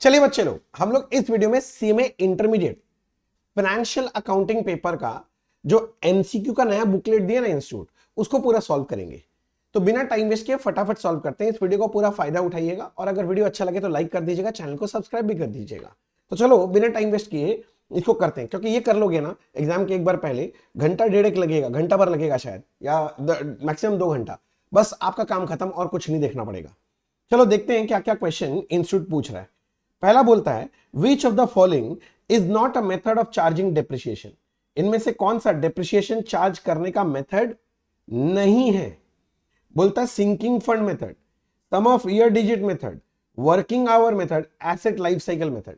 चलिए बच्चे लोग, हम लोग इस वीडियो में CMA intermediate financial accounting paper का जो एमसीक्यू का नया बुकलेट दिया ना इंस्टीट्यूट, उसको पूरा सॉल्व करेंगे। तो बिना टाइम वेस्ट किए फटाफट सॉल्व करते हैं। इस वीडियो को पूरा फायदा उठाइएगा और अगर वीडियो अच्छा लगे तो लाइक कर दीजिएगा, चैनल को सब्सक्राइब भी कर दीजिएगा। तो चलो बिना टाइम वेस्ट किए इसको करते हैं, क्योंकि ये कर लोगे ना एग्जाम के एक बार पहले घंटा डेढ़ एक लगेगा, घंटा भर लगेगा शायद, या मैक्सिमम 2 घंटा, बस आपका काम खत्म और कुछ नहीं देखना पड़ेगा। चलो देखते हैं क्या क्या क्वेश्चन इंस्टीट्यूट पूछ रहा है। पहला बोलता है विच of the following is not a method of charging depreciation. इनमें से कौन सा डेप्रिसिएशन चार्ज करने का मेथड नहीं है। बोलता है sinking fund method, sum of year digit method, working hour method, asset life cycle method.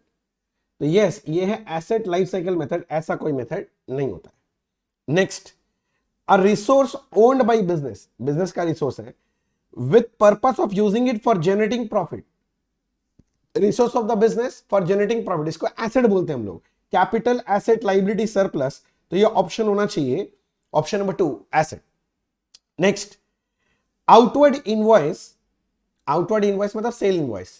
तो यस, ये है एसेट लाइफ साइकिल मेथड, ऐसा कोई मेथड नहीं होता है। Next, a resource owned by business, business का रिसोर्स है, with purpose of using it for generating profit. Resource of the business for generating profit, इसको एसेट बोलते हैं हम लोग। कैपिटल, एसेट, लाइबिलिटी, सरप्लस, तो ये ऑप्शन होना चाहिए option number 2 asset. Next, outward invoice, outward invoice मतलब sale invoice,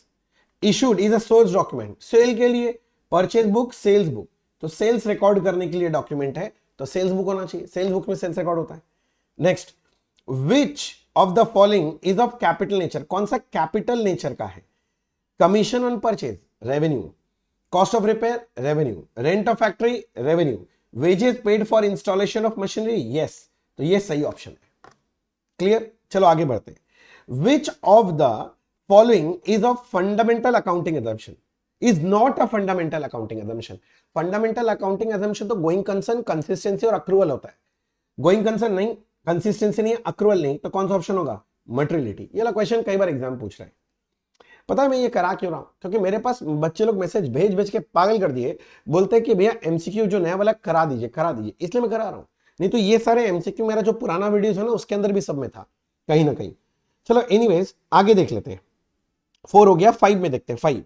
issued is a source document, sale के लिए, परचेज बुक, सेल्स बुक, तो सेल्स रिकॉर्ड करने के लिए डॉक्यूमेंट है, तो सेल्स बुक होना चाहिए, सेल्स बुक में सेल्स रिकॉर्ड होता है। Next, which of the following is of capital nature, कौन सा कैपिटल नेचर का है। Commission on purchase, revenue, cost of repair, revenue, rent of factory, revenue, wages paid for installation of machinery, yes, तो ये सही option है। Clear, चलो आगे बढ़ते हैं। विच of the following is of fundamental accounting assumption, is not a fundamental accounting assumption। Fundamental accounting assumption तो going concern, consistency और अक्रूवल होता है। गोइंग कंसर्न नहीं, कंसिस्टेंसी नहीं, अक्रूवल नहीं, तो कौन सा ऑप्शन होगा, मटेरियलिटी। ये वाला क्वेश्चन कई बार एग्जाम पूछ रहा है। पता है मैं ये करा क्यों रहा हूं, क्योंकि मेरे पास बच्चे लोग मैसेज भेज भेज के पागल कर दिए, बोलते हैं कि भैया एमसीक्यू जो नया वाला करा दीजिए करा दीजिए, इसलिए मैं करा रहा हूं। नहीं तो ये सारे एमसीक्यू मेरा जो पुराना वीडियोस है ना उसके अंदर भी सब में था कहीं ना कहीं। चलो एनीवेज आगे देख लेते हैं। 4 हो गया, 5 में देखते हैं। 5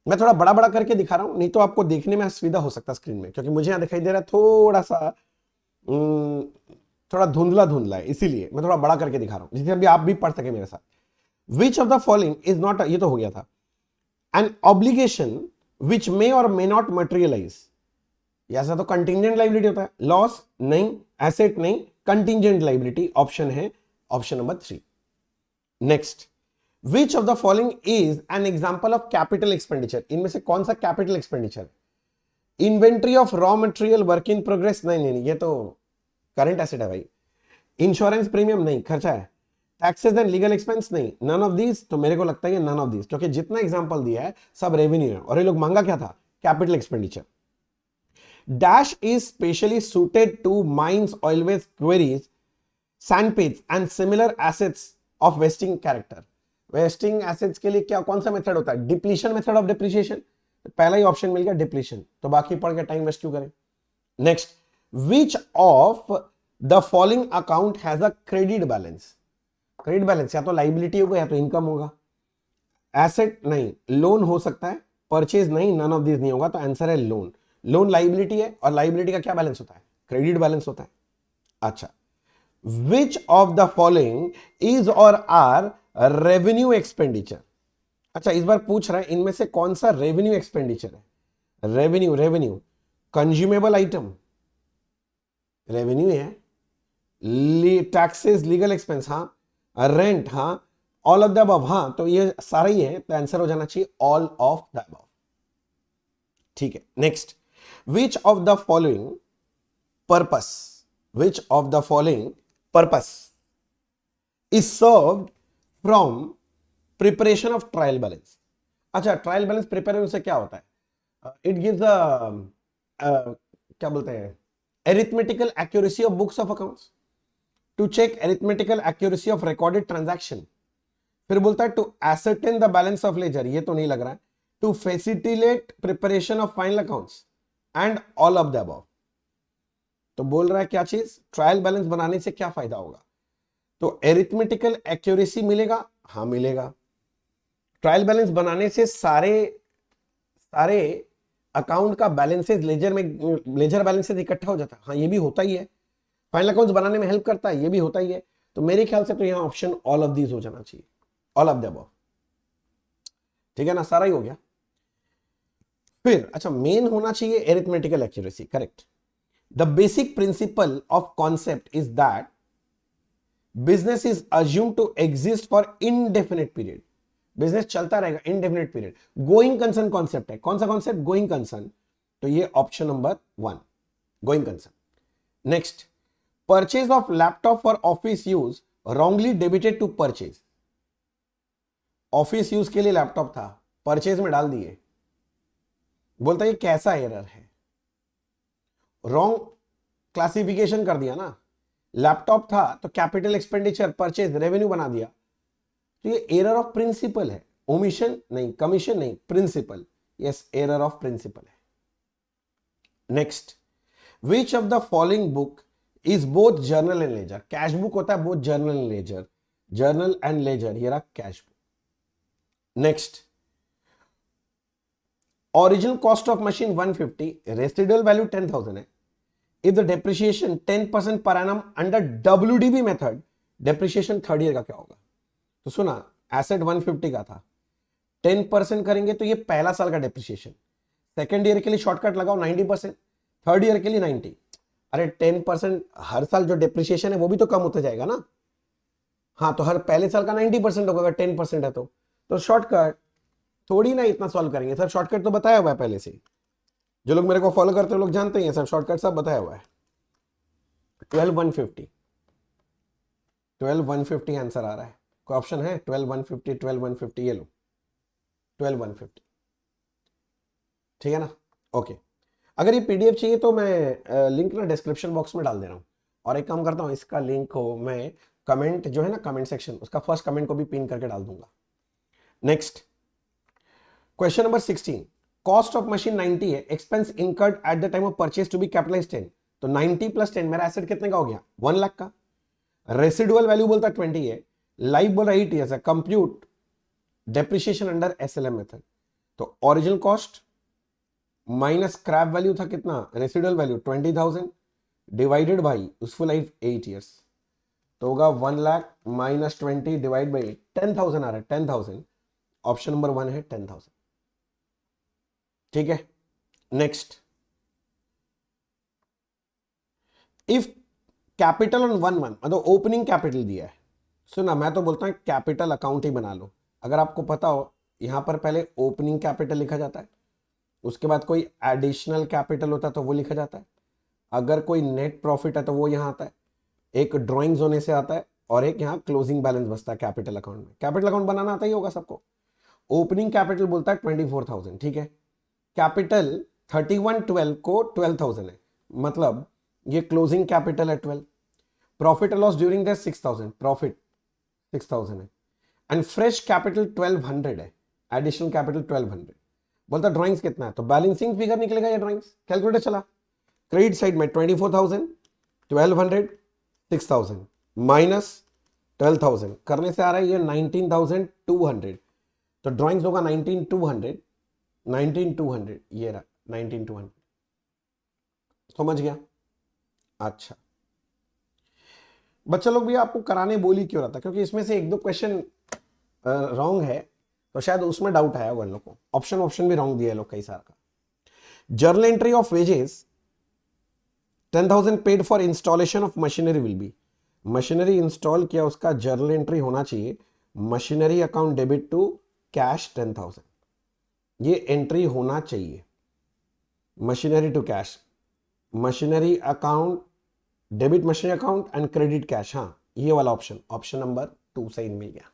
मैं थोड़ा बड़ा बड़ा करके दिखा रहा हूं, नहीं तो आपको देखने में असुविधा हो सकता है स्क्रीन में, क्योंकि मुझे यहां दिखाई दे रहा है थोड़ा सा थोड़ा धुंधला धुंधला है, इसीलिए मैं थोड़ा बड़ा करके दिखा रहा हूं जिससे अभी आप भी पढ़ सके मेरे साथ। विच of the following is not, ये तो हो गया था, an obligation which may or may not materialise, ऐसा तो कंटिंजेंट लाइबिलिटी होता है। लॉस नहीं, एसेट नहीं, कंटिंजेंट लाइबिलिटी ऑप्शन है option number 3। Next, which of the following is an example of capital expenditure, इनमें से कौन सा capital expenditure. Inventory of raw material, work in progress, नहीं नहीं ये तो करंट एसेट है भाई। इंश्योरेंस प्रीमियम नहीं, खर्चा है। टैक्सेस एंड लीगल एक्सपेंस नहीं, नन ऑफ दीज, तो मेरे को लगता है नन ऑफ दीज, क्योंकि जितना एग्जांपल दिया है सब रेवेन्यू है और ये लोग मांगा क्या था, capital expenditure. Dash is specially suited to mines, oil wells, quarries, sandpits and similar assets of wasting character. Wasting assets के लिए क्या कौन सा मेथड होता है, डिप्लीशन मेथड ऑफ डिप्रिसिएशन, पहला ही ऑप्शन मिल गया डिप्लीशन, तो बाकी पढ़ के टाइम वेस्ट क्यों करें। Next, which of the following account has a credit balance. Credit balance या तो लाइबिलिटी होगा या तो इनकम होगा। एसेट नहीं, लोन हो सकता है, परचेज नहीं, नन ऑफ दिस नहीं होगा, तो आंसर है लोन। लोन लाइबिलिटी है और लाइबिलिटी का क्या बैलेंस होता है, क्रेडिट बैलेंस होता है। अच्छा, विच of the following is or are revenue expenditure. अच्छा इस बार पूछ रहा है इनमें से कौन सा रेवेन्यू एक्सपेंडिचर है। Revenue, revenue consumable item revenue है, टैक्सेस, लीगल एक्सपेंस हाँ, रेंट हाँ, ऑल ऑफ द अबव हाँ, तो ये सारा ही है, तो आंसर हो जाना चाहिए ऑल ऑफ द अबव। ठीक है। Next, which of the following purpose, which of the following purpose is served from preparation of trial balance. अच्छा, ट्रायल बैलेंस प्रिपेयर होने से क्या होता है, इट गिव्स क्या बोलते हैं, arithmetical accuracy of books of accounts, to check arithmetical accuracy of recorded transaction। फिर बोलता है to ascertain the balance of ledger, ये तो नहीं लग रहा है, to facilitate preparation of final accounts and all of the above। तो बोल रहा है क्या चीज, ट्रायल बैलेंस बनाने से क्या फायदा होगा, तो arithmetical accuracy मिलेगा, हाँ मिलेगा। ट्रायल बैलेंस बनाने से सारे अकाउंट का बैलेंसेस लेजर में, लेजर बैलेंसेस इकट्ठा हो जाता है, हाँ ये भी होता ही है। फाइनल अकाउंट्स बनाने में हेल्प करता है, ये भी होता ही है। तो मेरे ख्याल से तो यहां ऑप्शन ऑल ऑफ दीज हो जाना चाहिए, ऑल ऑफ द अबव। ठीक है ना, सारा ही हो गया। फिर अच्छा मेन होना चाहिए arithmetical accuracy, correct. The basic principle of concept is that business is assume to exist for indefinite period, business चलता रहेगा indefinite period. Going concern concept है, कौन सा कॉन्सेप्ट, गोइंग कंसर्न, तो ये option number 1 going concern. Next, purchase of laptop for office use wrongly debited to purchase, office use के लिए laptop था, परचेज में डाल दिए, बोलता है ये कैसा एरर है, रॉन्ग क्लासिफिकेशन कर दिया ना, लैपटॉप था तो कैपिटल एक्सपेंडिचर परचेज रेवेन्यू बना दिया, तो ये एरर ऑफ प्रिंसिपल है, ओमिशन नहीं, कमीशन नहीं, principle, yes error of principle है। Next, which of the following book is both journal and ledger, cash book होता है both journal and ledger, journal and ledger, ये रहा cash book. Next, original cost of machine 150, residual value 10,000 है, if the depreciation 10% per annum under WDV method, depreciation third year का क्या होगा, तो सुना एसेट 150 का था, 10% करेंगे तो ये पहला साल का डेप्रिसिएशन, सेकेंड ईयर के लिए शॉर्टकट लगाओ 90%, थर्ड ईयर के लिए 90, अरे 10% हर साल जो डेप्रिसिएशन है वो भी तो कम होता जाएगा ना, हाँ तो हर पहले साल का 90% होगा अगर 10% है तो शॉर्टकट थोड़ी ना इतना सॉल्व करेंगे सर, शॉर्टकट तो बताया हुआ है पहले से, जो लोग मेरे को फॉलो करते हैं लोग जानते हैं सर, शॉर्टकट सब बताया हुआ है। 12,150, 12,150 आंसर आ रहा है, कोई ऑप्शन है 12,150, 12,150, ये लो 12,150, ठीक है ना, ओके। अगर ये पीडीएफ चाहिए तो मैं लिंक ना डिस्क्रिप्शन बॉक्स में डाल दे रहा हूँ, और एक काम करता हूँ इसका लिंक को मैं कमेंट जो है ना कमेंट सेक्शन, उसका फर्स्ट कमेंट को भी पिन करके डाल दूंगा। Next, question number 16, cost of machine 90 है, expense incurred at the time of purchase to be capitalised 10, तो 90 प्लस 10 मेरा एसेट कितने का हो गया 1 लाख का, रेसिडुअल वैल्यू बोलता 20 है, लाइफ बोल रहा 8 ईयर्स है, compute depreciation under SLM method, तो original cost minus scrap value था कितना, residual value 20,000 divided by useful life 8 years, तो होगा 1 लाख माइनस 20 डिवाइड बाई 10,000 आ रहा है, 10,000, ऑप्शन नंबर 1 है 10,000, ठीक है। Next, if capital on 1 month, मतलब ओपनिंग कैपिटल दिया है, सुना मैं तो बोलता हूं कैपिटल अकाउंट ही बना लो, अगर आपको पता हो यहां पर पहले ओपनिंग कैपिटल लिखा जाता है, उसके बाद कोई एडिशनल कैपिटल होता है तो वो लिखा जाता है, अगर कोई नेट प्रॉफिट है तो वो यहां आता है, एक ड्रॉइंग्स होने से आता है, और एक यहां क्लोजिंग बैलेंस बचता है कैपिटल अकाउंट में, कैपिटल अकाउंट बनाना आता ही होगा सबको। ओपनिंग कैपिटल बोलता है 24,000, ठीक है, कैपिटल 3112 को 12,000 है, मतलब ये क्लोजिंग कैपिटल है 12, profit loss during the 6,000, profit 6,000 है, एंड फ्रेश कैपिटल 1,200 है, एडिशनल कैपिटल 1,200, बोलता ड्राइंग्स कितना है, तो बैलेंसिंग फिगर निकलेगा ये ड्राइंग्स, कैलकुलेटर चला, क्रेडिट साइड में 24,000, 1,200, 6,000 माइनस 12,000 करने से आ रहा है ये 19,200, तो ड्राइंग्स होगा 19,200, 19,200 ये रहा 19,200, समझ गया। अच्छा बच्चा लोग भी आपको कराने बोली क्यों रहा था, क्योंकि इसमें से एक दो क्वेश्चन रॉन्ग है, तो शायद उसमें डाउट आया होगा इन लोग को, ऑप्शन भी रॉन्ग दिया है लोग कई सारा का। Journal entry of wages 10,000 paid for installation of machinery will be, machinery install किया उसका जर्नल एंट्री होना चाहिए, machinery account debit to cash 10,000, ये एंट्री होना चाहिए, machinery to cash, machinery account debit machinery account and credit cash, हाँ ये वाला ऑप्शन, ऑप्शन नंबर 2 सही मिल गया।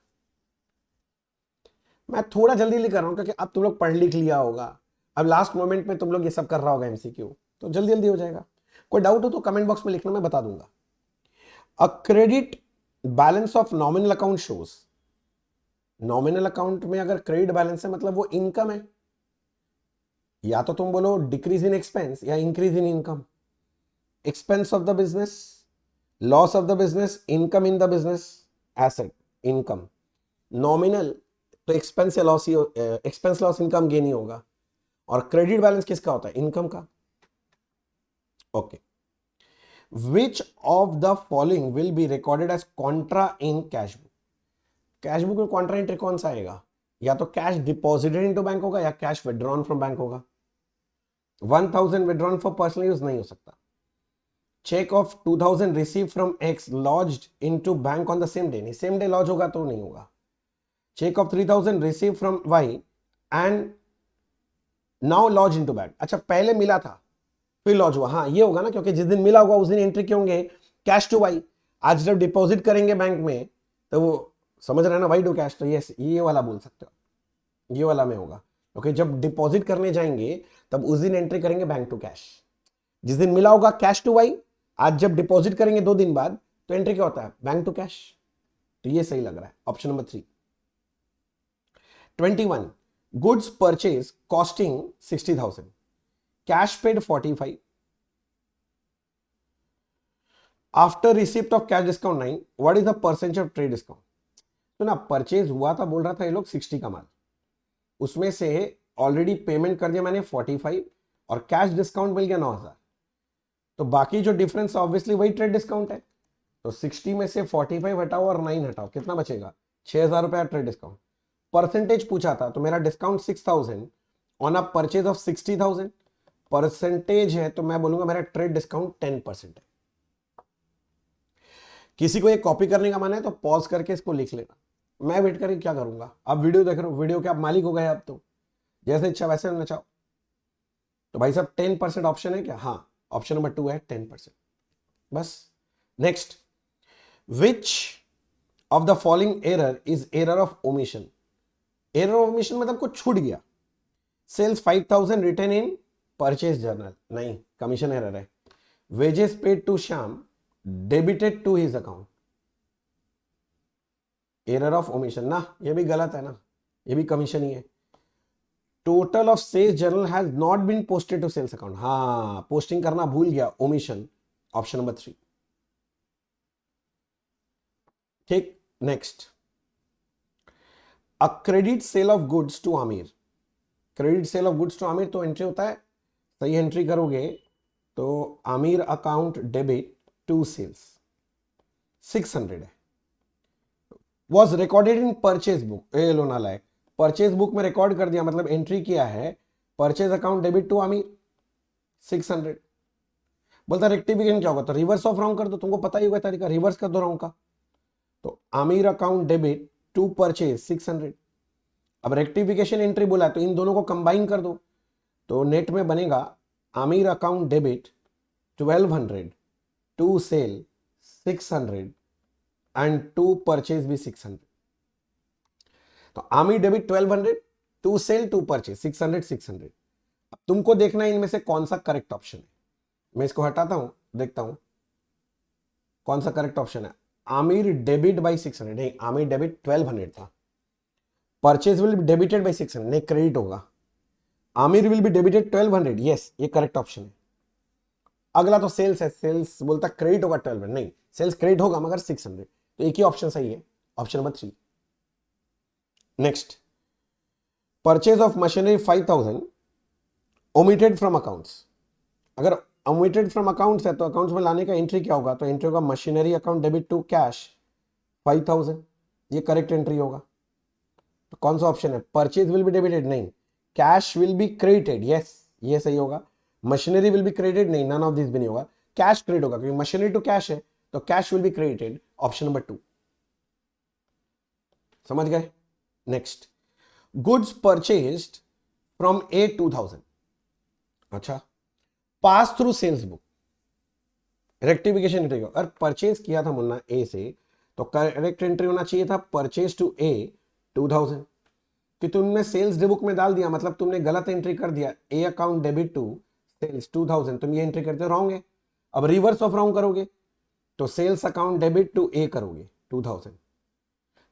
मैं थोड़ा जल्दी लिख रहा हूं क्योंकि अब तुम लोग पढ़ लिख लिया होगा, अब लास्ट मोमेंट में तुम लोग ये सब कर रहा होगा एमसीक्यू, तो जल्दी जल्दी हो जाएगा। कोई डाउट हो तो कमेंट बॉक्स में लिखना, मैं बता दूंगा। A credit balance of nominal account shows, nominal account में अगर क्रेडिट बैलेंस है मतलब वो इनकम है, या तो तुम बोलो डिक्रीज इन एक्सपेंस या increase in income, expense of the business, loss of the business, income in the business, asset income, nominal तो एक्सपेंस या लॉस ही, एक्सपेंस लॉस इनकम गेन ही होगा, और क्रेडिट बैलेंस किसका होता है, इनकम का। Okay, which of the following will be recorded as contra in cash book, cash book में कॉन्ट्रा एंट्री कौन सा आएगा, या तो कैश डिपॉजिटेड इनटू बैंक होगा या कैश विथड्रॉन फ्रॉम बैंक होगा, 1000 विड्रॉन फॉर पर्सनल यूज नहीं हो सकता। Cheque of 2000 receive from X lodged into bank on the same day, नहीं सेम डे लॉज होगा तो नहीं होगा। Cheque of 3000 receive from Y and now lodge into bank, अच्छा पहले मिला था फिर लॉज हुआ, हाँ ये होगा ना, क्योंकि जिस दिन मिला होगा उस दिन एंट्री क्यों होंगे कैश टू वाई। आज जब डिपॉजिट करेंगे बैंक में तो वो समझ रहे हैं ना वाई टू कैश, तो ये वाला बोल सकते हो, ये वाला में होगा क्योंकि जब डिपॉजिट करने जाएंगे तब उस दिन एंट्री करेंगे बैंक टू कैश। जिस दिन मिला होगा कैश टू वाई, आज जब डिपॉजिट करेंगे 2 दिन बाद तो एंट्री क्या होता है बैंक टू कैश। तो ये सही लग रहा है option number 3। 21 goods purchase costing 60,000 cash paid 45 after receipt of cash discount 9 what is the percentage of trade discount. तो ना परचेज हुआ था बोल रहा था ये लोग 60 का माल, उसमें से ऑलरेडी पेमेंट कर दिया मैंने 45 और कैश डिस्काउंट मिल गया 9,000, तो बाकी जो डिफरेंस ऑब्वियसली वही ट्रेड डिस्काउंट है। तो 60 में से 45 हटाओ और 9 हटाओ, कितना बचेगा 6,000 रुपया ट्रेड डिस्काउंट। परसेंटेज पूछा था तो मेरा discount 6,000 on a purchase of 60,000, percentage है तो मैं बोलूंगा मेरा ट्रेड डिस्काउंट 10% है। किसी को ये कॉपी करने का मन है तो पॉज करके इसको लिख लेना, मैं वेट करके क्या करूंगा। आप वीडियो देख रहे हो, वीडियो के आप मालिक हो गए, अब तो जैसे इच्छा वैसे नचाओ। तो भाई साहब 10% ऑप्शन है क्या, हाँ ऑप्शन नंबर 2 है 10%। बस next, which of the following error is error of omission. Error of omission मतलब कुछ छूट गया। Sales 5,000 return in purchase journal, नहीं कमीशन एरर है। Wages paid to Shyam debited to his account, error of omission ना, ये भी गलत है ना, ये भी कमीशन ही है। Total of sales journal has not been posted to sales account, हाँ पोस्टिंग करना भूल गया, ओमिशन, ऑप्शन नंबर 3। ठीक, next, a credit sale of goods to Aamir. Credit sale of goods to Aamir तो एंट्री होता है, सही एंट्री करोगे तो Aamir account debit to sales 600 है। Was recorded in purchase book, ए लो नालायक, परचेज बुक में रिकॉर्ड कर दिया मतलब एंट्री किया है purchase account debit to Aamir 600। बोलता रेक्टिफिकेशन क्या होगा, तो रिवर्स ऑफ रॉन्ग कर दो, तुमको पता ही होगा तरीका, रिवर्स कर दो रॉन्ग का। तो Aamir account debit to purchase 600। अब रेक्टिफिकेशन एंट्री बोला तो इन दोनों को कंबाइन कर दो, तो नेट में बनेगा Aamir account debit 1200 to sale 600 and to purchase भी 600। तो Aamir debit 1200 to sale to purchase 600। अब तुमको देखना है इनमें से कौन सा करेक्ट ऑप्शन है। मैं इसको हटाता हूं, देखता हूं कौन सा करेक्ट ऑप्शन है। आमिर डेबिट बाई 600, नहीं आमिर डेबिट 1200 था, purchase will be debited by 600, नहीं क्रेडिट होगा। Aamir will be debited 1200, yes ये करेक्ट ऑप्शन है। अगला तो सेल्स है, सेल्स बोलता क्रेडिट होगा 1200, नहीं सेल्स क्रेडिट होगा मगर 600, तो एक ही ऑप्शन सही है, option number 3। Next, purchase of machinery 5,000 omitted from accounts. अगर ओमिटेड फ्रॉम अकाउंट्स है तो अकाउंट्स में लाने का एंट्री क्या होगा, तो एंट्री होगा machinery account debit to cash 5,000, ये करेक्ट एंट्री होगा। तो कौन सा ऑप्शन है, परचेज विल बी डेबिटेड, नहीं cash will be credited, yes ये सही होगा। मशीनरी विल बी क्रेडिटेड, नहीं नन ऑफ दिस भी नहीं होगा, कैश क्रेडिट होगा क्योंकि मशीनरी टू कैश है, तो cash will be credited, option number 2। समझ गए। Next, goods purchased from A 2000, अच्छा pass through sales book, rectification entry हो, अगर परचेज किया था मुन्ना ए से तो करेक्ट एंट्री होना चाहिए था परचेज टू ए 2000, कि तुमने सेल्स बुक में डाल दिया मतलब तुमने गलत एंट्री कर दिया, A account debit to sales 2000, तुम ये एंट्री करते रॉन्ग है। अब रिवर्स ऑफ रॉन्ग करोगे तो sales account debit to A करोगे 2000।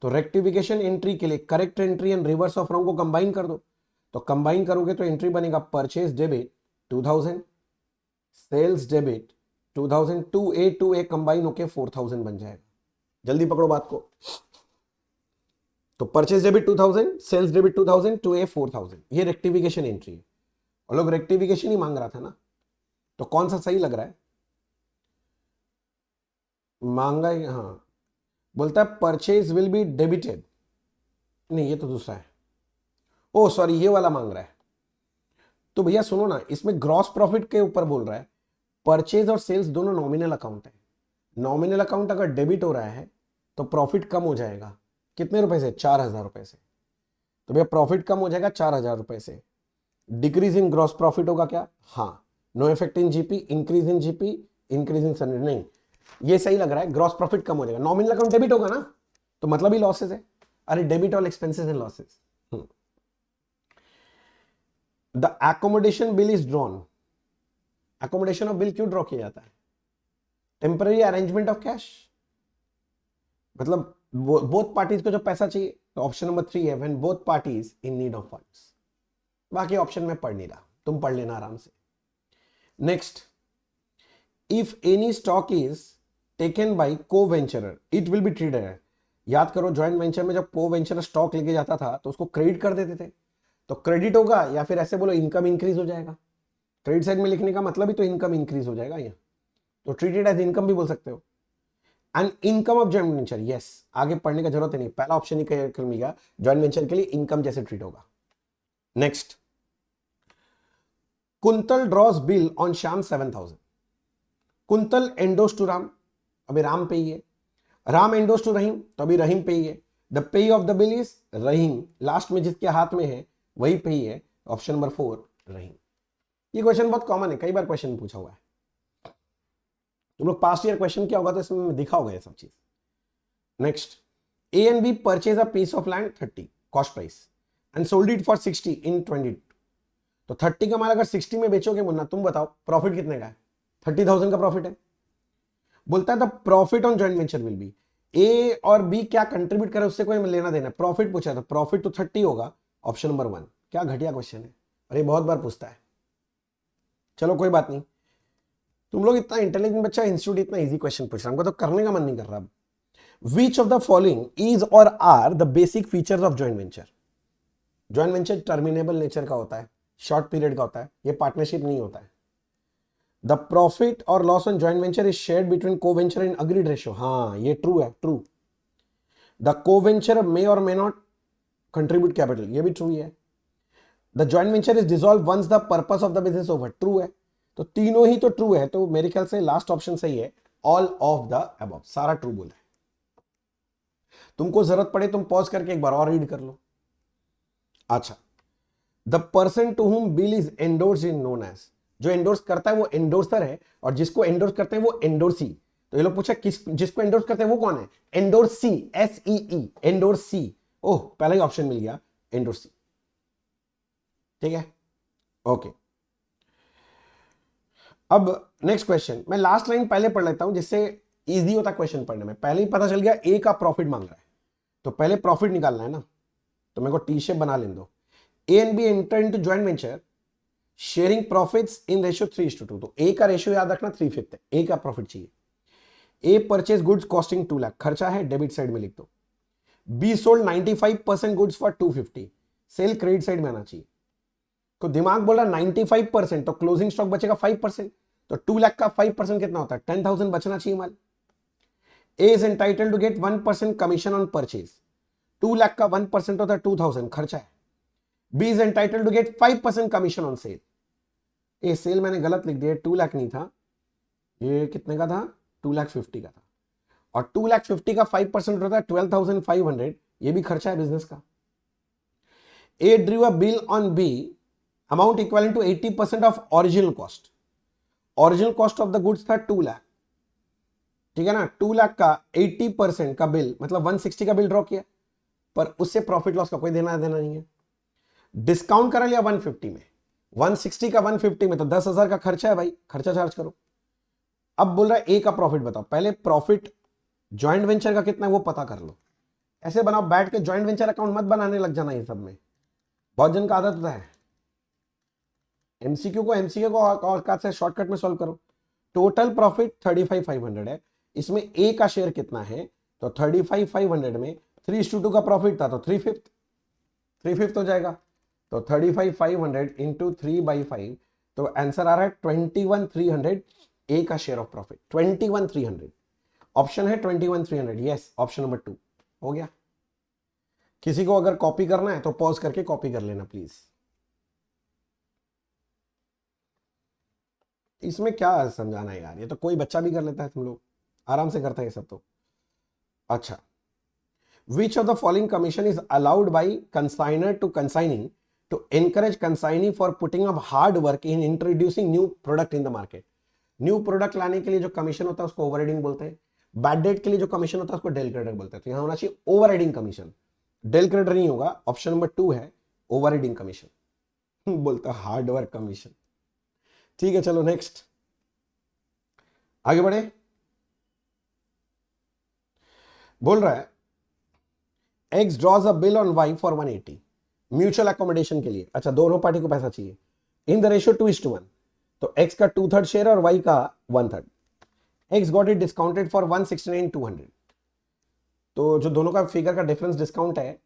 तो रेक्टिफिकेशन एंट्री के लिए correct entry and reverse of wrong को कंबाइन कर दो, तो कंबाइन करोगे तो एंट्री बनेगा purchase debit 2000 sales debit 2000 to A combine होके 4000 बन जाएगा। जल्दी पकड़ो बात को। तो purchase debit 2000 sales debit 2000 to A 4000, ये रेक्टिफिकेशन एंट्री है। और लोग रेक्टिफिकेशन ही मांग रहा था ना, तो कौन सा सही लग रहा है, मांगा ही, हाँ बोलता है परचेज विल बी डेबिटेड, नहीं ये तो दूसरा है, ओ सॉरी ये वाला मांग रहा है, तो भैया सुनो ना, इसमें ग्रॉस प्रॉफिट के ऊपर बोल रहा है, परचेज और सेल्स दोनों नॉमिनल अकाउंट है। नॉमिनल अकाउंट अगर डेबिट हो रहा है तो प्रॉफिट कम हो जाएगा, कितने रुपए से? 4,000 रुपए से। तो भैया प्रॉफिट कम हो जाएगा 4,000 रुपए से। डिक्रीज इन ग्रॉस प्रॉफिट होगा क्या? हाँ। No effect in GP, increase in GP, increase in salary, नहीं, ये सही लग रहा है, ग्रॉस प्रॉफिट कम हो जाएगा। नॉमिनल अकाउंट डेबिट होगा ना, तो मतलब ही लॉसेस है। अरे debit all expenses and losses. The accommodation bill is drawn. Accommodation of bill क्यों ड्रॉ किया जाता है? टेम्पररी अरेंजमेंट ऑफ कैश, मतलब बोथ पार्टीज को जो पैसा चाहिए। तो ऑप्शन नंबर 3 है, when both parties in need of funds. बाकी ऑप्शन में पढ़ नहीं रहा, तुम पढ़ लेना आराम से। Next, if any stock is taken by coventurer it will be treated. याद करो ज्वाइंट वेंचर में जब को वेंचरर स्टॉक लेके जाता था तो उसको क्रेडिट कर देते थे, तो क्रेडिट होगा या फिर ऐसे बोलो इनकम इंक्रीज हो जाएगा। क्रेडिट साइड में लिखने का मतलब ही तो इनकम इंक्रीज हो जाएगा यहाँ, तो ट्रीटेड एज इनकम भी बोल सकते हो। And income of joint venture, yes, आगे पढ़ने का जरूरत नहीं, पहला ऑप्शन ही क्लियर कर मिलेगा, ज्वाइंट वेंचर के लिए इनकम जैसे ट्रीट होगा। Next, Kuntal draws bill on Shyam 7,000। Kuntal endorses to Ram, अभी राम पे ही है। राम एंडोस टू रहीम, तो अभी रहीम पे ही है। The pay of the bill is Rahim, last में जिसके हाथ में है वही पे ही है। ऑप्शन नंबर 4 रहीम। ये क्वेश्चन बहुत कॉमन है, कई बार क्वेश्चन पूछा हुआ है। तुम लोग पास्ट ईयर क्वेश्चन क्या होगा तो इसमें दिखा होगा ये सब चीज। Next, A and B purchase a piece of land 30 cost price and sold it for 60 in 20। तो 30 का माल अगर 60 में बेचोगे मुन्ना, तुम बताओ प्रॉफिट कितने का है? 30,000 का प्रॉफिट है। बोलता है the profit on joint venture will be, A और बी क्या कंट्रीब्यूट करे उससे कोई लेना देना। प्रॉफिट पूछा था, प्रॉफिट तो 30 होगा। Option number 1। क्या घटिया क्वेश्चन है, अरे बहुत बार पूछता है। चलो कोई बात नहीं, तुम लोग इतना इंटेलिजेंट बच्चा, इंस्टीट्यूट इतना इजी क्वेश्चन पूछ रहा है, हमको तो करने का मन नहीं कर रहा। Which of the following is or are the basic features of joint venture. Joint venture terminable nature का होता है, शॉर्ट पीरियड का होता है, ये पार्टनरशिप नहीं होता है। The profit or loss on joint venture is shared between co venture in agreed ratio, हाँ ये ट्रू है, true. The co venture may or may not contribute capital, ये भी ट्रू है। The joint venture is dissolve once the purpose of the business over, true है। तो तीनों ही तो ट्रू है, तो मेरे ख्याल से लास्ट ऑप्शन सही है, ऑल ऑफ द अबव, सारा ट्रू बोला है। तुमको जरूरत पड़े तुम पॉज करके एक बार और रीड कर लो। अच्छा, the person to whom bill is endorsed in known as, जो एंडोर्स करता है वो एंडोर्सर है, और जिसको एंडोर्स करते हैं वो एंडोर्सी। तो ये लोग पूछा किस जिसको एंडोर्स करते हैं वो कौन है? Endorsee, SEE, endorsee. ओह, पहला ही ऑप्शन मिल गया, एंडोर्सी। ठीक है, ओके। अब नेक्स्ट क्वेश्चन, मैं लास्ट लाइन पहले पढ़ लेता हूं जिससे इजी होता क्वेश्चन पढ़ने में। पहले ही पता चल गया ए का प्रॉफिट मांग रहा है, तो पहले प्रॉफिट निकालना है ना, तो मेरे को टी शेप बना लेने दो। A and B enter into joint venture sharing profits in ratio 3:2। तो ए का रेशियो याद रखना 3/5 है, ए का प्रॉफिट चाहिए। ए परचेज गुड्स कॉस्टिंग 2 लाख, खर्चा है, डेबिट साइड में लिख दो। Be sold 95% goods for 250, cell credit side में आना चाहिए। तो दिमाग बोल रहा 95%, तो क्लोजिंग स्टॉक बचेगा 5%, तो 2 लाख का 5% कितना होता है? 10,000 बचना चाहिए माल। A is entitled to get 1% commission on purchase, 2 lakh का 1% होता है 2,000, खर्चा है। B is entitled to get 5% commission on sale. ये सेल मैंने गलत लिख दिया, 2 लाख नहीं था, ये कितने का था? 2,50,000 का था, और 2,50,000 का 5% होता है 12,500, ये भी खर्चा है बिजनेस का। A drew a bill on B amount equal to 80% of original cost. Original cost of the goods था 2 लाख, ठीक है ना। 2 लाख का 80% का बिल मतलब 160 का बिल ड्रॉ किया, पर उससे प्रॉफिट लॉस का कोई देना देना नहीं है। डिस्काउंट करा लिया 150 में, 160 का 150 में, तो 10,000 का खर्चा है भाई, खर्चा चार्ज करो। अब बोल रहा है ए का प्रॉफिट बताओ, पहले प्रॉफिट ज्वाइंट वेंचर का कितना है वो पता कर लो। ऐसे बनाओ, बैठ के ज्वाइंट वेंचर अकाउंट मत बनाने लग जाना, ये सब में बहुत जन का आदत होता है। एमसीक्यू को औकात से शॉर्टकट में सॉल्व करो। टोटल प्रॉफिट 35,500 है, इसमें ए का शेयर कितना है? तो 35,500 में 3:2 का प्रॉफिट था, तो 3/5 हो जाएगा। तो 35,500 इंटू 3/5, तो आंसर आ रहा है 21,300, ए का शेयर ऑफ प्रॉफिट 21,300। ऑप्शन है 21,300, यस, ऑप्शन नंबर 2 हो गया। किसी को अगर कॉपी करना है तो पॉज करके कॉपी कर लेना प्लीज। इसमें क्या समझाना है यार, ये तो कोई बच्चा भी कर लेता है, तुम लोग आराम से करते हैं ये सब तो। अच्छा, which of the following commission is allowed by consignor to consignee to encourage consignee for putting up hard work in introducing new product in the market? New product लाने के लिए जो कमीशन होता है उसको ओवरराइडिंग बोलते हैं, बैड डेट के लिए जो कमीशन होता है उसको डेल क्रेडिट बोलते हैं। तो यहां होना चाहिए ओवरराइडिंग कमीशन, डेल क्रेडिट नहीं होगा, ऑप्शन नंबर 2 है ओवरराइडिंग कमीशन। बोलता हार्ड वर्क कमीशन। ठीक है, चलो नेक्स्ट आगे बढ़े। बोल रहा है X draws a bill on Y for 180 mutual accommodation के लिए। अच्छा, दोनों पार्टी को पैसा चाहिए इन द रेशियो 2:1। तो X का 2/3 शेयर और Y का 1/3। X got it discounted for 169,200। तो जो दोनों का फिगर का डिफरेंस डिस्काउंट है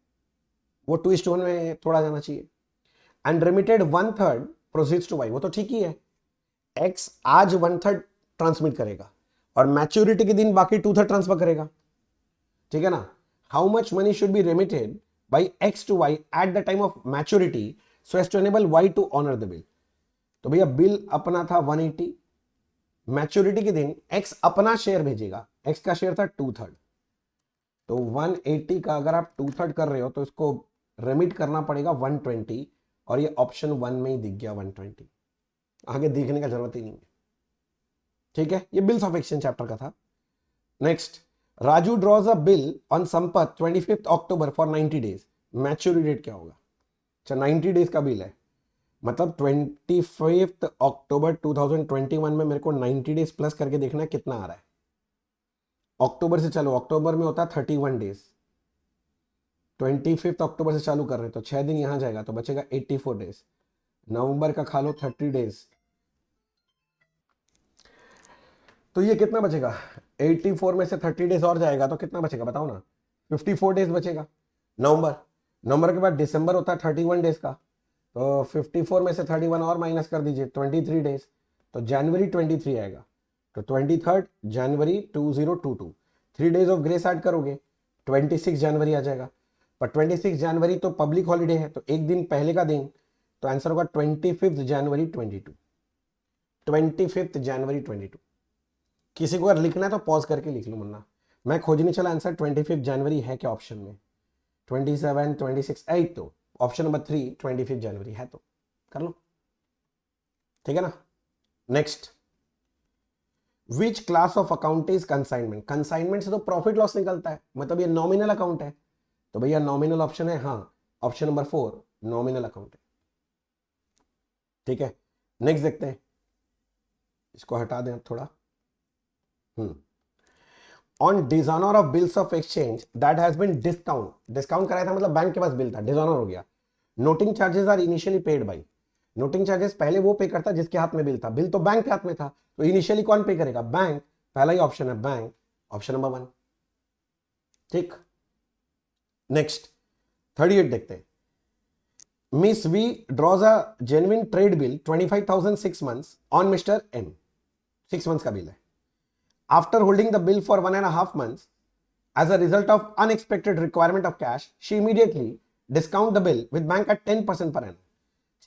वो 2:1 में थोड़ा जाना चाहिए। And remitted 1/3 proceeds to Y, वो तो ठीक ही है। X आज 1/3 ट्रांसमिट करेगा और मैच्योरिटी के दिन बाकी 2/3 ट्रांसफर करेगा, ठीक है ना। How much money should be remitted by X to Y at the time of maturity so as to enable Y to honor the bill? तो भैया बिल अपना था 180, मैच्योरिटी के दिन X अपना शेयर भेजेगा, X का शेयर था 2/3। तो 180 का अगर आप 2/3 कर रहे हो तो इसको रेमिट करना पड़ेगा 120, और ये ऑप्शन 1 में ही दिख गया 120, आगे देखने का जरूरत ही नहीं है। ठीक है, ये बिल्स ऑफ एक्सचेंज चैप्टर का था। Next, Raju draws a bill on Sampat 25 October for 90 days. Maturity date क्या होगा? अच्छा, 90 डेज का बिल है, मतलब 25 अक्टूबर 2021 में मेरे को 90 डेज प्लस करके देखना है कितना आ रहा है। अक्टूबर से चलो, अक्टूबर में होता है 31 डेज, 25 अक्टूबर से चालू कर रहे हैं तो 6 दिन यहां जाएगा तो बचेगा 84 डेज। नवंबर का खा लो 30 डेज, तो ये कितना बचेगा? 84 में से 30 डेज और जाएगा तो कितना बचेगा बताओ ना? 54 डेज बचेगा। नवंबर के बाद दिसंबर होता है 31 डेज का, तो 54 में से 31 और माइनस कर दीजिए 23 डेज, तो जनवरी 23 आएगा। तो 23 जनवरी 2022, 3 डेज ऑफ ग्रेस ऐड करोगे 26 जनवरी आ जाएगा। पर 26 जनवरी तो पब्लिक हॉलीडे है, तो एक दिन पहले का दिन, तो आंसर होगा 25 जनवरी 22। 25 जनवरी 22। किसी को अगर लिखना है तो पॉज करके लिख लो, वरना मैं खोजने चला आंसर 25 जनवरी है क्या ऑप्शन में, 27, 26, 8, तो ऑप्शन नंबर 3 25 जनवरी है, तो कर लो, ठीक है ना। Next, which class of account is consignment? Consignment से तो प्रॉफिट लॉस निकलता है, मतलब ये नॉमिनल अकाउंट है, तो भैया नॉमिनल ऑप्शन है, हाँ ऑप्शन नंबर 4 नॉमिनल अकाउंट है, ठीक है। नेक्स्ट देखते हैं, इसको हटा दें अब थोड़ा। On dishonour of bills of exchange that has been discount कराया था, मतलब बैंक के पास बिल था, डिसऑनर हो गया। Noting charges are initially paid by. Noting charges पहले वो पे करता जिसके हाथ में बिल था, बिल तो बैंक के हाथ में था, तो इनिशियली कौन पे करेगा? बैंक। पहला ही ऑप्शन है बैंक, ऑप्शन नंबर 1, ठीक। नेक्स्ट 38 देखते हैं। Miss V draws a genuine trade bill 25,000 6 months on Mr M, 6 months का बिल है। After holding the bill for 1.5 months, as a result of unexpected requirement of cash, she immediately discount the bill with bank at 10% per annum.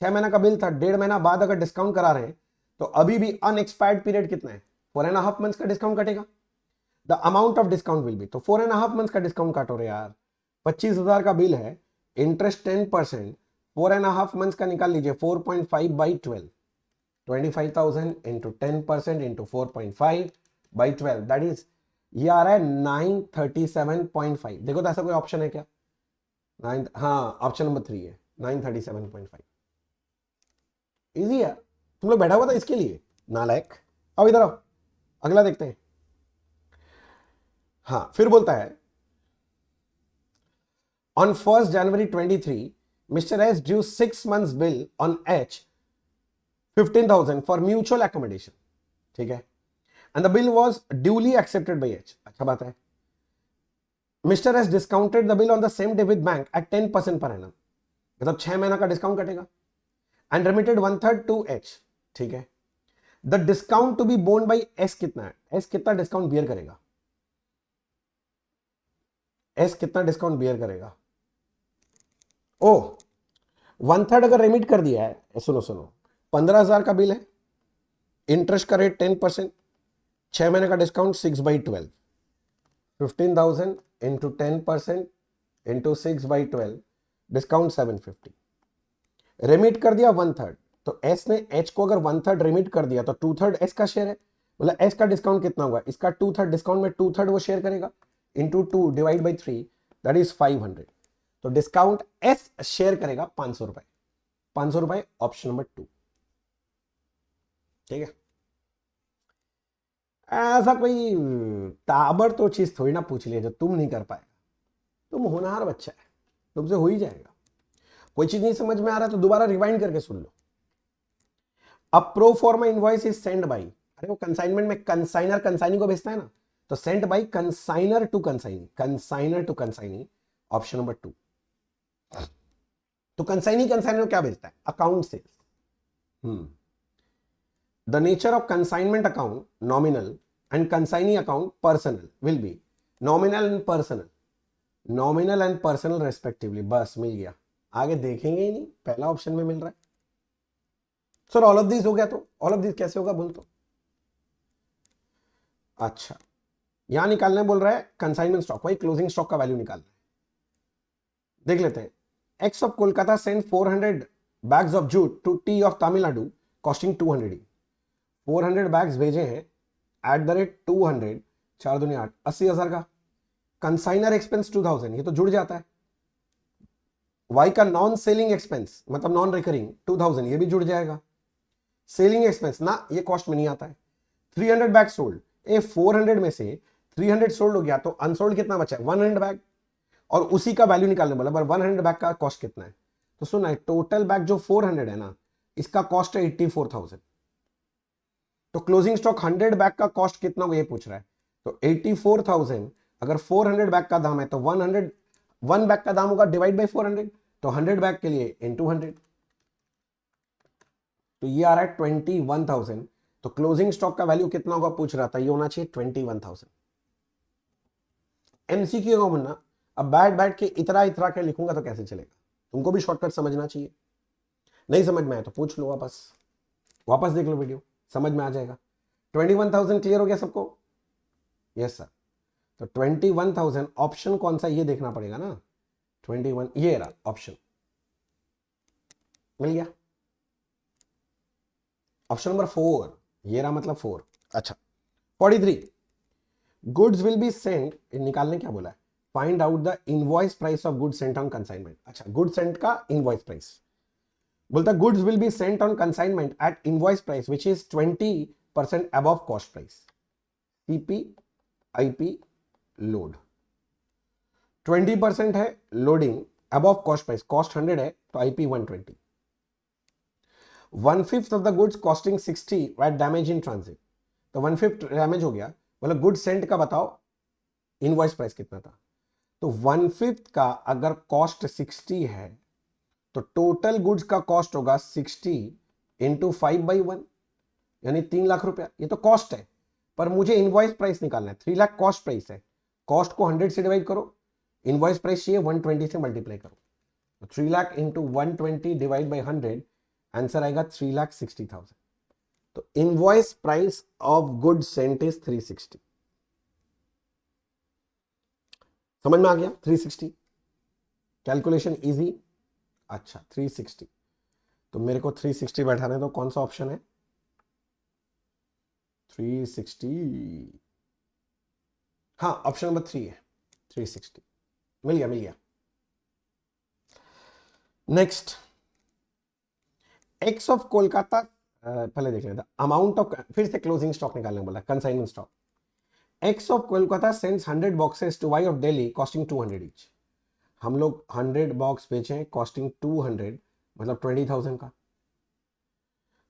6 महीना का bill था, 1.5 महीना बाद अगर discount करा रहे हैं तो अभी भी अनएक्सपायर्ड पीरियड कितना है? 4.5 months का डिस्काउंट कटेगा। The amount of discount will be, तो 4.5 months का डिस्काउंट काटो रे यार, 25,000 का बिल है, इंटरेस्ट 10%, 4.5 months का निकाल लीजिए, 4.5 by 12, 25,000 into 10% into 4.5 by 12, that is ये आ रहा है 937.5। देखो तो ऐसा कोई ऑप्शन है क्या? 9, हाँ ऑप्शन नंबर 3 है 937.5। इजी है, तुम लोग बैठा हुआ था इसके लिए नालायक। अब इधर आओ, अगला देखते हैं। हाँ, फिर बोलता है on 1 January 23 mister S due 6 months bill on H 15,000 for mutual accommodation, ठीक है, and the bill was duly accepted by H। अच्छा बात है। Mr. S discounted the bill on the same day with bank at 10% per annum, मतलब 6 महीना का discount कटेगा, and remitted 1/3 to H, ठीक है। The discount to be borne by S कितना है? S कितना डिस्काउंट बियर करेगा? S कितना डिस्काउंट बियर करेगा? ओह, 1/3 अगर रेमिट कर दिया है, सुनो 15,000 का बिल है, इंटरेस्ट का रेट 10%, 6 महीने का discount 6/12, 15,000 into 10% into 6/12, discount 750। Remit कर दिया 1/3, तो एस ने एच को अगर 1/3 रेमिट कर दिया तो 2/3 एस का शेयर है, मतलब एस का डिस्काउंट कितना होगा, इसका 2/3 डिस्काउंट में 2/3 वो शेयर करेगा, into 2 divide by 3, that is 500। तो डिस्काउंट एस शेयर करेगा 500 रुपए, 500 रुपए ऑप्शन नंबर 2। ठीक है, ऐसा कोई ताबड़ तो चीज थोड़ी ना पूछ लिया जो तुम नहीं कर पाएगा, तुम होनहार बच्चा है, तुमसे हो ही जाएगा। कोई चीज नहीं समझ में आ रहा तो दोबारा रिवाइंड करके सुन लो। अब प्रो फॉर्मा इनवॉइस इज सेंड बाई, अरे वो कंसाइनमेंट में कंसाइनर कंसाइनी को भेजता है ना, तो send by consignor to consignee, consignor to consignee, option number 2। तो कंसाइनी कंसाइनर क्या भेजता है, अकाउंट से। The nature of consignment account nominal and consignee account personal will be nominal and personal, nominal and personal respectively. बस मिल गया, आगे देखेंगे ही नहीं, पहला ऑप्शन में मिल रहा है। सर ऑल ऑफ दिस हो गया, तो ऑल ऑफ दिस कैसे होगा बोल तो। अच्छा, यहां निकालने बोल रहा है कंसाइनमेंट स्टॉक, वही क्लोजिंग स्टॉक का वैल्यू निकालना है। देख लेते हैं। X of Kolkata send 400 bags of jute to T of Tamil Nadu costing 200। 400 bags भेजे हैं एट द रेट 200, 4 दूनी 8, 80,000 का। कंसाइनर एक्सपेंस 2000, ये तो जुड़ जाता है। वाई का नॉन सेलिंग एक्सपेंस मतलब नॉन रिकरिंग 2000, ये भी जुड़ जाएगा। सेलिंग एक्सपेंस ना, ये कॉस्ट में नहीं आता है। 300 बैग सोल्ड, ए 400 में से 300 सोल्ड हो गया तो अनसोल्ड कितना बचा है, 100 बैग, और उसी का वैल्यू निकालने बोला, पर 100 बैग का कॉस्ट कितना है। तो सुना है, टोटल बैग जो 400 है ना, इसका कॉस्ट है 84,000। तो क्लोजिंग स्टॉक 100 बैग का कॉस्ट कितना वो ये पूछ रहा है। तो 84,000 अगर 400 बैग का दाम है तो 1 बैग का दाम होगा डिवाइड बाई 400, तो 100 बैग के लिए इनटू 100, तो ये आ रहा है 21,000। तो क्लोजिंग स्टॉक का वैल्यू कितना होगा पूछ रहा था, ये होना चाहिए 21,000। एमसीक्यू का बनना, अब बैठ बैठ के इतरा इतरा के लिखूंगा तो कैसे चलेगा, तुमको भी शॉर्टकट समझना चाहिए। नहीं समझ में आया तो पूछ लो, वापस देख लो वीडियो, समझ में आ जाएगा। 21,000 क्लियर हो गया सबको? Yes sir. तो 21,000 ऑप्शन कौन सा ये देखना पड़ेगा ना, 21 ये रहा ऑप्शन, मिल गया। ऑप्शन नंबर 4 ये रहा, मतलब 4। अच्छा 43, गुड्स विल बी सेंट, निकालने क्या बोला है, find out the invoice price of goods sent on consignment. अच्छा गुड सेंट का इनवॉइस प्राइस बोलता है, goods will be sent on consignment at invoice price which is 20% above cost price, CP IP load. 20% है loading above cost price, cost 100 है तो IP 120। 1/5 of the goods costing 60 at damage in transit, तो 1/5 damage हो गया, मतलब good sent का बताओ invoice price कितना था। तो 1/5 का अगर कॉस्ट 60 है तो टोटल गुड्स का कॉस्ट होगा 60 इंटू 5/1, यानी 3 लाख रुपया। ये तो कॉस्ट है, पर मुझे इनवॉइस प्राइस निकालना है। 3 लाख कॉस्ट प्राइस है, कॉस्ट को 100 से डिवाइड करो, इनवॉइस प्राइस चाहिए 120 से मल्टीप्लाई करो, तो 3 lakh into 120 divide by 100, answer आएगा 3,60,000। तो invoice price of good sent is 360। समझ में आ गया 360, कैलकुलेशन इजी। अच्छा 360, तो मेरे को 360 बैठाने तो कौन सा ऑप्शन है, 360, हाँ ऑप्शन नंबर 3 है 360, मिल गया। नेक्स्ट, एक्स ऑफ कोलकाता, पहले देख लेते अमाउंट ऑफ, फिर से क्लोजिंग स्टॉक निकालने बोला, consignment stock. X of Kolkata sends 100 boxes to Y of Delhi costing 200 each. हम लोग 100 बॉक्स बेचे कॉस्टिंग 200, मतलब 20,000 का।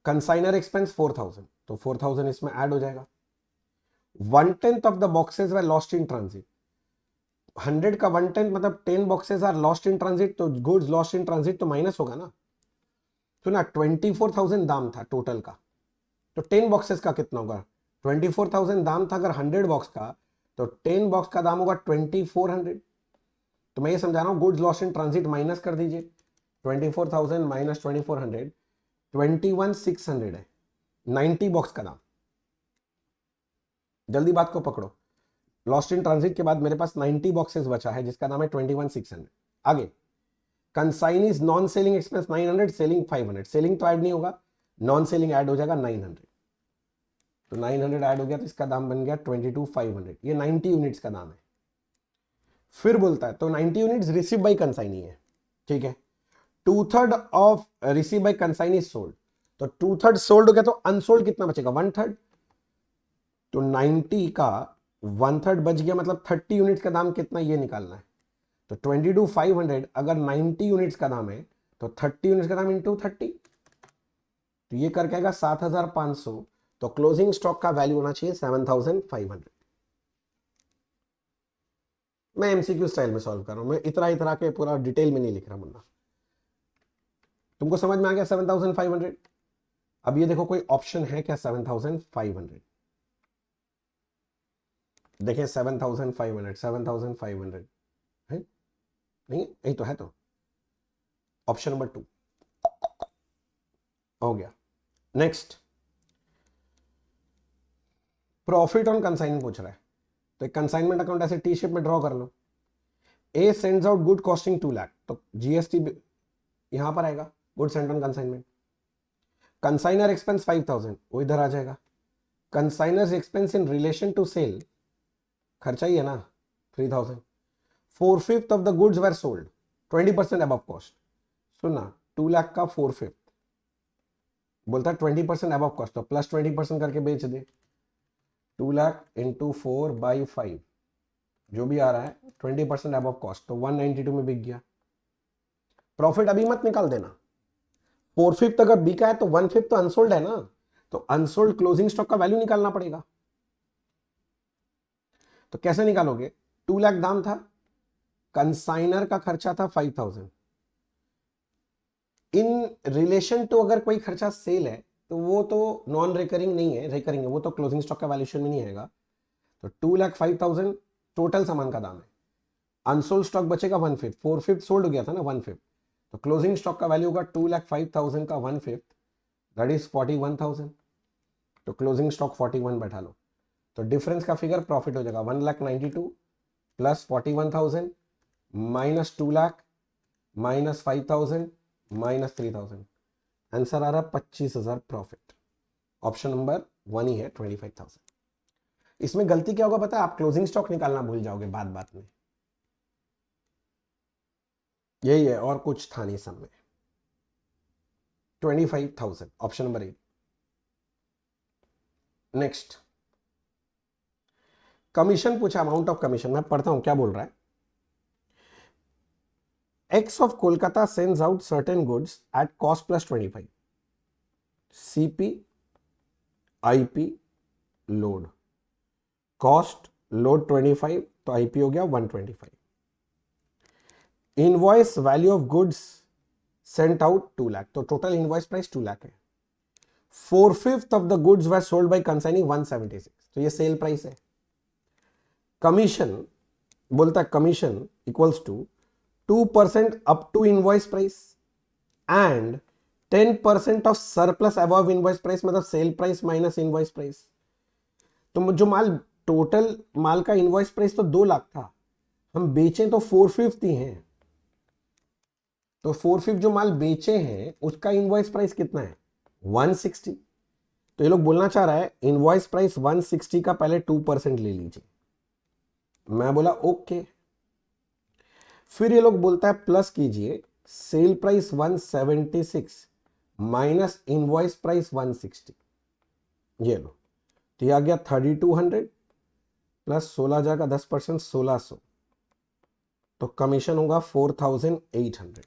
कंसाइनर एक्सपेंस 4,000, तो 4,000 इसमें ऐड हो जाएगा। 1/10 of the boxes were lost in transit, 100 का 1/10 मतलब 10 boxes are lost in transit, तो गुड्स लॉस्ट इन ट्रांजिट तो माइनस होगा ना। तो ना 24,000 दाम था टोटल का, तो 10 बॉक्सेस का कितना होगा, 24,000 दाम था अगर 100 बॉक्स का, तो 10 बॉक्स का दाम होगा 2400। तो मैं ये समझा रहा हूँ, goods lost in transit minus कर दीजिए, 24,000 माइनस 2400, 21,600 है। 90 बॉक्स का दाम, जल्दी बात को पकड़ो। लॉस्ट इन ट्रांजिट के बाद मेरे पास 90 बॉक्सेस बचा है जिसका नाम है 21,600। आगे consignees non selling expense 900, selling 500, selling तो ऐड नहीं होगा, नॉन सेलिंग ऐड हो जाएगा 900, तो 900 ऐड हो गया तो इसका दाम बन गया 22,500। ये 90 यूनिट्स का दाम है। फिर बोलता है तो 90 यूनिट्स रिसीव बाई कंसाइनी है, ठीक है, 2/3 of receive by consignee sold, तो 2/3 सोल्ड हो गया तो अनसोल्ड कितना बचेगा 1/3, तो 90 का 1/3 बच गया, मतलब 30 यूनिट्स का दाम कितना ये निकालना है। तो 22,500 अगर 90 यूनिट्स का दाम है तो 30 यूनिट्स का दाम इंटू 30, तो ये करके आएगा 7,500, तो क्लोजिंग स्टॉक का वैल्यू होना चाहिए 7,500। मैं एमसीक्यू स्टाइल में सॉल्व कर रहा हूं, मैं इतना इतना के पूरा डिटेल में नहीं लिख रहा मुन्ना। तुमको समझ में आ गया 7,500। अब ये देखो कोई ऑप्शन है क्या 7,500, देखें 7,500 7,500 है, नहीं यही तो है, तो ऑप्शन नंबर 2 हो गया। नेक्स्ट प्रॉफिट ऑन कंसाइनमेंट पूछ रहा है, तो एक कंसाइनमेंट अकाउंट ऐसे टी शेप में ड्रॉ कर लो। A sends out good costing 2 lakh, तो जीएसटी यहां पर आएगा, good send on consignment. Consignor expense 5,000 वो इधर आ जाएगा। Consignor's expense in relation to sale, खर्चा ही है ना 3,000। 4/5 of the goods were sold 20% above cost, सुनना 2 लाख का 4/5 बोलता है 20% अबव कॉस्ट, तो प्लस 20% करके बेच दे। 2 लाख इंटू 4/5 जो भी आ रहा है 20% अबव कॉस्ट, तो 192 में बिक गया। प्रॉफिट अभी मत निकाल देना, 4/5 अगर बिका है तो 1/5 तो अनसोल्ड है ना, तो अनसोल्ड क्लोजिंग स्टॉक का वैल्यू निकालना पड़ेगा। तो कैसे निकालोगे, 2 लाख दाम था, कंसाइनर का खर्चा था 5,000, इन रिलेशन टू अगर कोई खर्चा सेल है तो वो तो नॉन रिकरिंग नहीं है, रिकरिंग है, वो तो क्लोजिंग स्टॉक का वैल्यूएशन में नहीं आएगा। तो 2,05,000 टोटल सामान का दाम है, अनसोल्ड स्टॉक बचेगा 1/5, 4/5 सोल्ड हो गया था ना 1/5, तो क्लोजिंग स्टॉक का वैल्यू होगा 2,05,000 का 1/5, दैट इज 41,000, तो क्लोजिंग स्टॉक 41 बैठा लो, तो डिफरेंस का फिगर प्रॉफिट हो जाएगा 1,92,000 plus 41,000 minus 2 lakh minus 5,000 minus 3,000, answer आ रहा 25,000 प्रॉफिट। ऑप्शन नंबर 1 ही है 25,000। इसमें गलती क्या होगा पता है, आप क्लोजिंग स्टॉक निकालना भूल जाओगे बात बात में, यही है और कुछ था नहीं सब में। 25,000 ऑप्शन नंबर 8। नेक्स्ट कमीशन पूछा, अमाउंट ऑफ कमीशन, मैं पढ़ता हूं क्या बोल रहा है। X of Kolkata sends out certain goods at cost plus 25, CP IP load, cost load 25 तो IP हो गया 125, invoice value of goods sent out 2 lakh, तो टोटल इनवॉइस प्राइस 2 लाख है। 4/5 of the goods were sold by consignee 176, तो ये sale price है। Commission बोलता है commission equals to 2% up to invoice price and 10% of surplus above invoice price, मतलब sale price minus invoice price. तो जो माल total माल का इनवॉइस प्राइस तो 2 लाख था, हम बेचें तो 4/5 ही हैं, तो 4/5 जो माल बेचे हैं उसका इनवॉइस प्राइस कितना है 160, तो ये लोग बोलना चाह रहा है इनवॉइस प्राइस 160 का पहले 2% ले लीजिए, मैं बोला ओके। फिर ये लोग बोलता है प्लस कीजिए sale price 176 minus invoice price 160, ये लो, तो ये आ गया 3,200 प्लस 16 जाएगा 10% 1,600, तो कमीशन होगा 4,800।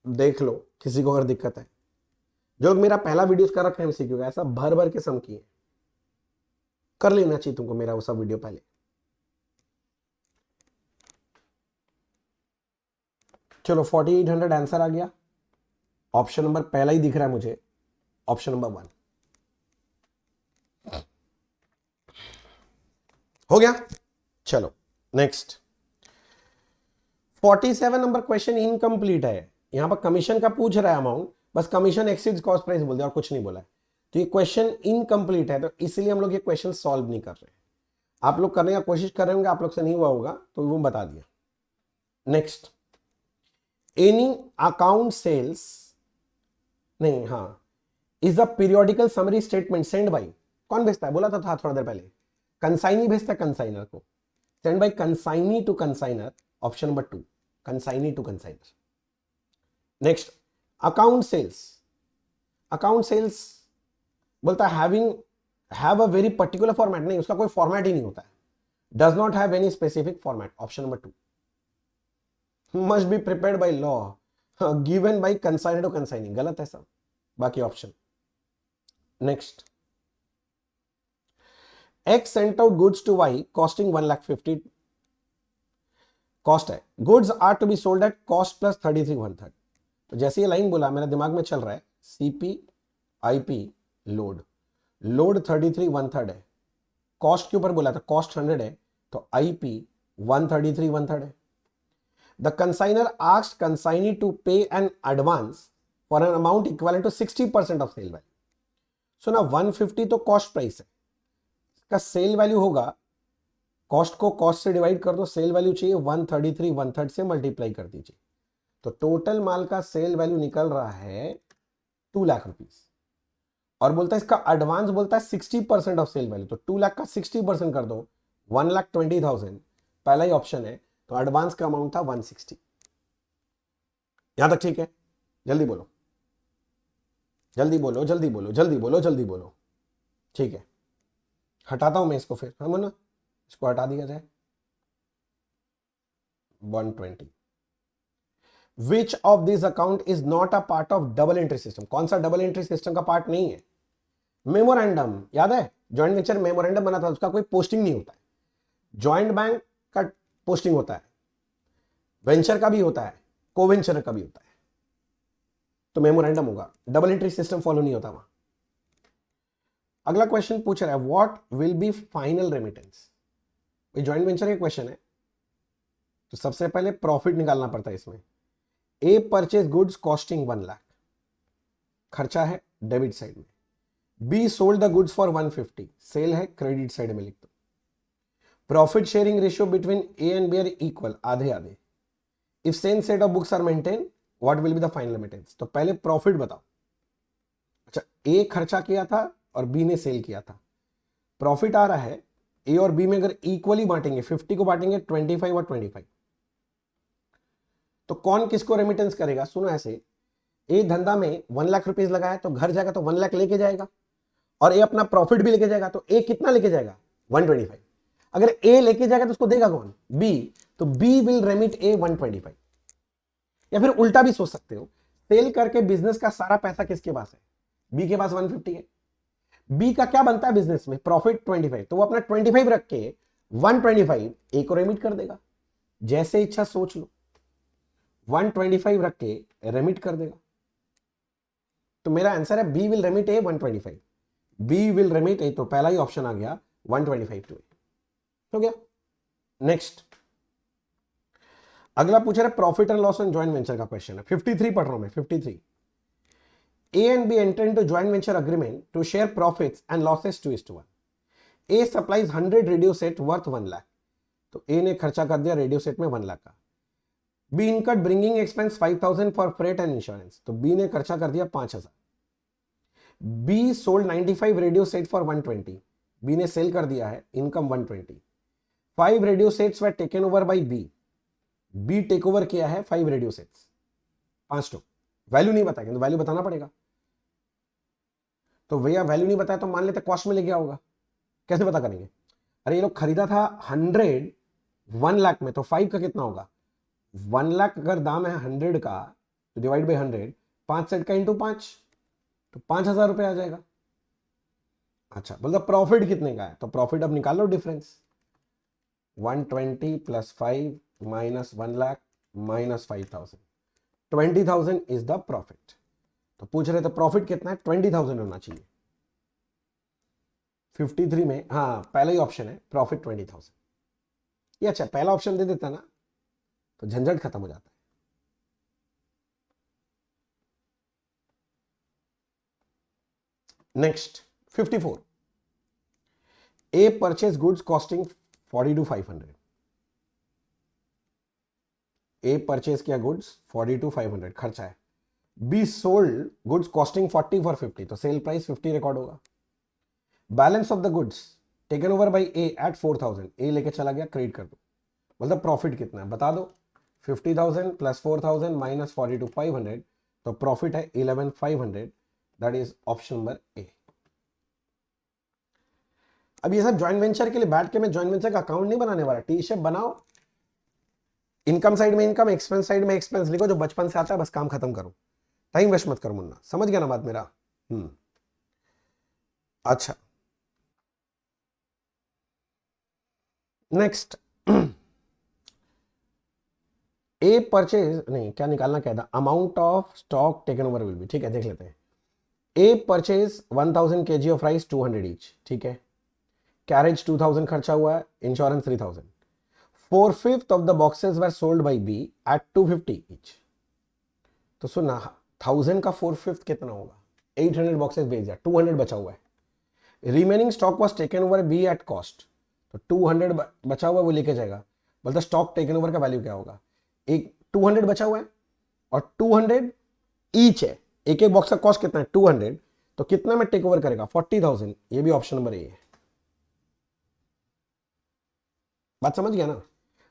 देख लो किसी को अगर दिक्कत है, जो मेरा पहला वीडियो कर रखा है एमसीक्यू का, ऐसा भर भर के सम किए, कर लेना चाहिए तुमको मेरा वो सब वीडियो पहले। चलो 4,800 आंसर आ गया, ऑप्शन नंबर पहला ही दिख रहा है मुझे, ऑप्शन नंबर 1 हो गया। चलो नेक्स्ट 47 नंबर क्वेश्चन इनकम्प्लीट है, यहां पर कमीशन का पूछ रहा है अमाउंट, बस कमीशन एक्सीड्स कॉस्ट प्राइस बोल दिया और कुछ नहीं बोला है। तो ये क्वेश्चन इनकम्प्लीट है, तो इसलिए हम लोग ये क्वेश्चन सॉल्व नहीं कर रहे हैं। आप लोग करने का कोशिश कर रहे होंगे, आप लोग से नहीं हुआ होगा, तो वो बता दिया। नेक्स्ट, एनी अकाउंट सेल्स, नहीं, हाँ, is a periodical summary statement send by, कौन भेजता है, बोला था थोड़ा देर पहले, कंसाइनी भेजता है कंसाइनर को, send by consignee to consignor, option number 2, consignee to consignor. Next, account sales, account sales बोलता है have a very particular format, नहीं, उसका कोई फॉर्मेट ही नहीं होता है, does not have any specific format, option number 2, must be prepared by law, given by consignor to consignee, गलत है सब बाकी option. Next, X sent out goods to Y costing 1,50,000, cost है, goods are to be sold at cost plus 33 1/3। तो जैसे ये line बोला मेरा दिमाग में चल रहा है, CP IP लोड, लोड 33 1/3 है, कॉस्ट के ऊपर बोला था कॉस्ट 100 है, तो IP 133 1/3 है। The consignor asked consignee to pay an advance for an amount equal to 60% of sale value. So ना 150 तो कॉस्ट प्राइस है, का सेल वैल्यू होगा, कॉस्ट को कॉस्ट से डिवाइड कर दो, सेल वैल्यू चाहिए 133 1/3 से मल्टीप्लाई कर दीजिए, तो टोटल माल का सेल वैल्यू निकल रहा है 2 लाख रुपीस, और बोलता है इसका एडवांस बोलता है 60% ऑफ सेल वैल्यू, तो 2 लाख का 60% कर दो 1,20,000, पहला ही ऑप्शन है, तो एडवांस का अमाउंट था 160। यहां तक ठीक है? जल्दी बोलो, जल्दी बोलो, जल्दी बोलो, जल्दी बोलो, जल्दी बोलो। ठीक है, हटाता हूं मैं इसको, फिर हम ना इसको हटा दिया जाए। 120, which of this account is not a part of double entry system, कौन सा डबल एंट्री सिस्टम का पार्ट नहीं है? मेमोरेंडम, याद है ज्वाइंट वेंचर मेमोरेंडम बना था, उसका कोई पोस्टिंग नहीं होता है, ज्वाइंट बैंक का पोस्टिंग होता है, वेंचर का भी होता है, को वेंचर का भी होता है, तो मेमोरेंडम होगा, डबल एंट्री सिस्टम फॉलो नहीं होता वहां। अगला क्वेश्चन पूछ रहा है what will be final remittance, joint venture का क्वेश्चन है, तो सबसे पहले प्रॉफिट निकालना पड़ता है इसमें। A purchase goods costing 1 lakh, खर्चा है डेबिट साइड में। B sold the goods for 150, sale है क्रेडिट साइड में लिख दो। Profit sharing ratio between A and B are equal, आधे आधे। If same set of books are maintain what will be the final remittance, तो पहले profit बताओ। अच्छा, ए खर्चा किया था और बी ने सेल किया था, प्रॉफिट आ रहा है, ए और बी में अगर इक्वली बांटेंगे, 50 को बांटेंगे 25 और 25, तो कौन किसको रेमिटेंस करेगा? सुनो ऐसे, ए धंधा में 1 लाख रुपीज लगाया, तो घर जाएगा तो 1 लाख लेके जाएगा, और ए अपना प्रॉफिट भी लेके जाएगा, तो ए कितना लेके जाएगा? 125। अगर ए लेके जाएगा तो उसको देगा कौन? बी, तो बी विल रेमिट ए 125। या फिर उल्टा भी सोच सकते हो, सेल करके बिजनेस का सारा पैसा किसके पास है? बी के पास 150 है, बी का क्या बनता है बिजनेस में? प्रॉफिट 25, तो वो अपना 25 रख के 125 ए को रेमिट कर देगा, जैसे इच्छा सोच लो, 125 रख के रेमिट कर देगा। तो मेरा आंसर है B will remit A 125, B will remit A, तो पहला ही ऑप्शन आ गया 125 टू ए, हो गया। नेक्स्ट, अगला पूछ रहा है profit and loss on joint venture का क्वेश्चन है, 53 पढ़ रहा हूं मैं, 53। A and B enter into joint venture agreement to share profits and losses 2:1. A supplies 100 radio set worth 1 lakh, तो A ने खर्चा कर दिया रेडियो सेट में 1 लाख का। B incurred bringing expense 5,000 for freight and insurance, तो B ने खर्चा कर दिया 5,000। B sold 95 radio set for 120, B ने सेल कर दिया है, income 120। 5 radio sets were taken over by B, B take over किया है 5 रेडियो सेट्स, 5 टू, वैल्यू नहीं बताएंगे तो वैल्यू बताना पड़ेगा, तो भैया वैल्यू नहीं बताया तो मान लेते कॉस्ट में ले गया होगा, कैसे पता करेंगे? अरे ये लोग खरीदा था 100 1 लाख में, तो 5 का कितना होगा? 1 लाख अगर दाम है 100 का, तो डिवाइड बाई 100, 5 सेट का इंटू 5, तो 5,000 रुपए आ जाएगा। अच्छा, बोलता प्रॉफिट कितने का है, तो प्रॉफिट अब निकाल लो difference, 120 plus 5 minus 1 lakh minus 5,000, 20,000 is the profit. तो पूछ रहे थे प्रॉफिट कितना है? 20,000 होना चाहिए। 53 में हाँ पहला ही ऑप्शन है प्रॉफिट 20,000, ये अच्छा पहला ऑप्शन दे देता ना तो झंझट खत्म हो जाता है। Next 54, A purchase goods costing 42,500, A purchase किया गुड्स 42,500 खर्चा है, B sold goods costing 40 for 50, तो सेल प्राइस 50 रिकॉर्ड होगा। Balance of the goods taken over by A at 4,000, A लेके चला गया, क्रेडिट कर दो, मतलब प्रॉफिट कितना है बता दो, 50,000 प्लस 4,000 माइनस 42,500, तो प्रॉफिट है 11,500, दैट इज ऑप्शन नंबर ए। अब ये सब ज्वाइंट वेंचर के लिए बैठ के मैं ज्वाइंट वेंचर का अकाउंट नहीं बनाने वाला, टी शेप बनाओ, इनकम साइड में इनकम, एक्सपेंस साइड में एक्सपेंस लिखो, जो बचपन से आता है, बस काम खत्म करो, टाइम वेस्ट मत करो मुन्ना, समझ गया ना बात मेरा? अच्छा नेक्स्ट, ए परचेज नहीं, क्या निकालना क्या था, amount of stock taken over will be, ठीक है देख लेते हैं। A purchase 1000 kg of rice 200 each, ठीक है, कैरेज 2000 खर्चा हुआ है, insurance 3000, 4/5 of the boxes were sold by B at 250 each, तो सुनना 1000 का 4/5 कितना होगा, 800 बॉक्सेस बेच दिया, 200 बचा हुआ है, remaining stock was taken over B at cost, तो 200 बचा हुआ है वो लेके जाएगा, बोलता स्टॉक टेकन ओवर का वैल्यू क्या होगा, एक 200 बचा हुआ है और 200 ईच है, एक एक बॉक्स का कॉस्ट कितना है 200, तो कितना में टेक ओवर करेगा 40,000, ये भी ऑप्शन नंबर ए है। बात समझ गया ना?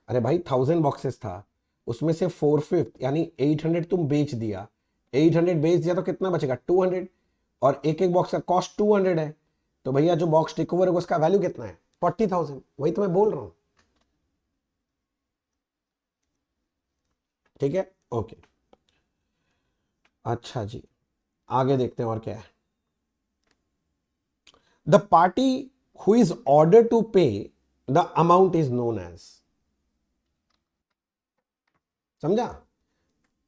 अरे भाई 1000 बॉक्सेस था, उसमें से 4/5 यानी 800 तुम बेच दिया, 800 बेच दिया तो कितना बचेगा 200, और एक एक बॉक्स का कॉस्ट 200 है, तो भैया जो बॉक्स टेक ओवर है उसका वैल्यू कितना है 40,000, वही तो मैं बोल रहा हूं, ठीक है ओके। अच्छा जी आगे देखते हैं और क्या है। The party who is order to pay the amount is known as, समझा,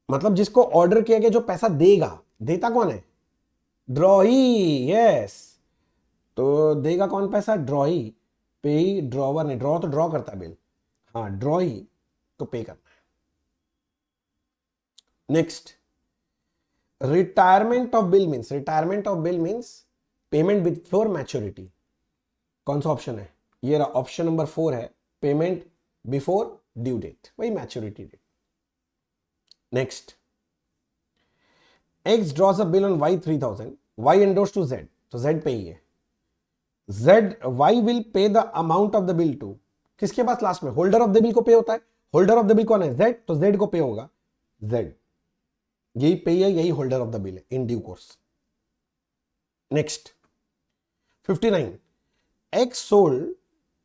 मतलब जिसको ऑर्डर किया गया जो पैसा देगा, देता कौन है, ड्रॉई, यस, तो देगा कौन पैसा, ड्रॉई, पे ड्रॉवर नहीं, ड्रॉ तो ड्रॉ करता है बिल, हाँ ड्रॉई तो पे करना है। Next, retirement of bill means, retirement of bill means payment before maturity, कौन सा ऑप्शन है, ये ऑप्शन नंबर 4 है, पेमेंट बिफोर ड्यू डेट, वही maturity date. Next, X draws a bill on Y 3,000, Y endorsed to Z, तो Z पे ही है, Y will pay the amount of the bill to, किसके पास लास्ट में, holder of the bill को पे होता है, होल्डर ऑफ द बिल कौन है Z, तो Z को पे होगा Z, यही पे है, यही होल्डर ऑफ द बिल है in due course. Next 59, X sold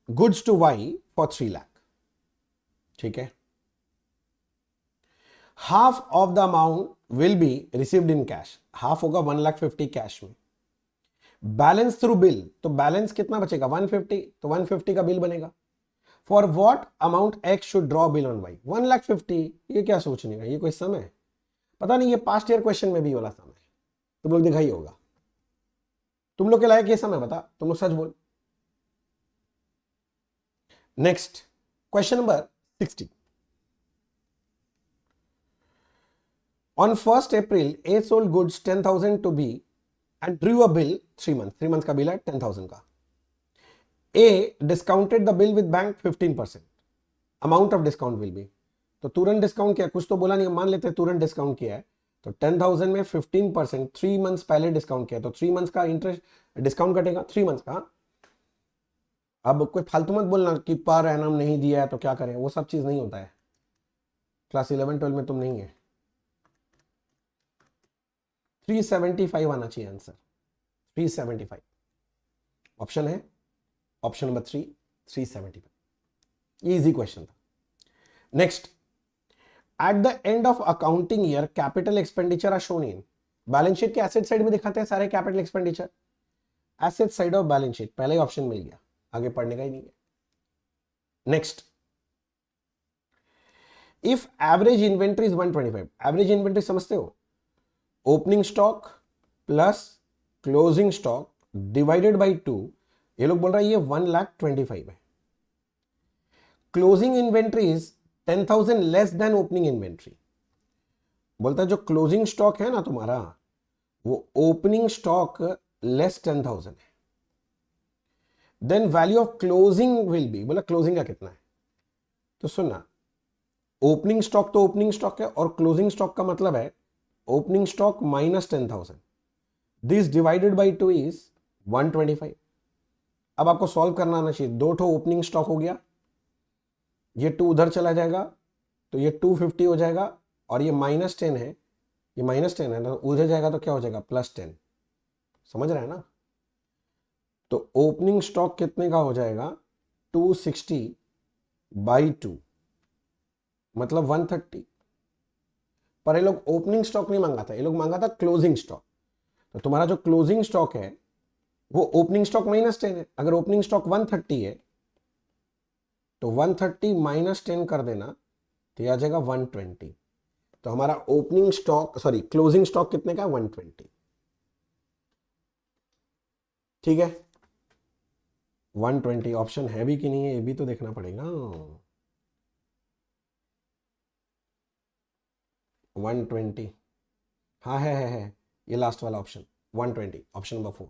goods to Y for 3 lakh, ठीक है, half of the amount will be received in cash, half होगा 1,50,000 कैश में, बैलेंस थ्रू बिल, तो बैलेंस कितना बचेगा 150, तो 150 का बिल बनेगा, for what amount X should draw bill on Y, 1,50,000, ये क्या सोचने का, ये कोई समय पता नहीं, ये पास्ट ईयर क्वेश्चन में भी वाला समय तुम लोग दिखाई होगा, तुम लोग के लायक ये समय बता, तुम लोग सच बोल। Next question number 60, on 1st April, A sold goods 10,000 to B and drew a bill 3 months. 3 months का बिल है 10,000 का. A discounted the bill with bank 15%. Amount of discount will be. तो तुरंत डिस्काउंट किया, कुछ तो बोला नहीं, मान लेते तुरंत डिस्काउंट किया है, तो 10,000 में 15% 3 मंथ्स पहले डिस्काउंट किया, तो 3 मंथ्स का इंटरेस्ट डिस्काउंट कटेगा 3 मंथ्स का. अब कोई फालतू मत बोलना कि पर एनम नहीं दिया है तो क्या करें, वो सब चीज नहीं होता है, क्लास 11-12 में तुम नहीं है. 375 आना चाहिए आंसर, 375 ऑप्शन है, ऑप्शन नंबर 3 375. ये इजी क्वेश्चन था. Next, at the end of accounting year capital expenditure are shown in. Balance sheet के एसेट साइड में दिखाते हैं सारे capital expenditure, asset side of balance sheet, पहले ही ऑप्शन मिल गया, आगे पढ़ने का ही नहीं है. Next, if average inventory is 125, average inventory समझते हो, opening stock plus closing stock divided by 2, ये लोग बोल रहा है ये 1,25,000 है. Closing inventory is 10,000 less than opening inventory. बोलता है जो क्लोजिंग स्टॉक है ना तुम्हारा, वो ओपनिंग स्टॉक लेस 10,000 है, then value of closing will be, बोला क्लोजिंग का कितना है, तो सुनना, ओपनिंग स्टॉक तो ओपनिंग स्टॉक है और क्लोजिंग स्टॉक का मतलब है opening stock minus 10,000, this divided by 2 is 125। अब आपको सॉल्व करना आना चाहिए, 2 ठो ओपनिंग स्टॉक हो गया, ये 2 उधर चला जाएगा तो ये 250 हो जाएगा, और ये -10 है, ये -10 है ना, उधर जाएगा तो क्या हो जाएगा +10, समझ रहे हैं ना। तो ओपनिंग स्टॉक कितने का हो जाएगा 260/2 मतलब 130, पर ये लोग ओपनिंग स्टॉक नहीं मांगा था, ये लोग मांगा था क्लोजिंग स्टॉक। तो तुम्हारा जो क्लोजिंग स्टॉक है वो ओपनिंग स्टॉक -10 है, अगर ओपनिंग स्टॉक 130 है तो 130 -10 कर देना तो आ जाएगा 120। तो हमारा opening stock sorry closing stock कितने का 120, ठीक है। 120 ऑप्शन है भी कि नहीं है ये भी तो देखना पड़ेगा। 120 हाँ है ये लास्ट वाला ऑप्शन 120, ऑप्शन नंबर 4।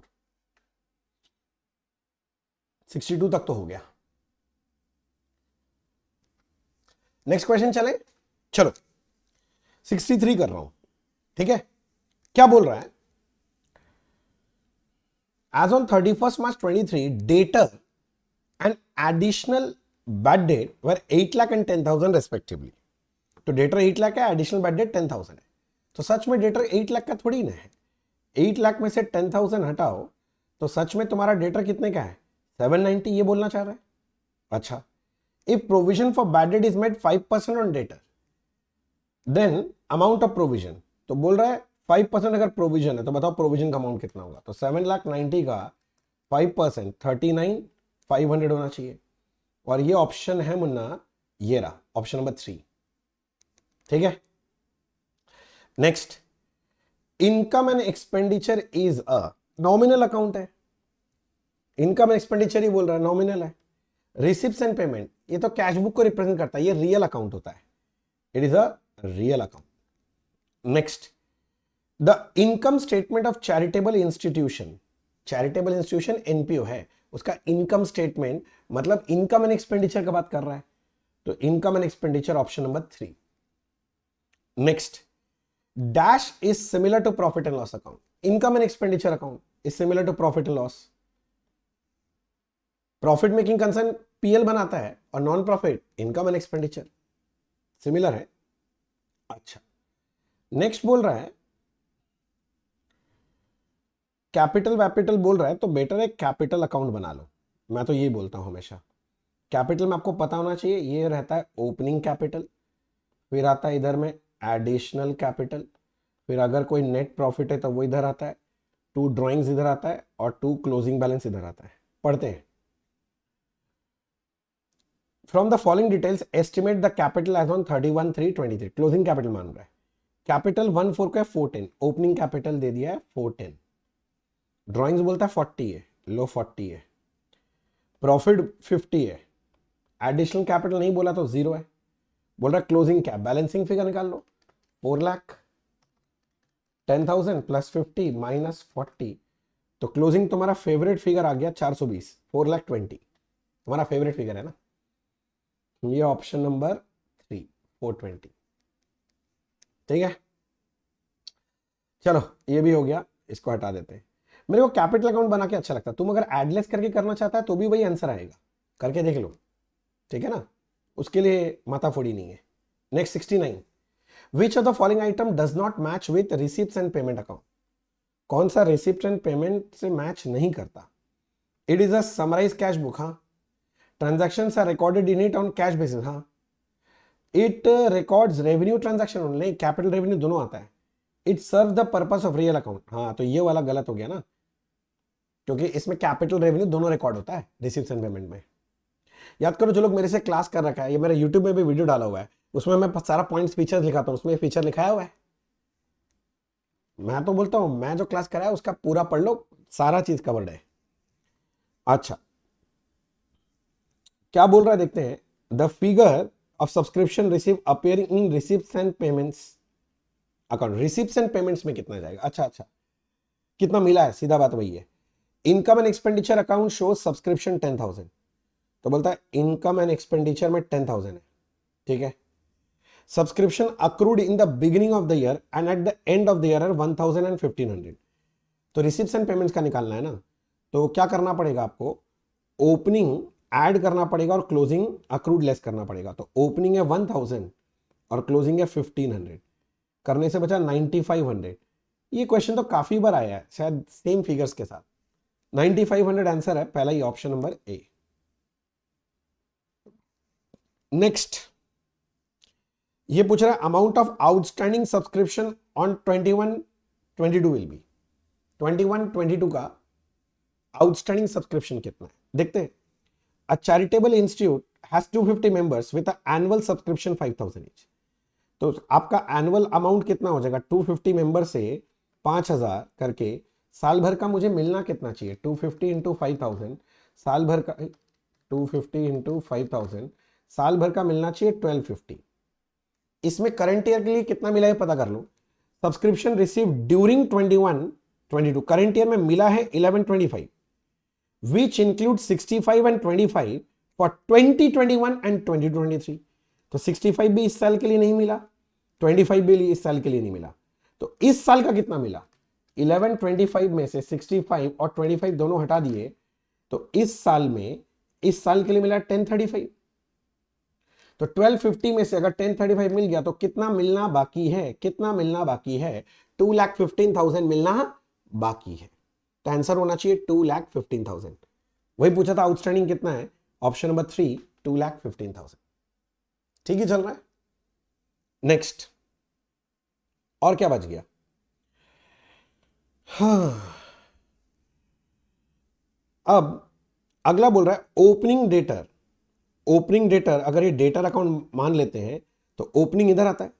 62 तक तो हो गया। नेक्स्ट क्वेश्चन चले, चलो 63 कर रहा हूं, ठीक है। क्या बोल रहा है, as on 31st March 23 debtor and additional bad debt were 8 lakh and 10,000 respectively. तो डेटर 8 लाख है, एडिशनल बैड डेट 10,000 है, तो सच में डेटर 8 लाख का थोड़ी ना है, 8 लाख में से 10,000 हटाओ तो सच में तुम्हारा डेटर कितने का है 790, ये बोलना चाह रहा है। अच्छा, if provision for bad debt is made 5% on debtor then amount of provision, तो बोल रहा है 5% अगर प्रोविजन है तो बताओ प्रोविजन का अमाउंट कितना होगा। तो 7,90,000 का 5% 39,500 होना चाहिए, और ये ऑप्शन है मुन्ना, ये रहा ऑप्शन नंबर 3, ठीक है। Next, income and expenditure is a nominal account है, इनकम एंड एक्सपेंडिचर ही बोल रहा है, नॉमिनल है। रिसिप्ट्स एंड पेमेंट ये तो कैश बुक को रिप्रेजेंट करता है, ये रियल अकाउंट होता है, it is a real account. Next, the income statement of charitable institution, charitable institution NPO है, उसका इनकम स्टेटमेंट मतलब इनकम एंड एक्सपेंडिचर का बात कर रहा है, तो income and expenditure option number 3। Next, dash is similar to profit and loss account, income and expenditure account is similar to profit and loss. Profit making concern PL बनाता है और non profit income and expenditure, similar है। अच्छा, next बोल रहा है capital वैपिटल बोल रहा है, तो बेटर है कैपिटल अकाउंट बना लो, मैं तो यही बोलता हूं हमेशा। कैपिटल में आपको पता होना चाहिए, ये रहता है ओपनिंग कैपिटल, फिर आता है इधर में एडिशनल कैपिटल, फिर अगर कोई नेट प्रॉफिट है तो वो इधर आता है, 2 ड्रॉइंग्स इधर आता है और 2 क्लोजिंग बैलेंस इधर आता है। पढ़ते हैं, from the following details estimate the capital as on 31/3/23, closing capital मान रहा है, कैपिटल 1/4 का 410, ओपनिंग कैपिटल दे दिया है 410, ड्रॉइंग्स बोलता है 40 है, लो 40 है, प्रॉफिट 50 है, एडिशनल कैपिटल नहीं बोला तो 0 है, बोल रहा है क्लोजिंग कैप, बैलेंसिंग फिगर निकाल लो, 4 लाख 10,000 प्लस 50 माइनस 40, तो क्लोजिंग तुम्हारा फेवरेट फिगर आ गया 420, 4,20,000 तुम्हारा फेवरेट फिगर है ना, ये ऑप्शन नंबर 3 420, ठीक है। चलो ये भी हो गया, इसको हटा देते हैं। मेरे को कैपिटल अकाउंट बना के अच्छा लगता है, तुम अगर एडलेस करके करना चाहता है तो भी वही आंसर आएगा, करके देख लो, ठीक है ना, उसके लिए माताफोड़ी नहीं है। Next 69, which of the following item does not match with receipts and payment account, कौन सा रिसिप्ट एंड पेमेंट से मैच नहीं करता। It is a summarise cash book, हाँ, transactions are recorded in it on cash basis, हाँ, it records revenue transaction नहीं capital revenue दोनों आता है, it serve the purpose of real account, हाँ, तो ये वाला गलत हो गया ना, क्योंकि इसमें कैपिटल रेवेन्यू दोनों रिकॉर्ड होता है रिसिप्ट्स एंड पेमेंट में। याद करो जो लोग मेरे से क्लास कर रखा है, ये मेरे यूट्यूब में भी वीडियो डाला हुआ है, उसमें मैं सारा पॉइंट्स फीचर्स लिखाता हूँ, उसमें फीचर लिखाया हुआ है। मैं तो बोलता हूं मैं जो क्लास कराया उसका पूरा पढ़ लो, सारा चीज कवर्ड है। अच्छा, क्या बोल रहा है देखते हैं, the figure of subscription receive appearing in receipts and payments account, receipts and payments में कितना जाएगा। अच्छा, कितना मिला है, सीधा बात वही है। Income and expenditure account show subscription 10,000, तो बोलता है इनकम एंड एक्सपेंडिचर में 10,000 है, ठीक है। Subscription accrued in the beginning of the year and eight the end of the year 1,000 and 1,500। तो रिसिप्ट्स एंड पेमेंट्स का निकालना है ना, तो क्या करना पड़ेगा आपको, ओपनिंग ऐड करना पड़ेगा और क्लोजिंग अक्रूड लेस करना पड़ेगा। तो ओपनिंग है 1,000 और क्लोजिंग है 1,500, करने से बचा 9,500। ये क्वेश्चन तो काफी बार आया है शायद सेम फिगर्स के साथ। 9,500 आंसर है पहला ही, ऑप्शन नंबर ए। नेक्स्ट ये पूछ रहा है amount of outstanding subscription on 21-22 will be. 21-22 का आउटस्टैंडिंग सब्सक्रिप्शन कितना है देखते हैं। अ charitable institute has 250 members with annual subscription 5,000 each. तो आपका एनुअल अमाउंट कितना हो जाएगा, 250 मेंबर से 5,000 करके साल भर का मुझे मिलना कितना चाहिए, 250 इंटू 5,000 साल भर का, 250 इंटू 5,000 साल भर का मिलना चाहिए 1,250। इसमें करंट ईयर के लिए कितना मिला है पता कर लो। Subscription receive during 21-22 current year में मिला है 1125, which include 65 and 25 for 2021 and 2023। तो 65 भी इस साल के लिए नहीं मिला, 25 भी इस साल के लिए नहीं मिला। तो इस साल का कितना मिला, 1125 में से 65 और 25 दोनों हटा दिए, तो इस साल में, इस साल के लिए मिला 1035। तो 1250 में से अगर 1035 मिल गया तो कितना मिलना बाकी है, कितना मिलना बाकी है, 2,15,000 मिलना बाकी है। तो आंसर होना चाहिए 2,15,000। वही पूछा था आउटस्टैंडिंग कितना है, ऑप्शन नंबर 3 2,15,000। ठीक ही चल रहा है। नेक्स्ट और क्या बच गया, हाँ अब अगला बोल रहा है ओपनिंग डेटर। ओपनिंग डेटर अगर ये डेटर अकाउंट मान लेते हैं तो ओपनिंग इधर आता है,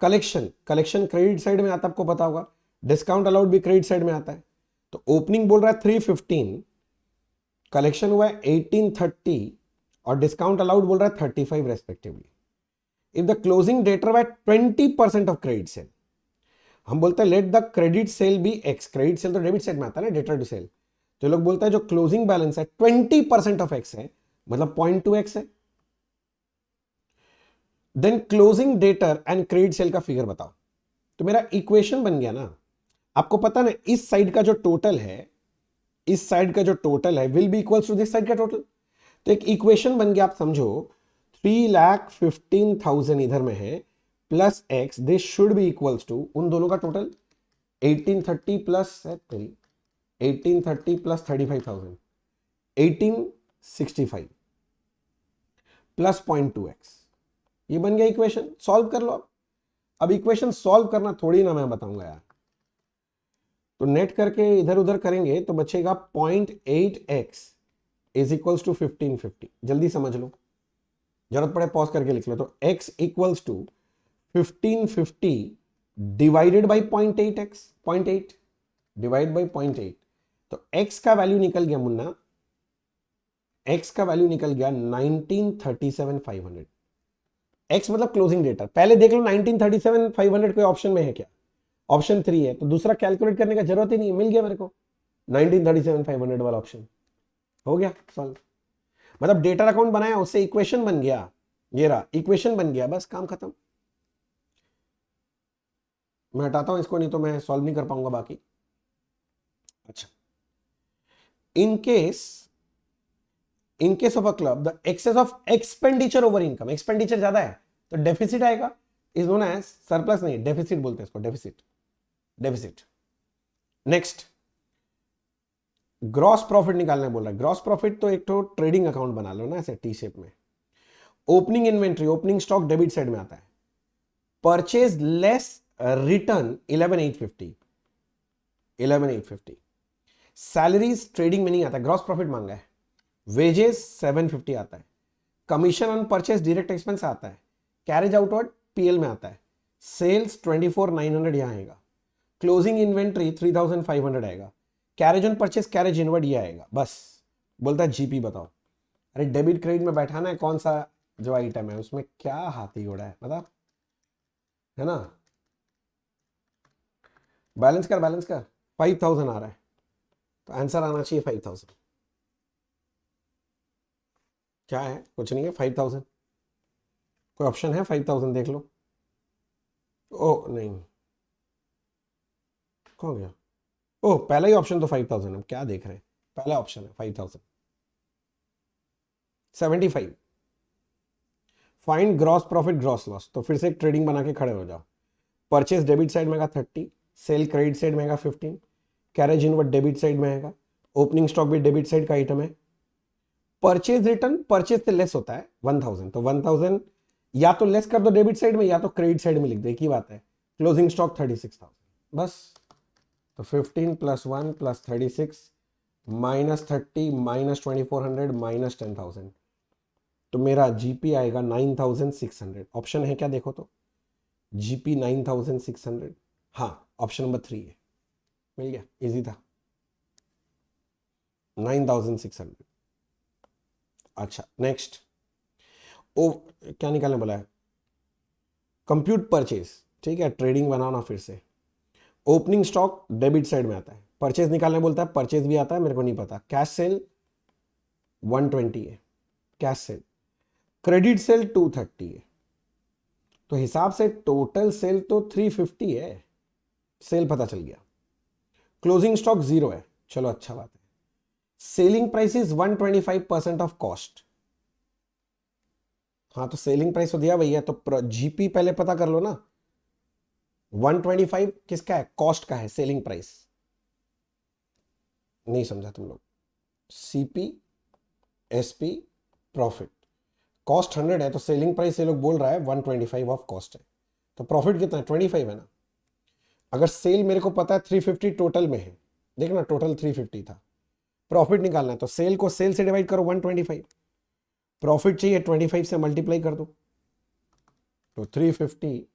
कलेक्शन, कलेक्शन क्रेडिट साइड में आता है, आपको पता होगा। डिस्काउंट अलाउड भी क्रेडिट साइड में आता है। तो ओपनिंग बोल रहा है 315, कलेक्शन हुआ है 1830 और डिस्काउंट अलाउड बोल रहा है 35 respectively. If the closing debtor were 20% of credit sale, हम बोलते हैं let the credit sale be X. Credit sale तो डेबिट साइड में आता है ना, डेटर टू सेल। तो लोग बोलते हैं जो क्लोजिंग बैलेंस है 20% ऑफ एक्स है, मतलब 0.2x है। Then closing debtor and credit sale का फिगर बताओ। तो मेरा इक्वेशन बन गया ना, आपको पता ना इस साइड का जो टोटल है, इस साइड का जो टोटल है will be equals to this side का टोटल। तो एक इक्वेशन बन गया, आप समझो 3,15,000 इधर में है plus X, this should be equals to उन दोनों का total 1830 plus 1830 plus 35,000 1865 plus 0.2x। ये बन गया इक्वेशन। सॉल्व कर लो अब इक्वेशन सॉल्व करना थोड़ी ना मैं बताऊंगा यार। तो नेट करके इधर उधर करेंगे तो बचेगा 0.8x इज इक्वल्स टू 1550। जल्दी समझ लो, जरूरत पड़े पॉज करके लिख लो। तो x equals to 1550 divided by 0.8x, 0.8 divide by 0.8। तो x का वैल्यू निकल गया मुन्ना, x का वैल्यू निकल गया 1937,500। x मतलब क्लोजिंग डेटा। पहले देख लो 1937,500 कोई ऑप्शन में है क्या, ऑप्शन 3 है। तो दूसरा कैलकुलेट करने का जरूरत ही नहीं है, मिल गया मेरे को 1937,500 वाला ऑप्शन। हो गया सॉल्व। मतलब डेटा अकाउंट बनाया, उससे इक्वेशन बन गया, ये रहा इक्वेशन बन गया, बस काम खत्म। मैं हटाता हूं इसको, नहीं तो मैं सॉल्व नहीं कर पाऊंगा बाकी। अच्छा, in case of a club the excess of expenditure over income, expenditure ज्यादा है तो डेफिसिट आएगा, इज नोन एज सरप्लस, नहीं डेफिसिट बोलते हैं इसको, deficit, deficit. Next gross profit निकालना बोल रहा है। ग्रॉस प्रॉफिट तो एक तो ट्रेडिंग अकाउंट बना लो ना ऐसे टी शेप में। Opening inventory, opening stock debit side में आता है। Purchase less return 11,850, 11,850। Salaries trading में नहीं आता, ग्रॉस प्रॉफिट मांगा है। वेजेस 750 आता है। Commission on purchase direct expense आता है। कैरेज आउटवर्ड पीएल में आता है। सेल्स 24,900 यहां आएगा। क्लोजिंग इन्वेंट्री 3,500 आएगा। Carriage on purchase, carriage inward ये आएगा। बस बोलता है जीपी बताओ। अरे डेबिट क्रेडिट में बैठाना है, कौन सा जो आइटम है उसमें क्या हाथी घोड़ा है बता, है ना। बैलेंस कर, बैलेंस कर, 5000 आ रहा है, तो आंसर आना चाहिए 5000। क्या है? कुछ नहीं है, 5000। कोई ऑप्शन है? 5000 देख लो। ओ नहीं, कौन गया? ओह, पहला ही ऑप्शन तो 5000 है, क्या देख रहे हैं? पहला ऑप्शन है 5000। 75। Find gross profit gross loss, तो फिर से एक ट्रेडिंग बना के खड़े हो जाओ। परचेज डेबिट साइड में 30, सेल क्रेडिट साइड में 15, कैरेज इनवर्ड डेबिट साइड में आएगा, ओपनिंग स्टॉक भी डेबिट साइड का आइटम है। परचेज रिटर्न परचेज से लेस होता है 1000, तो 1000 या तो लेस कर दो डेबिट साइड में या तो क्रेडिट साइड में लिख दो, एक ही बात है। क्लोजिंग स्टॉक 36,000, बस। तो 15 + 1 + 36 -30 -2400 -10,000, तो मेरा जीपी आएगा 9600। ऑप्शन है क्या देखो तो, जीपी 9600। हाँ, ऑप्शन नंबर 3 है, मिल गया, इजी था, 9600। अच्छा नेक्स्ट, ओ क्या निकालने बोला है? कंप्यूट परचेज, ठीक है, ट्रेडिंग बनाना फिर से। ओपनिंग स्टॉक डेबिट साइड में आता है, परचेज निकालने बोलता है, परचेज भी आता है, मेरे को नहीं पता। कैश सेल 120 है, कैश सेल। क्रेडिट सेल 230 है, तो हिसाब से टोटल सेल तो 350 है, सेल पता चल गया। क्लोजिंग स्टॉक 0 है, चलो अच्छा बात है। Selling price is 125% of cost. हाँ, तो सेलिंग प्राइस तो दिया भैया, तो जीपी पहले पता कर लो ना। 125 किसका है? कॉस्ट का है, सेलिंग प्राइस नहीं समझा तुम लोग। सीपी एसपी प्रॉफिट, कॉस्ट 100 है, तो सेलिंग प्राइस ये लोग बोल रहा है 125 ऑफ कॉस्ट है, तो प्रॉफिट कितना है? 25 है ना। अगर सेल मेरे को पता है 350 टोटल में है, देखना टोटल 350 था, प्रॉफिट निकालना है तो सेल को सेल से डिवाइड करो 125, प्रॉफिट चाहिए 25 से मल्टीप्लाई कर दो, तो 350,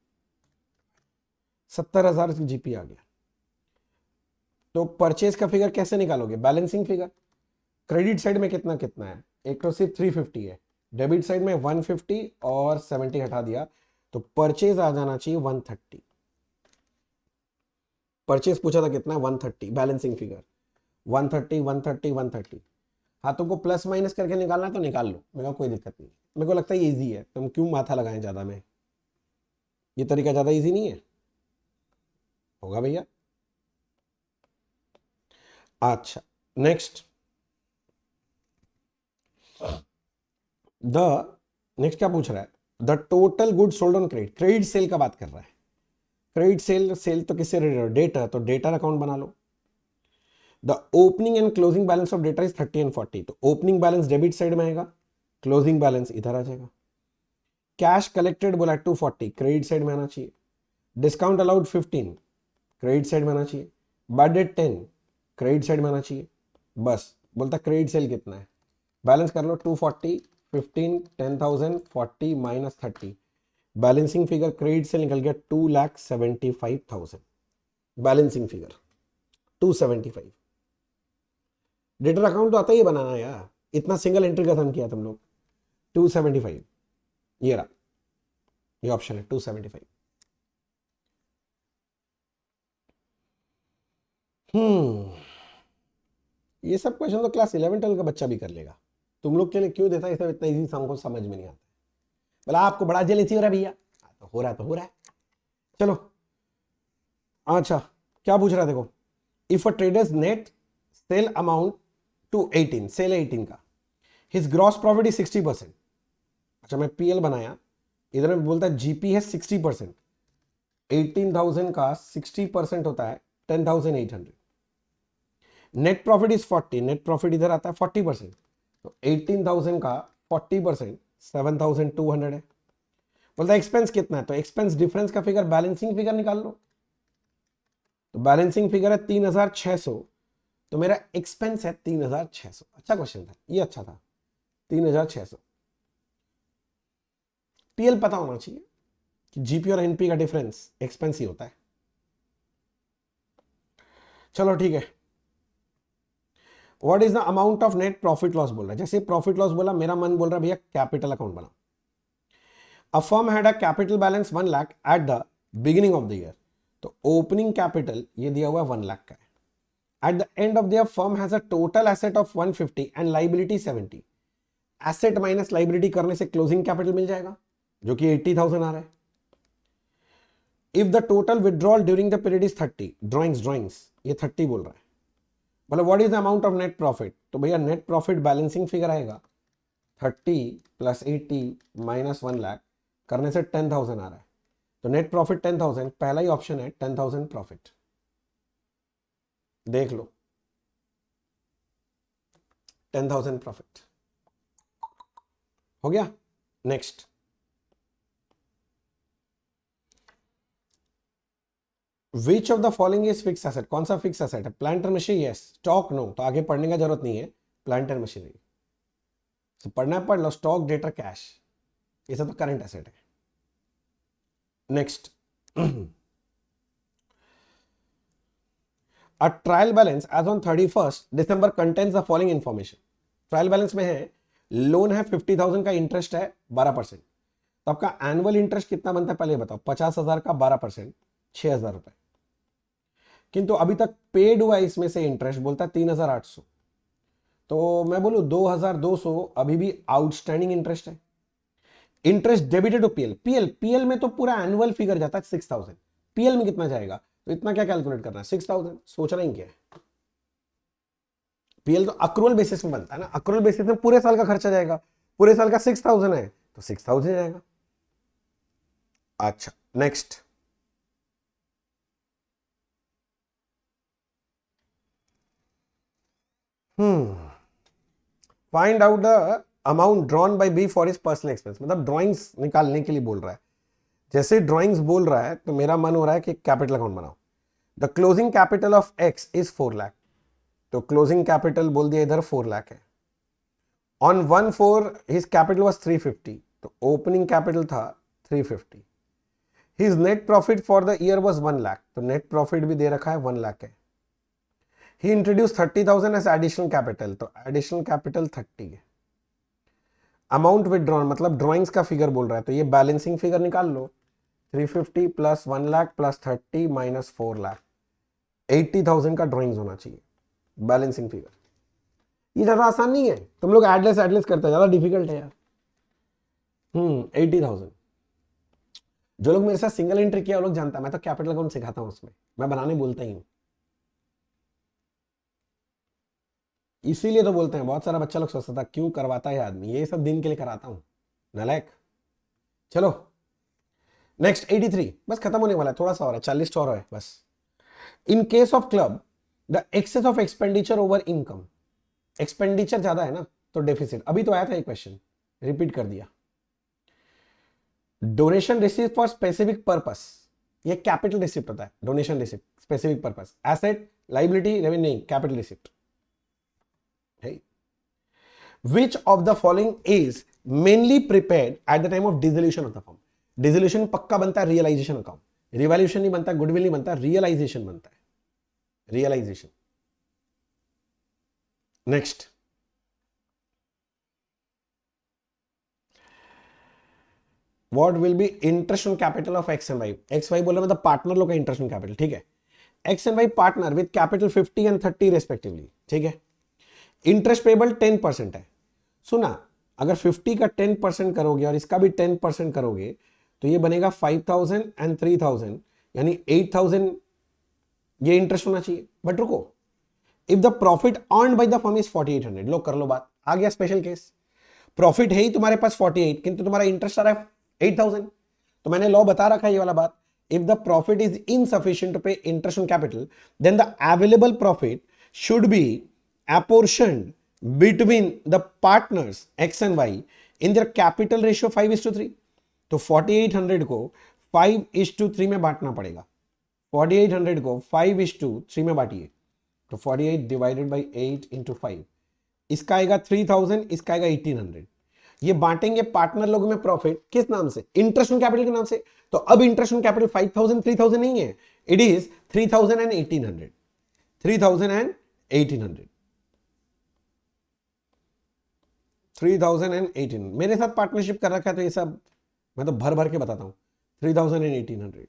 70,000 की जीपी आ गया। तो परचेज का फिगर कैसे निकालोगे? Balancing figure. क्रेडिट साइड में कितना कितना है? एक तो सिर्फ 350 है, डेबिट साइड में 150 और 70 हटा दिया, तो परचेज आ जाना चाहिए 130। परचेज पूछा था कितना? 130, बैलेंसिंग फिगर 130 130 130। हाँ, तुमको प्लस माइनस करके निकालना है तो निकाल लो, मेरे को कोई दिक्कत नहीं, मेरे को लगता है इजी है, तुम क्यों माथा लगाएं ज्यादा में, ये तरीका ज्यादा इजी नहीं है? होगा भैया। अच्छा नेक्स्ट, द नेक्स्ट क्या पूछ रहा है? The total good sold on credit, credit sale का बात कर रहा है। क्रेडिट सेल, सेल तो किससे रिलेटेड? डेटा, तो डेटा अकाउंट बना लो। The opening and closing balance of data is 30 and 40, तो ओपनिंग बैलेंस डेबिट साइड में आएगा, क्लोजिंग बैलेंस इधर आ जाएगा। कैश कलेक्टेड बोला 240, क्रेडिट साइड में आना चाहिए। डिस्काउंट अलाउड 15, क्रेडिट साइड में आना चाहिए। बैड डेट 10, क्रेडिट साइड में आना चाहिए। बस बोलता क्रेडिट सेल कितना है, बैलेंस कर लो, 240 15 10,000 40 -30, बैलेंसिंग फिगर क्रेडिट सेल निकल गया 2,75,000, बैलेंसिंग फिगर 275। डेटर अकाउंट तो आता ही है बनाना यार, इतना सिंगल एंट्री का सम किया तुम लोग। 275, ये रहा, ये ऑप्शन है 275। ये सब क्वेश्चन तो क्लास 11 12 का बच्चा भी कर लेगा, तुम लोग के लिए क्यों देता है सब इतना इजी, हमको समझ में नहीं आता। बोला आपको बड़ा जेलेसी हो रहा है भैया, तो हो रहा है तो हो रहा है। चलो अच्छा, क्या पूछ रहा है देखो, if a traders net sale amount to 18, sale 18 का, हिज ग्रॉस प्रॉफिट इज 60%। अच्छा मैं पीएल बनाया, इधर में बोलता है जीपी है 60%, 18,000 का 60% होता है 10,800। Net profit is 40, net profit इधर आता है 40%, तो 18,000 का 40% 7,200 है। बोलता है एक्सपेंस कितना है, तो एक्सपेंस डिफरेंस का फिगर बैलेंसिंग फिगर निकाल लो, तो बैलेंसिंग फिगर है 3,600, तो मेरा एक्सपेंस है 3,600। अच्छा क्वेश्चन था ये, अच्छा था, 3,600। पीएल पता होना चाहिए कि जीपी और एनपी का डिफरेंस एक्सपेंस ही होता है। चलो ठीक है, what is the amount of net profit loss बोल रहा है, जैसे प्रॉफिट लॉस बोला मेरा मन बोल रहा है भैया कैपिटल अकाउंट बना। A firm had a capital balance 1 lakh at the beginning of the year, तो ओपनिंग कैपिटल ये दिया हुआ है 1 लाख का है, At the end of their firm has a total asset of 150 and liability 70. Asset minus liability करने से क्लोजिंग कैपिटल मिल जाएगा जो कि 80,000 आ रहा है. If the total withdrawal during the period is 30, drawings ये 30 बोल रहा है. मतलब what is the amount of net profit, तो भैया नेट प्रॉफिट बैलेंसिंग फिगर आएगा 30 प्लस 80 माइनस 1 लाख करने से 10,000 आ रहा है. तो नेट प्रॉफिट 10,000, पहला ही ऑप्शन है 10,000 प्रॉफिट. देख लो 10,000 प्रॉफिट हो गया. Next, which of the following is fix asset, कौन सा फिक्स एसेट है? Plant and machinery yes, stock no, तो आगे पढ़ने का जरूरत नहीं है. प्लांट एंड मशीनरी तो पढ़ना पढ़ लो. स्टॉक, डेटर, कैश ये सब तो करंट एसेट है. Next, a trial balance as on 31st December contains the following information. Trial balance में है लोन है 50,000 का, इंटरेस्ट है 12%. तो आपका एनुअल इंटरेस्ट कितना बनता है पहले बताओ. 50,000 का 12% 6,000 रुपए. किंतु अभी तक पेड हुआ इसमें से इंटरेस्ट बोलता है 3,800. तो मैं बोलूं 2,200 अभी भी आउटस्टैंडिंग इंटरेस्ट है. Interest debited to PL. PL में तो पूरा एनुअल फिगर जाता है 6,000. पीएल में कितना जाएगा, तो इतना क्या कैलकुलेट करना है 6,000. सोचना ही क्या है. पीएल तो अक्रूवल बेसिस में बनता है ना. अक्रूवल बेसिस में पूरे साल का खर्चा जाएगा. पूरे साल का 6,000 है तो 6,000 जाएगा. अच्छा, next, find out the amount drawn by B for his personal expense. मतलब ड्राइंग्स निकालने के लिए बोल रहा है. जैसे ड्राइंग्स बोल रहा है तो मेरा मन हो रहा है कि कैपिटल अकाउंट बनाओ. The closing capital of x is 4 lakh. तो क्लोजिंग कैपिटल बोल दिया इधर 4 लाख है. ऑन 1/4 हिज कैपिटल वाज 350, तो ओपनिंग कैपिटल था 350. His net profit for the year was 1 lakh, तो नेट प्रॉफिट भी दे रखा है 1 लाख है. ही इंट्रोड्यूस 30,000 एज एडिशनल कैपिटल, तो एडिशनल कैपिटल 30 है. अमाउंट विदड्रॉन मतलब ड्राइंग्स का फिगर बोल रहा है, तो ये बैलेंसिंग फिगर निकाल लो. 350 plus 1 lakh plus 30 minus 4 lakh, 80,000 का ड्राइंग्स होना चाहिए बैलेंसिंग फिगर. ये ज्यादा आसान नहीं है. तुम लोग एडलेस करते हैं, ज्यादा डिफिकल्ट है यार. 80,000. जो लोग मेरे साथ सिंगल एंट्री किया वो लोग जानता है, मैं तो कैपिटल अकाउंट सिखाता हूं उसमें, मैं बनाने बोलता ही हूं. इसीलिए तो बोलते हैं बहुत सारा बच्चा लोग सोचता था क्यों करवाता है आदमी, ये सब दिन के लिए कराता हूं नालायक. चलो नेक्स्ट 83, बस खत्म होने वाला है, थोड़ा सा और है, 40 और है बस. In case of club the excess of expenditure over income. Expenditure ज्यादा है ना तो डेफिसिट. अभी तो आया था एक क्वेश्चन, रिपीट कर दिया. Donation receive for specific purpose, ये कैपिटल रिसिप्ट होता है. Donation receipt specific purpose, asset, liability, revenue नहीं, capital receipt. Which of the following is mainly prepared at the time of dissolution of the firm? Dissolution पक्का बनता है realisation account. Revaluation नहीं बनता, goodwill नहीं बनता, रियलाइजेशन बनता है. Realization. Next, what will be interest on capital of X and Y. X Y बोला मतलब पार्टनर लोग का इंटरेस्ट ऑन कैपिटल. ठीक है, X and Y partner with capital 50 and 30 respectively. ठीक है, इंटरेस्ट पेबल 10% है. सुना, अगर 50 का 10% करोगे और इसका भी 10% करोगे तो ये बनेगा 5,000 एंड 3,000, यानी 8,000 ये इंटरेस्ट होना चाहिए. बट रुको, if the profit earned by the firm is 4,800. लो कर लो बात, आ गया स्पेशल केस. प्रॉफिट है ही तुम्हारे पास 48, किंतु तुम्हारा इंटरेस्ट आ रहा है 8,000. तो मैंने लॉ बता रखा है ये वाला बात. If the profit is insufficient to pay interest on capital then the available profit should be apportioned between the partners x and y in their capital ratio 5:3. तो 4,800 को 5:3 में बांटना पड़ेगा. 4,800 को 5:3 में बांटिए, तो 48 डिवाइडेड बाई 8 इंटू 5. इसका आएगा 3,000, इसका आएगा 1,800. ये बांटेंगे पार्टनर लोगों में प्रॉफिट किस नाम से? इंटरेस्ट ऑन कैपिटल के नाम से. तो अब इंटरेस्ट ऑन कैपिटल 5,000 3,000 नहीं है, it is 3,000 and 1,800. 3,000 and 1,800. 3,000 and 1,800. मेरे साथ पार्टनरशिप कर रखा है तो ये सब मैं तो भर भर के बताता हूं. 3,000 एंड 1,800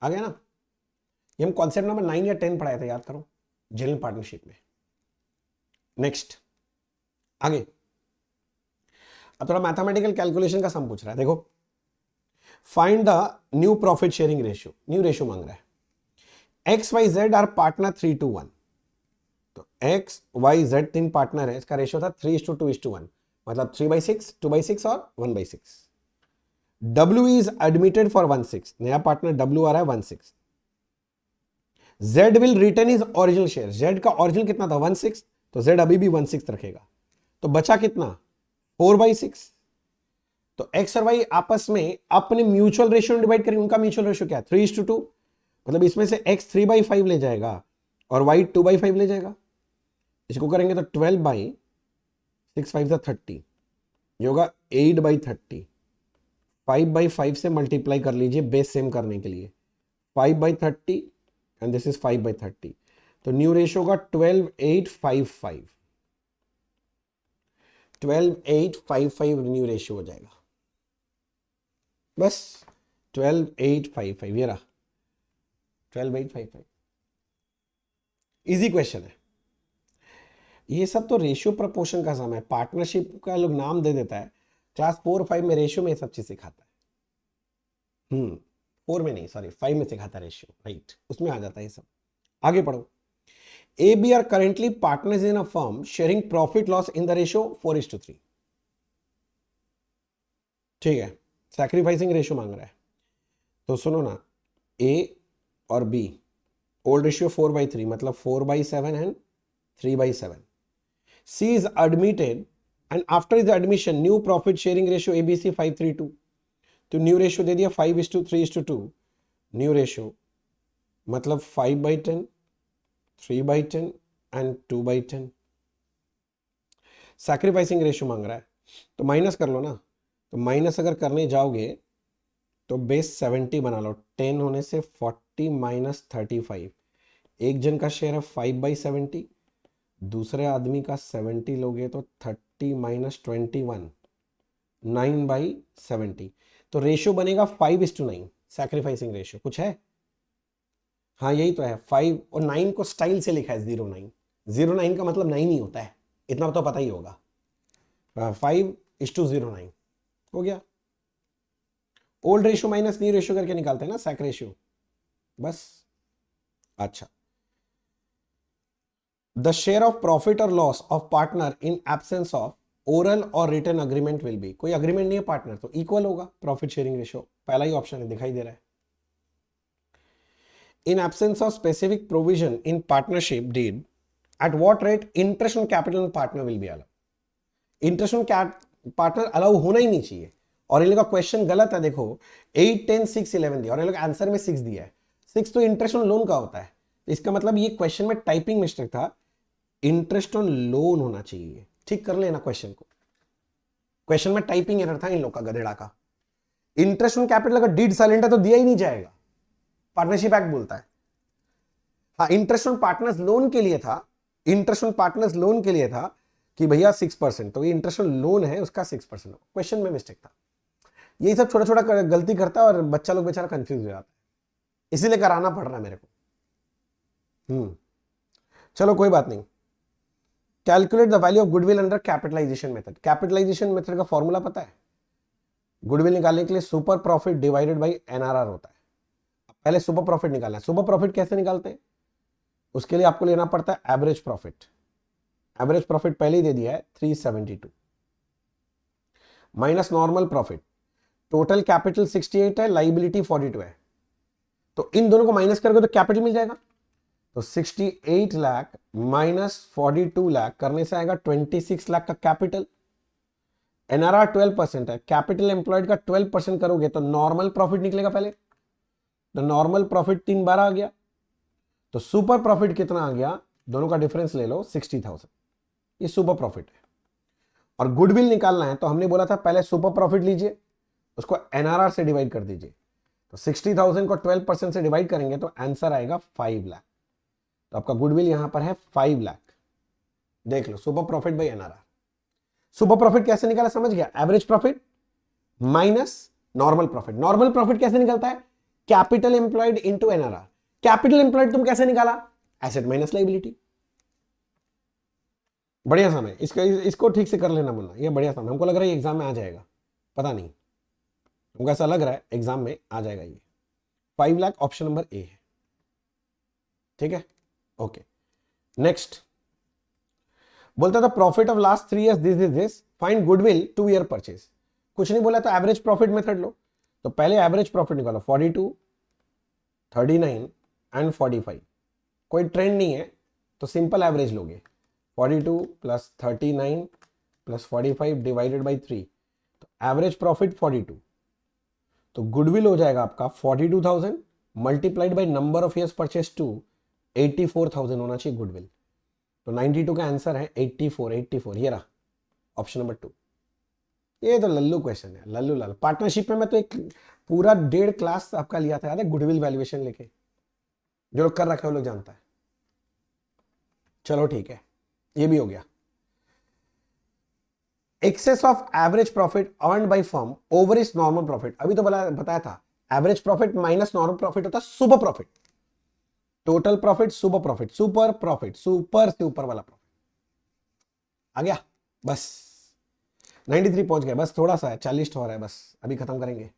आ गया ना. ये हम कॉन्सेप्ट नंबर 9 या 10 पढ़ाया था, याद करो, जनरल पार्टनरशिप में। नेक्स्ट आगे, अब थोड़ा मैथमेटिकल कैलकुलेशन का सम पूछ रहा है। देखो, find the new profit sharing ratio, new ratio मांग रहा है। X Y Z are partner 3:1, तो एक्स वाई जेड 3 पार्टनर है, इसका रेशियो था 3:2:1, मतलब 3/6, 2/6 और 1/6। W इज एडमिटेड फॉर 1/6, नया पार्टनर W आ रहा है 1/6। Z will return is original share, Z का ओरिजिनल कितना था 1/6, तो Z अभी भी 1/6 रखेगा, तो बचा कितना 4/6। तो X और Y आपस में अपने म्यूचुअल रेशियो डिवाइड करेंगे, उनका म्यूचुअल रेशियो क्या है 3:2, मतलब इसमें से X 3/5 ले जाएगा और Y 2/5 ले जाएगा। इसको करेंगे तो 12/6 5 30, ये होगा 8/30। 5/5 से मल्टीप्लाई कर लीजिए बेस सेम करने के लिए, 5/30 एंड दिस इज 5/30, तो न्यू रेशियो का 12:855, 12:855 न्यू रेशियो हो जाएगा, बस 12:855, ये रहा 12:855। इजी क्वेश्चन है। ये सब तो रेशियो प्रपोर्शन का सम है, पार्टनरशिप का लोग नाम दे देता है, क्लास 4-5 में रेशियो में ये सब चीज सिखाता है। 4 में नहीं, सॉरी 5 में सिखाता है रेशियो, राइट, उसमें आ जाता है ये सब। आगे पढ़ो। A B are currently partners in a firm sharing profit loss in the ratio 4:3। ठीक है, सैक्रिफाइसिंग रेशियो मांग रहा है, तो सुनो ना, ए और बी ओल्ड रेशियो 4/3, मतलब 4/7 and 3/7। C is admitted and after his admission new profit sharing ratio ABC 5:3:2, तो न्यू रेशियो दे दिया 5:3:2, न्यू रेशियो मतलब 5/10, 3/10 एंड 2/10। सैक्रिफाइसिंग रेशियो मांग रहा है, तो माइनस कर लो ना, तो माइनस अगर करने जाओगे तो बेस 70 बना लो, 10 होने से 40 माइनस 35, एक जन का शेयर है 5/70, दूसरे आदमी का 70 लोगे तो 30 माइनस 21, 9/70, तो रेशियो बनेगा 5:9, सैक्रिफाइसिंग रेशियो। कुछ है? हाँ यही तो है, 5 और 9 को स्टाइल से लिखा है 09, 09 का मतलब 9 ही होता है, इतना तो पता ही होगा। 5:09 हो गया। Old ratio minus new ratio करके निकालते हैं ना सैक रेशियो, बस। अच्छा, the share of profit or loss of partner in absence of oral और रिटन अग्रीमेंट विल बी, कोई अग्रीमेंट नहीं है पार्टनर तो इक्वल होगा प्रॉफिट शेयरिंग रेशियो, पहला ही ऑप्शन है, दिखाई दे रहा है। In absence of specific provision in partnership deed at what rate interest on capital partner will be allow, interest on partner allow होना ही नहीं चाहिए, और इन लोग का क्वेश्चन गलत है। देखो 8, 10, 6, 11 दिया और ये लोग आंसर में 6 दिया है, 6 तो इंटरेस्ट ऑन लोन का होता है, इसका मतलब ये क्वेश्चन में टाइपिंग मिस्टेक था, इंटरेस्ट ऑन लोन होना चाहिए, ठीक कर लेना क्वेश्चन को, क्वेश्चन में टाइपिंग एरर था इन लोग का गधेड़ा का। इंटरेस्ट ऑन कैपिटल अगर डीड साइलेंट है तो दिया ही नहीं जाएगा, पार्टनरशिप एक्ट बोलता है। हाँ, इंटरेस्ट ऑन पार्टनर्स लोन के लिए था, इंटरेस्ट ऑन पार्टनर्स लोन के लिए था कि भैया 6%, तो ये इंटरेस्ट ऑन लोन है उसका 6%, क्वेश्चन में मिस्टेक था। यही सब छोटा छोटा गलती करता है और बच्चा लोग बेचारा कंफ्यूज हो जाता है, इसीलिए कराना पड़ रहा है मेरे को। चलो कोई बात नहीं। Calculate the value of goodwill under capitalization method, capitalization method का फॉर्मूला पता है? गुडविल निकालने के लिए super profit divided by NRR होता है। पहले सुपर प्रॉफिट निकालना है, सुपर प्रॉफिट कैसे निकालते हैं? उसके लिए आपको लेना पड़ता है एवरेज प्रॉफिट, एवरेज प्रॉफिट पहले ही दे दिया है 372, minus normal profit, total capital 68 है, लाइबिलिटी 42 है, तो इन दोनों को माइनस करके तो कैपिटल मिल जाएगा, तो 68 लाख माइनस 42 लाख करने से आएगा 26 लाख का कैपिटल। एनआरआर 12% है, कैपिटल एम्प्लॉयड का 12% करोगे तो नॉर्मल प्रॉफिट निकलेगा पहले, तो नॉर्मल प्रॉफिट 3 बार आ गया, तो सुपर प्रॉफिट कितना आ गया, दोनों का डिफरेंस ले लो 60,000, ये सुपर प्रॉफिट है। और गुडविल निकालना है तो हमने बोला था पहले सुपर प्रॉफिट लीजिए, उसको एनआरआर से डिवाइड कर दीजिए, तो 60,000 को 12% से डिवाइड करेंगे तो आंसर आएगा 5 लाख, तो आपका गुडविल यहां पर है 5 लाख। देख लो super profit by NRR. Super profit कैसे निकाला समझ गया? Average profit minus normal profit. Normal profit कैसे निकलता है? Capital employed into NRR. Capital employed तुम कैसे निकाला? Asset minus liability. बढ़िया सम है, इसको ठीक से कर लेना मुन्ना, ये बढ़िया सम है। हमको लग रहा है एग्जाम में आ जाएगा, पता नहीं, हमको ऐसा लग रहा है एग्जाम में आ जाएगा ये। 5 लाख ऑप्शन नंबर ए है, ठीक है। ओके नेक्स्ट बोलता था profit of last 3 years this this, find goodwill 2 year purchase. कुछ नहीं बोला तो एवरेज प्रॉफिट मेथड लो। तो पहले एवरेज प्रॉफिट निकालो, 42, 39 एंड 45। कोई ट्रेंड नहीं है तो सिंपल एवरेज लोगे, 42 प्लस 39 प्लस 45 डिवाइडेड बाई 3, तो एवरेज प्रॉफिट 42। तो गुडविल हो जाएगा आपका 42,000 multiplied by number of years purchase 2, 84,000 होना चाहिए गुडविल। तो 92 का आंसर है 84 ये रहा ऑप्शन नंबर 2। ये तो लल्लू क्वेश्चन है, लल्लू लाल। पार्टनरशिप में मैं तो एक पूरा 1.5 क्लास आपका लिया था, याद है, गुडविल वैल्यूएशन लेके। जो लोग कर रखे वो लोग जानता है। चलो ठीक है, ये भी हो गया। Excess of average profit earned by firm over is normal profit. अभी तो बताया था average profit minus normal profit होता है super profit. Total profit super profit, super profit, super से ऊपर वाला प्रॉफिट। आ गया, बस 93 पहुंच गए, बस थोड़ा सा है, 40 हो रहा है, बस अभी खत्म करेंगे।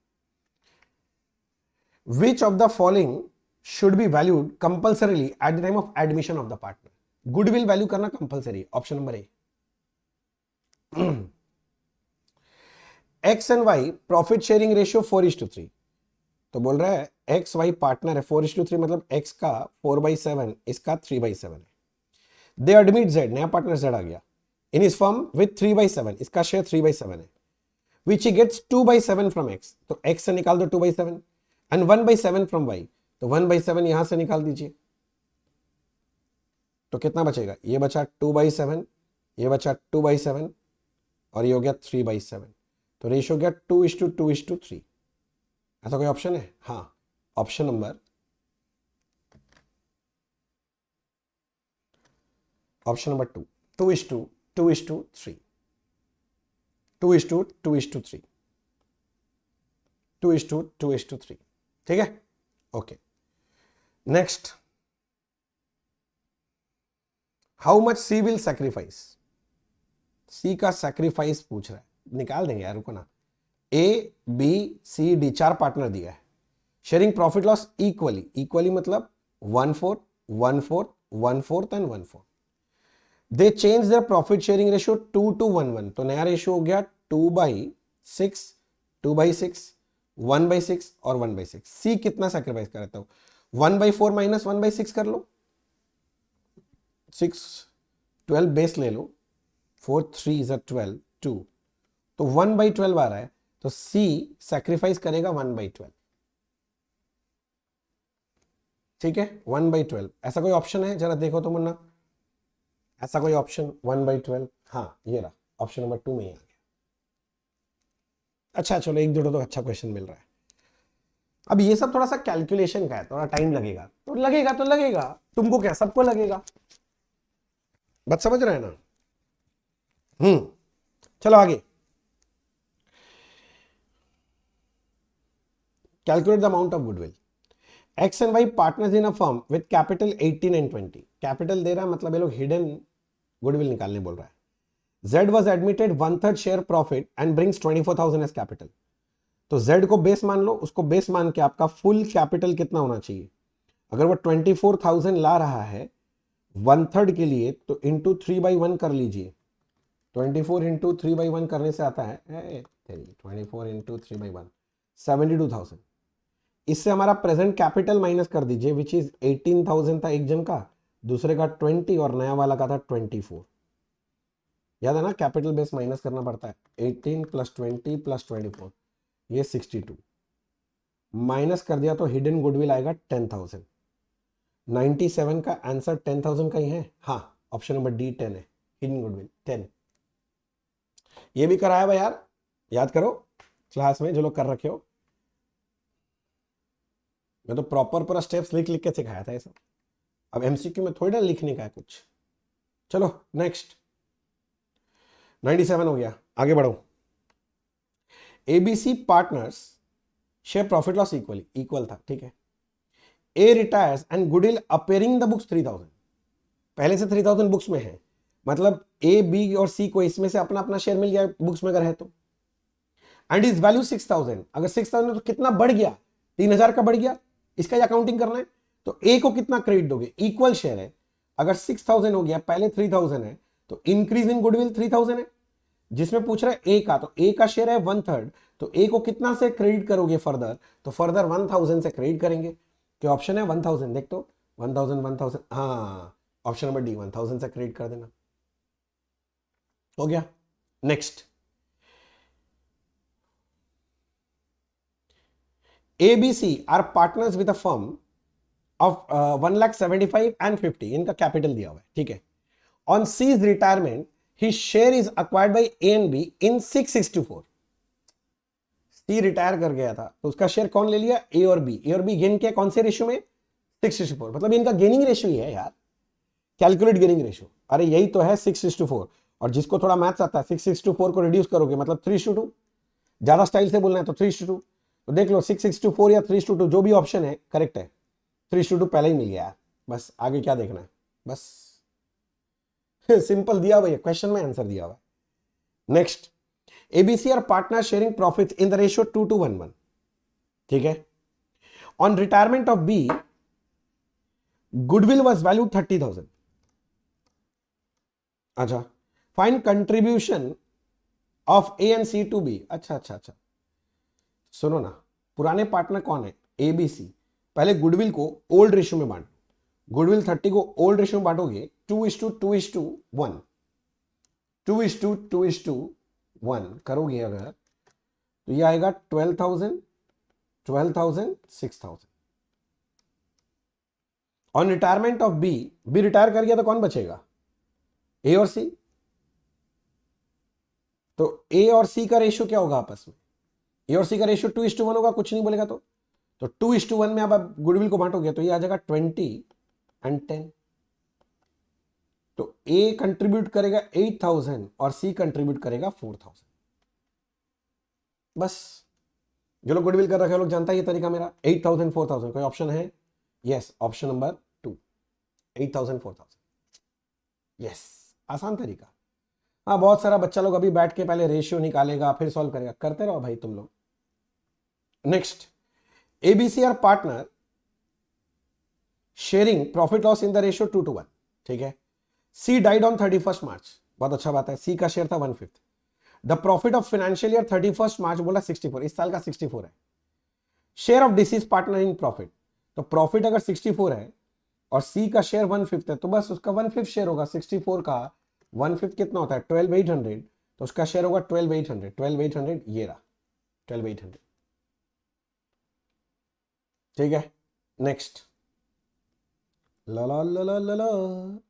Which of the following should be valued compulsorily at the time of admission of the partner. Goodwill value करना compulsory, option number A. X and Y profit sharing ratio 4:3। तो बोल रहा है एक्स वाई पार्टनर है, 4:3 मतलब x का 4/7, इसका 3/7 है। दे एडमिट जेड, नया पार्टनर जेड आ गया इन इज फर्म विथ 3/7, इसका शेयर 3/7 है। विच ही गेट्स 2/7 फ्रॉम एक्स, तो एक्स से निकाल दो 2/7, एंड 1/7 फ्रॉम वाई, तो 1/7 यहां से निकाल दीजिए। तो कितना बचेगा? ये बचा 2/7, ये बचा 2/7, और ये हो गया 3/7। तो रेशियो हो गया 2:2:3। ऐसा कोई ऑप्शन है? हाँ, ऑप्शन नंबर 2, 2:2:3, 2:2:3, 2:2:3, ठीक है। Okay next, how much C will sacrifice. C का सैक्रिफाइस पूछ रहा है, निकाल देंगे यार, रुको ना। A B C D 4 partner दिया है, sharing profit loss equally, equally मतलब 1/4, 1/4, 1/4 and 1/4। They change their profit sharing ratio 2:1:1, तो नया रेशियो हो गया 2/6, 2/6, 1/6 और 1/6। सी कितना सैक्रिफाइस करता हूं? 1/4 माइनस 1/6 कर लो, 6 12 बेस ले लो, 4 3 is 12, 2, तो 1/12 आ रहा है, तो सी सैक्रिफाइस करेगा 1/12, ठीक है। 1/12 ऐसा कोई ऑप्शन है? जरा देखो तो मुन्ना, ऐसा कोई ऑप्शन 1/12? हाँ ये रहा, ऑप्शन नंबर 2 में ही आ गया। अच्छा चलो, एक दो तो अच्छा क्वेश्चन मिल रहा है। अब ये सब थोड़ा सा कैलकुलेशन का है, थोड़ा टाइम लगेगा, तो लगेगा, तुमको क्या, सबको लगेगा, बात समझ रहे हैं ना। चलो आगे, calculate the amount of goodwill. X and Y partners in a firm with capital 18 and 20। Capital दे रहा है मतलब ये लोग हिडन गुडविल निकालने बोल रहा है। Z was admitted 1/3 share profit and brings 24,000 as capital। तो Z को बेस मान लो, उसको बेस मान के आपका फुल कैपिटल कितना होना चाहिए? अगर वो 24,000 ला रहा है 1/3 के लिए, तो इंटू 3/1 कर लीजिए। 24 इंटू 3/1 करने से आता है 24 इंटू 3/1 72,000। इससे हमारा प्रेजेंट कैपिटल माइनस कर दीजिए, विच इज 18,000 था एक जन का, दूसरे का 20 और नया वाला का था 24। याद है ना, कैपिटल बेस माइनस करना पड़ता है। 18 + 20 + 24, ये 62 माइनस कर दिया तो हिडन गुडविल आएगा 10,000। 97 का आंसर 10,000 का ही है। हाँ, ऑप्शन नंबर डी 10 है, हिडन गुडविल 10। ये भी कराया भाई यार, याद करो क्लास में जो लोग कर रखे हो। मैं तो प्रॉपर पूरा स्टेप्स लिख लिख के सिखाया था ये सब। अब एमसीक्यू में थोड़ी ना लिखने का है कुछ। चलो नेक्स्ट, 97 हो गया, आगे बढ़ो। ABC partners share profit loss equally, equal था, ठीक है। A retires and goodwill appearing the books 3000, पहले से 3000 बुक्स में है, मतलब ए बी और सी को इसमें से अपना अपना शेयर मिल गया बुक्स में अगर है तो, एंड इज वैल्यू 6000, अगर 6000 तो कितना बढ़ गया, 3000 का बढ़ गया, इसका अकाउंटिंग करना है, तो ए को कितना क्रेडिट दोगे, इक्वल शेयर है, अगर 6000 हो गया, पहले 3000 है, तो इंक्रीज इन गुडविल 3000 है, जिसमें पूछ रहा है ए का, तो ए का शेयर है 1/3, तो ए को कितना से क्रेडिट करोगे फर्दर, तो फर्दर 1000 से क्रेडिट करेंगे, क्या ऑप्शन है 1000, देख तो 1000, हाँ ऑप्शन नंबर डी, 1000 से क्रेडिट कर देना, हो गया। Next, ABC are partners with a firm of 1,75,000 and 50, इनका कैपिटल दिया हुआ है, ठीक है। On C's retirement his share is acquired by A and B in 6:4, C retire कर गया था तो उसका शेयर कौन ले लिया, ए और बी, गेन किया कौन से रेशियो में, 6:4, मतलब इनका गेनिंग रेशियो ही है यार, कैलकुलेट गेनिंग रेशियो, अरे यही तो है 6:4, और जिसको थोड़ा मैथ्स आता है 6:4 को रिड्यूस करोगे मतलब 3:2, ज्यादा स्टाइल से बोलना है तो 3:2, तो देख लो 6:4 या 3:2 जो भी ऑप्शन है करेक्ट है, 3:2 पहले ही मिल गया यार, बस आगे क्या देखना है, बस सिंपल दिया हुआ है क्वेश्चन में, आंसर दिया हुआ है। Next, ABC are partner sharing profit in the ratio 2:1, ठीक है। On retirement of B goodwill was value 30,000, अच्छा, find contribution of A and C to B, अच्छा, सुनो ना, पुराने पार्टनर कौन है, ABC, पहले गुडविल को ओल्ड रेशियो में बांट, गुडविल 30 को ओल्ड रेशियो में बांटोगे 2:2:1, 2:2:1 करोगे अगर, तो ये आएगा 12,000, 6,000। On retirement of B retire कर गया तो कौन बचेगा, ए और सी, तो ए और सी का रेशियो क्या होगा आपस में, ए और सी का रेशियो 2:1 होगा, कुछ नहीं बोलेगा तो 2:1 में अब आप गुडविल को बांटोगे तो ये आ जाएगा 20 and 10, तो ए कंट्रीब्यूट करेगा 8,000 और सी कंट्रीब्यूट करेगा 4,000, बस जो लोग गुडविल कर रखे हैं लोग जानता है ये तरीका मेरा, 8,000 4,000, कोई ऑप्शन है, यस ऑप्शन नंबर 2, 8,000 4,000, यस, आसान तरीका। हाँ बहुत सारा बच्चा लोग अभी बैठ के पहले रेशियो निकालेगा फिर सॉल्व करेगा, करते रहो भाई तुम लोग। Next, ABC are partner sharing profit loss in the ratio 2:1, ठीक है। सी डाइड ऑन 31 मार्च, बहुत अच्छा बात है, सी का शेयर था 1/5, the profit of financial year 31 मार्च बोला 64, इस साल का 64 है, share of disease partner in profit, तो प्रॉफिट अगर 64 है और सी का शेयर 1/5 है तो बस उसका 1/5 शेयर होगा, 64 का 1/5 कितना होता है 12,800, तो उसका शेयर होगा 12,800, ये रहा 12,800, ठीक है। नेक्स्ट, ला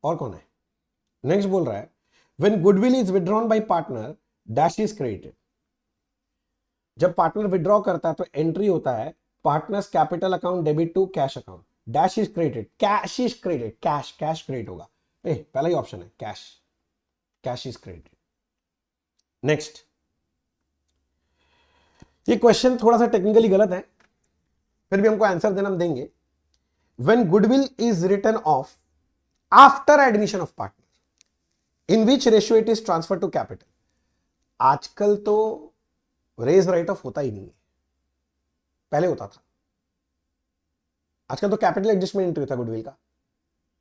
और कौन है, नेक्स्ट बोल रहा है when goodwill is withdrawn by partner dash is credited, जब पार्टनर विड्रॉ करता है तो एंट्री होता है partners capital account debit to cash account, dash is credited, cash is credited, cash credit होगा, पहला ही ऑप्शन है कैश इज क्रेडिटेड। नेक्स्ट, ये क्वेश्चन थोड़ा सा टेक्निकली गलत है, फिर भी हमको आंसर देना हम देंगे। When goodwill is written off after admission of partner, in which ratio it is transferred to capital? आजकल तो रेज राइट ऑफ होता ही नहीं है, पहले होता था, आजकल तो कैपिटल एडजस्टमेंट एंट्री होता है गुडविल का,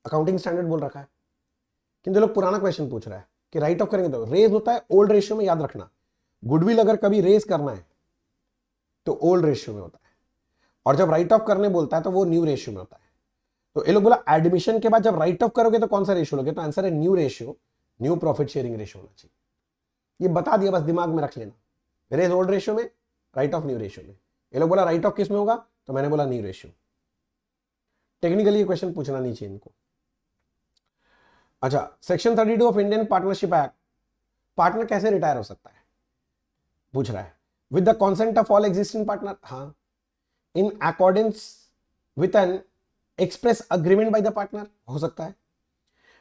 अकाउंटिंग स्टैंडर्ड बोल रखा है, किंतु लोग पुराना क्वेश्चन पूछ रहा है कि राइट ऑफ करेंगे तो रेज होता है ओल्ड रेशियो में, याद रखना गुडविल अगर कभी रेज करना है तो ओल्ड रेशियो में होता है, और जब राइट ऑफ करने बोलता है तो वो न्यू रेशियो में होता है। तो ये लोग बोला एडमिशन के बाद जब राइट ऑफ करोगे तो कौन सा रेशियो लोगे, तो आंसर है new ratio, new profit sharing ratio होना चाहिए, ये बता दिया, बस दिमाग में रख लेना, रेज ओल्ड रेशियो में, राइट ऑफ न्यू रेशियो में। ये लोग बोला राइट ऑफ किस में होगा, तो मैंने बोला न्यू रेशियो, टेक्निकली ये क्वेश्चन पूछना नहीं चाहिए इनको। अच्छा, section 32 of Indian partnership act, partner कैसे रिटायर हो सकता है पूछ रहा है, with the consent of all existing partner, हाँ, in accordance with an express agreement by the partner, हो सकता है,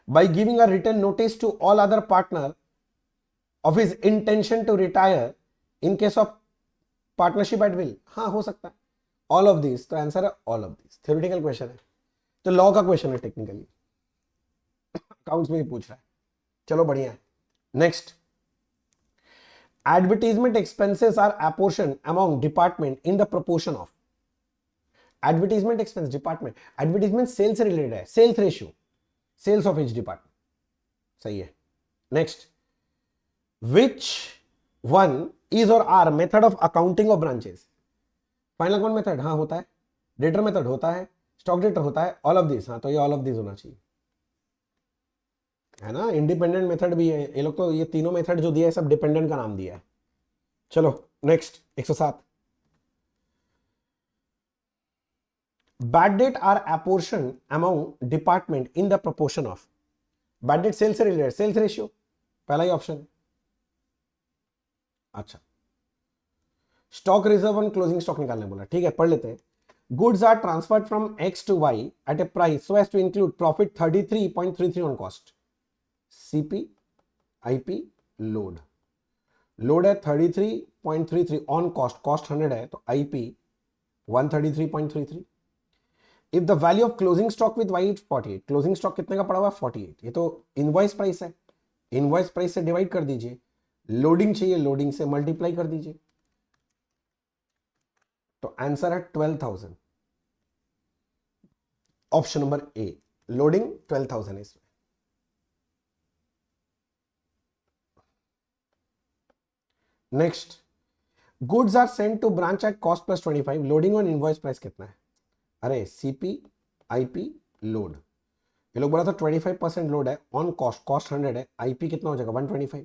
by giving a written notice to all other partner of his intention to retire in case of partnership at will, हाँ हो सकता है, all of this, तो answer है all of this. Theoretical question है, तो लॉ का क्वेश्चन है, टेक्निकली अकाउंट्स में ही पूछ रहा है। चलो बढ़िया है। Next, advertisement expenses are apportioned among department in the proportion of, advertisement expense department, advertisement sales से related है, sales ratio, sales of each department, सही है। next, which one is or are method of accounting of branches, final account method, हाँ होता है, debtor method होता है, stock debtor होता है, ऑल ऑफ दिस, हाँ तो ये ऑल ऑफ दिस होना चाहिए, है ना। इंडिपेंडेंट मेथड भी है ये लोग, तो ये तीनों मेथड जो दिया है सब डिपेंडेंट का नाम दिया है। चलो next 107, bad debt are apportioned among department in the proportion of, bad debt sales से रिलेटेड, सेल्स रेशियो, पहला ही ऑप्शन है। अच्छा, stock reserve on closing stock निकालने बोला, ठीक है पढ़ लेते हैं। Goods are transferred from X to Y at a price so as to include profit 33.33 on cost, CP IP load, load है 33.33 ऑन कॉस्ट, कॉस्ट 100 है तो IP 133.33। If the value of closing stock with Y 48, closing stock कितने का पड़ा हुआ है 48, ये तो इनवॉइस प्राइस है, इनवॉइस प्राइस से डिवाइड कर दीजिए, लोडिंग चाहिए लोडिंग से मल्टीप्लाई कर दीजिए, तो आंसर है 12,000, ऑप्शन नंबर ए, लोडिंग 12,000 है इसमें। Next, goods are sent to branch at cost plus 25, loading on invoice price कितना है, अरे सीपी आईपी लोड, ये लोग बोला था 25% लोड है ऑन कॉस्ट, कॉस्ट 100 है, आईपी कितना हो जाएगा 125,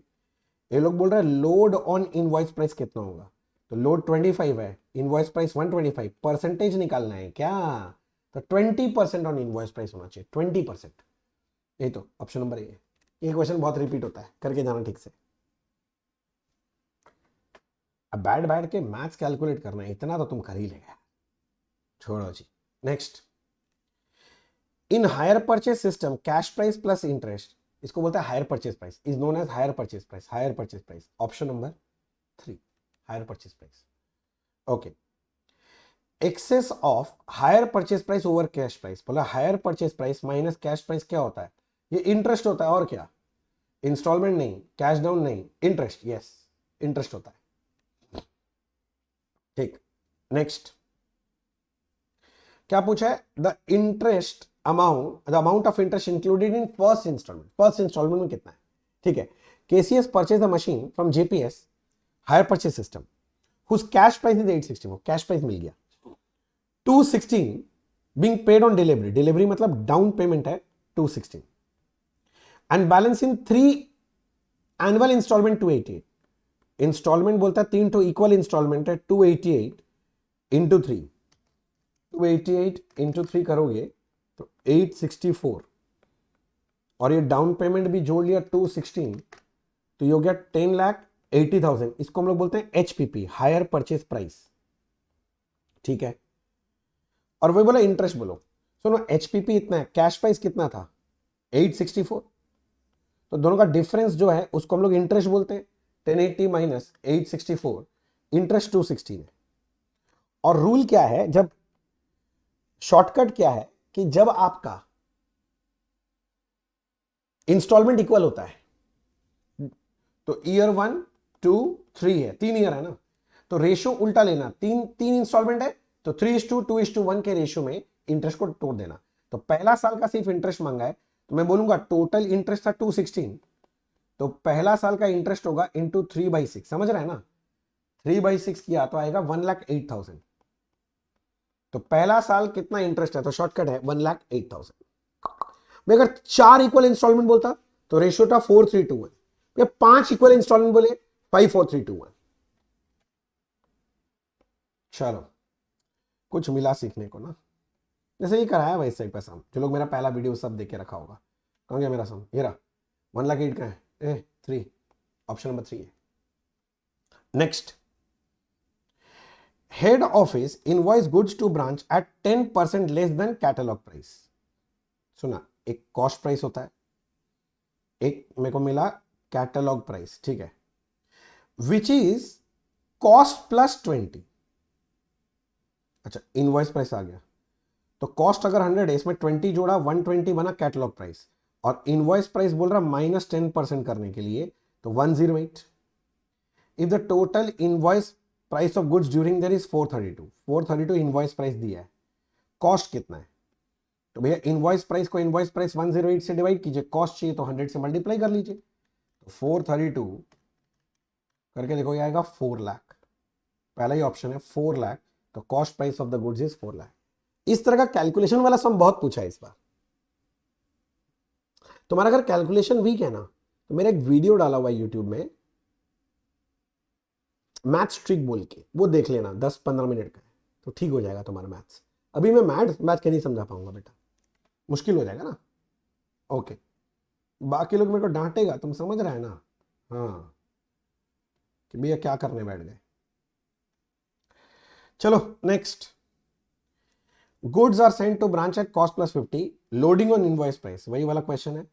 ये लोग बोल रहे हैं लोड ऑन इनवॉइस प्राइस कितना होगा, तो लोड 25 है, इनवॉइस प्राइस 125, परसेंटेज निकालना है क्या, तो 20% ऑन इनवॉइस प्राइस होना चाहिए, 20%, यही तो ऑप्शन नंबर ए। ये क्वेश्चन बहुत रिपीट होता है, करके जाना ठीक से। अब बैठ बैठ के मैथ्स कैलकुलेट करना है, इतना तो तुम कर ही लेगा, छोड़ो जी। Next, in hire purchase system cash price plus interest, इसको बोलता है hire purchase price, is known as hire purchase price, hire purchase price, option number 3, hire purchase price. Okay, excess of hire purchase price over cash price, बोला hire purchase price minus cash price क्या होता है, ये interest होता है, और क्या, installment नहीं, कैश डाउन नहीं, इंटरेस्ट, यस इंटरेस्ट होता है, ठीक। नेक्स्ट, क्या पूछा है, the interest amount, the amount of interest included in first installment, first installment में कितना है, ठीक है। KCS purchase the machine from JPS hire purchase system whose cash price is 864, cash price मिल गया, 216 being paid on delivery, delivery मतलब down payment है 216, and balance in 3 annual instalment 288, instalment बोलता है 3 तो इक्वल इंस्टॉलमेंट है, 288 इंटू 3, 288 इंटू 3 करोगे तो 864, और ये डाउन पेमेंट भी जोड़ लिया 216, तो ये हो गया 10,80,000, इसको हम लोग बोलते हैं एचपीपी, हायर परचेज प्राइस, ठीक है। और वही बोला इंटरेस्ट बोलो, सुनो एचपीपी इतना है, कैश प्राइस कितना था 864, तो दोनों का डिफरेंस जो है उसको हम लोग इंटरेस्ट बोलते हैं, 1080 माइनस 864, इंटरेस्ट 216 है। और रूल क्या है, जब शॉर्टकट क्या है कि जब आपका इंस्टॉलमेंट इक्वल होता है, तो ईयर 1 2 3 है, 3 ईयर है ना, तो रेशियो उल्टा लेना, तीन इंस्टॉलमेंट है तो 3:2:1 के रेशियो में इंटरेस्ट को तोड़ देना, तो पहला साल का सिर्फ इंटरेस्ट मांगा है, तो मैं बोलूंगा टोटल इंटरेस्ट था 216, तो पहला साल का इंटरेस्ट होगा इंटू 3/6, समझ रहे हैं ना, 3/6 किया तो आएगा 1,08,000, तो पहला साल कितना इंटरेस्ट है, तो शॉर्टकट है 1,08,000। मैं अगर 4 इक्वल इंस्टॉलमेंट बोलता तो रेशियो था 4:3:1, मैं 5 इक्वल इंस्टॉलमेंट बोले 5:4:3:1। चलो कुछ मिला सीखने को ना, जैसे ही कराया वैसे ही पैसा, जो लोग मेरा पहला वीडियो सब देख के रखा होगा, कहाँ गया मेरा सम, ये रहा 1,08,000 का है, 3, ऑप्शन नंबर 3 है। Next, head office invoice goods to branch at 10% less than catalogue price, सुना, एक कॉस्ट प्राइस होता है, एक मेरे को मिला कैटलॉग प्राइस, ठीक है, विच इज कॉस्ट प्लस 20, अच्छा इनवॉइस प्राइस आ गया, तो कॉस्ट अगर 100 है, इसमें 20 जोड़ा 120 बना कैटलॉग प्राइस, और इनवॉइस प्राइस बोल रहा -10% करने के लिए, तो 108। If the total invoice price of goods during their is 432 invoice price दिया है, कॉस्ट कितना है, तो भैया इनवॉइस प्राइस को इनवॉइस प्राइस 108 से डिवाइड कीजिए, कॉस्ट चाहिए तो 100 से मल्टीप्लाई कर लीजिए, तो 432 करके देखो ये आएगा 4 लाख, पहला ही ऑप्शन है 4 लाख, तो cost price of the goods is 4 lakh. इस तरह का कैलकुलेशन वाला सम बहुत पूछा है इस बार। तुम्हारा अगर कैलकुलेशन वीक है ना, तो मेरा एक वीडियो डाला हुआ है यूट्यूब में मैथ्स ट्रिक बोल के, वो देख लेना, 10-15 मिनट का है, तो ठीक हो जाएगा तुम्हारा मैथ्स। अभी मैं मैथ के नहीं समझा पाऊंगा बेटा, मुश्किल हो जाएगा ना। ओके, बाकी लोग मेरे को डांटेगा, तुम समझ रहे हैं ना, हाँ, कि भैया क्या करने बैठ गए। चलो next, goods are sent to branch at cost +50, loading on invoice price, वही वाला क्वेश्चन है,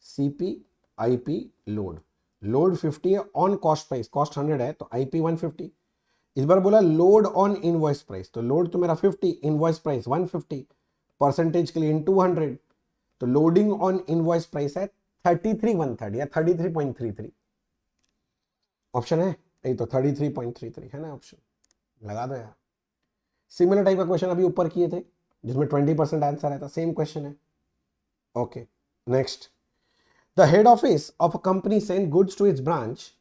सीपी आईपी लोड, लोड 50 है, ऑन कॉस्ट प्राइस, कॉस्ट 100 है, तो आईपी 150। इस बार बोला लोड ऑन इनवॉइस प्राइस, तो लोड तो मेरा 50, इनवॉइस प्राइस 150, परसेंटेज के लिए इनटू 100, तो लोडिंग ऑन इनवॉइस प्राइस है 33,130 या 33.33, ऑप्शन है यही तो 33.33 है ना ऑप्शन, लगा दो यार। सिमिलर टाइप का क्वेश्चन अभी ऊपर किए थे जिसमें 20% आंसर आया था, सेम क्वेश्चन है। Okay next, the head office of a company send goods to its branch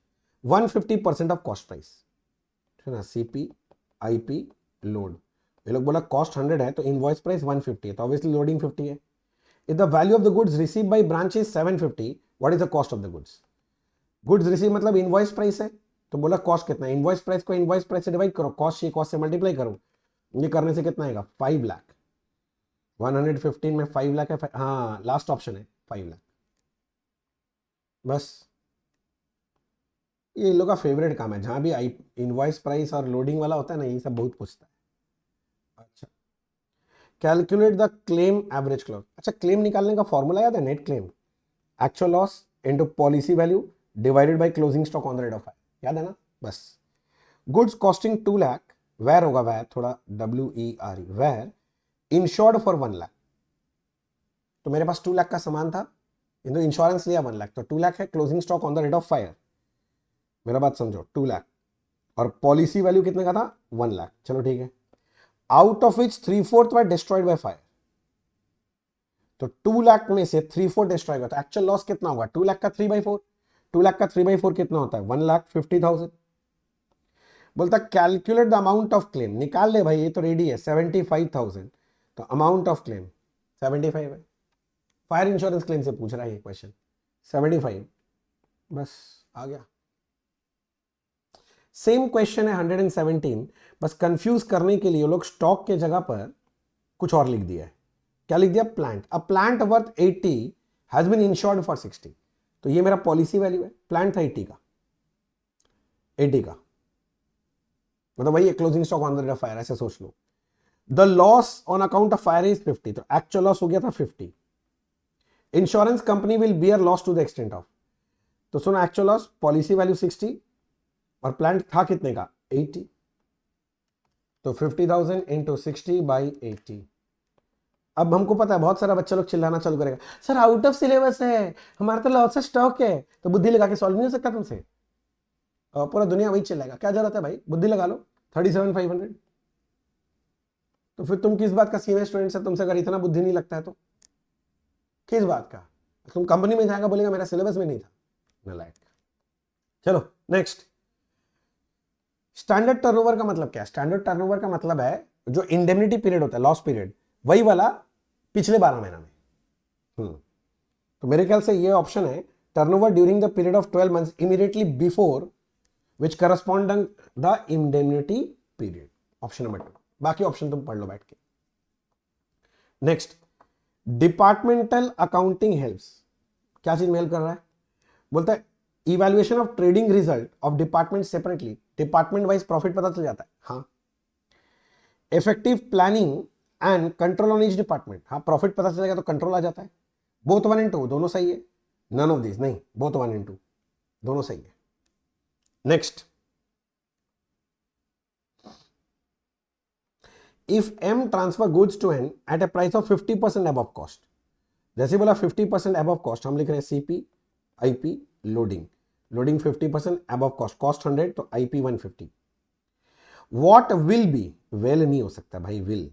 150% of cost price, है ना, सीपी आईपी लोड, ये लोग बोला कॉस्ट 100 है तो इनवॉइस प्राइस 150 है, तो ऑब्वियसली लोडिंग 50 है। If the value of the goods receive by branch is 750, what is the cost of the goods, goods receive मतलब इनवॉइस प्राइस है, तो बोला कॉस्ट कितना है, इनवॉइस प्राइस को इनवॉइस प्राइस से डिवाइड करो, कॉस्ट से कॉस्ट से मल्टीप्लाई करो, ये करने से कितना आएगा 5 लाख, 115 में 5 लाख है, हाँ लास्ट ऑप्शन है 5 लाख। बस ये इन लोग का फेवरेट काम है, जहां भी आई इनवॉइस प्राइस और लोडिंग वाला होता है ना, ये सब बहुत पूछता है। अच्छा, calculate the claim average clause, अच्छा क्लेम निकालने का फॉर्मूला याद है, net claim actual loss into policy value divided by closing stock on the rate of fire, याद है ना। बस गुड्स कॉस्टिंग 2 लाख, वेर होगा वेर, थोड़ा WER, were insured for 1 lakh, तो मेरे पास 2 लाख का सामान था, इंश्योरेंस लिया 1 लाख, तो 2 लाख है, closing stock on the rate of fire, मेरा बात समझो 2 लाख, और पॉलिसी वैल्यू कितने का था 1 लाख, चलो ठीक है, out of which 3/4 were destroyed by fire, तो 2 लाख में से 3/4 डिस्ट्रॉय होता है, एक्चुअल लॉस कितना होगा 2 लाख का 3/4, 2 लाख का 3/4 कितना होता है 1,50,000। बोलता calculate the amount of claim, निकाल ले भाई, ये तो रेडी है 75,000, तो अमाउंट ऑफ क्लेम 75 है, फायर इंश्योरेंस क्लेम से पूछ रहा है ये क्वेश्चन, 75, बस आ गया। सेम क्वेश्चन है 117, बस कंफ्यूज करने के लिए लोग स्टॉक के जगह पर कुछ और लिख दिया है, क्या लिख दिया, plant, a plant worth 80 has been insured for 60, तो ये मेरा पॉलिसी वैल्यू है, प्लांट था 80 का, 80 का मतलब वही closing stock on the rate of fire, ऐसे सोच लो। The loss on account of fire is 50, तो एक्चुअल लॉस हो गया था 50, insurance company will bear loss to the extent of, तो सुनो एक्चुअल लॉस पॉलिसी वैल्यू 60 और प्लांट था कितने का 80, तो 50,000 इंटू 60/80। अब हमको पता है बहुत सारा बच्चा लोग चिल्लाना चालू करेगा, सर आउट ऑफ सिलेबस है, हमारा तो लॉस स्टॉक है, तो बुद्धि लगा के सॉल्व नहीं हो सकता तुमसे, और पूरा दुनिया वही चिल्लाएगा, क्या जरूरत है भाई, बुद्धि लगा लो 37,500, तो फिर तुम किस बात का सीनियर स्टूडेंट से, तुमसे अगर इतना बुद्धि नहीं लगता है तो किस बात का, तुम कंपनी में जाएगा बोलेगा मेरा सिलेबस में नहीं था, नालायक। चलो नेक्स्ट, स्टैंडर्ड टर्नओवर का मतलब क्या है, स्टैंडर्ड टर्नओवर का मतलब है जो इंडेमनिटी पीरियड होता है, लॉस पीरियड, वही वाला पिछले 12 महीना में। तो मेरे ख्याल से ये ऑप्शन है, turnover during the period of 12 months immediately before which corresponding the indemnity period, option number 2, बाकी ऑप्शन तुम पढ़ लो बैठ के। नेक्स्ट, डिपार्टमेंटल अकाउंटिंग हेल्प्स, क्या चीज में हेल्प कर रहा है, बोलता है evaluation of trading result of department separately, department wise profit पता चल जाता है, हाँ। Effective planning and control on each department, हाँ प्रॉफिट पता चलेगा तो कंट्रोल आ जाता है, बोथ 1 and 2 दोनों सही है, नन ऑफ दिस नहीं, बोथ 1 and 2 दोनों सही है। Next, if M transfer goods to N at a price of 50% above cost, जैसे बोला 50% अबव कॉस्ट, हम लिख रहे हैं CP IP loading, loading 50% above cost, cost 100 तो IP 150. What will be, well नहीं हो सकता भाई, will,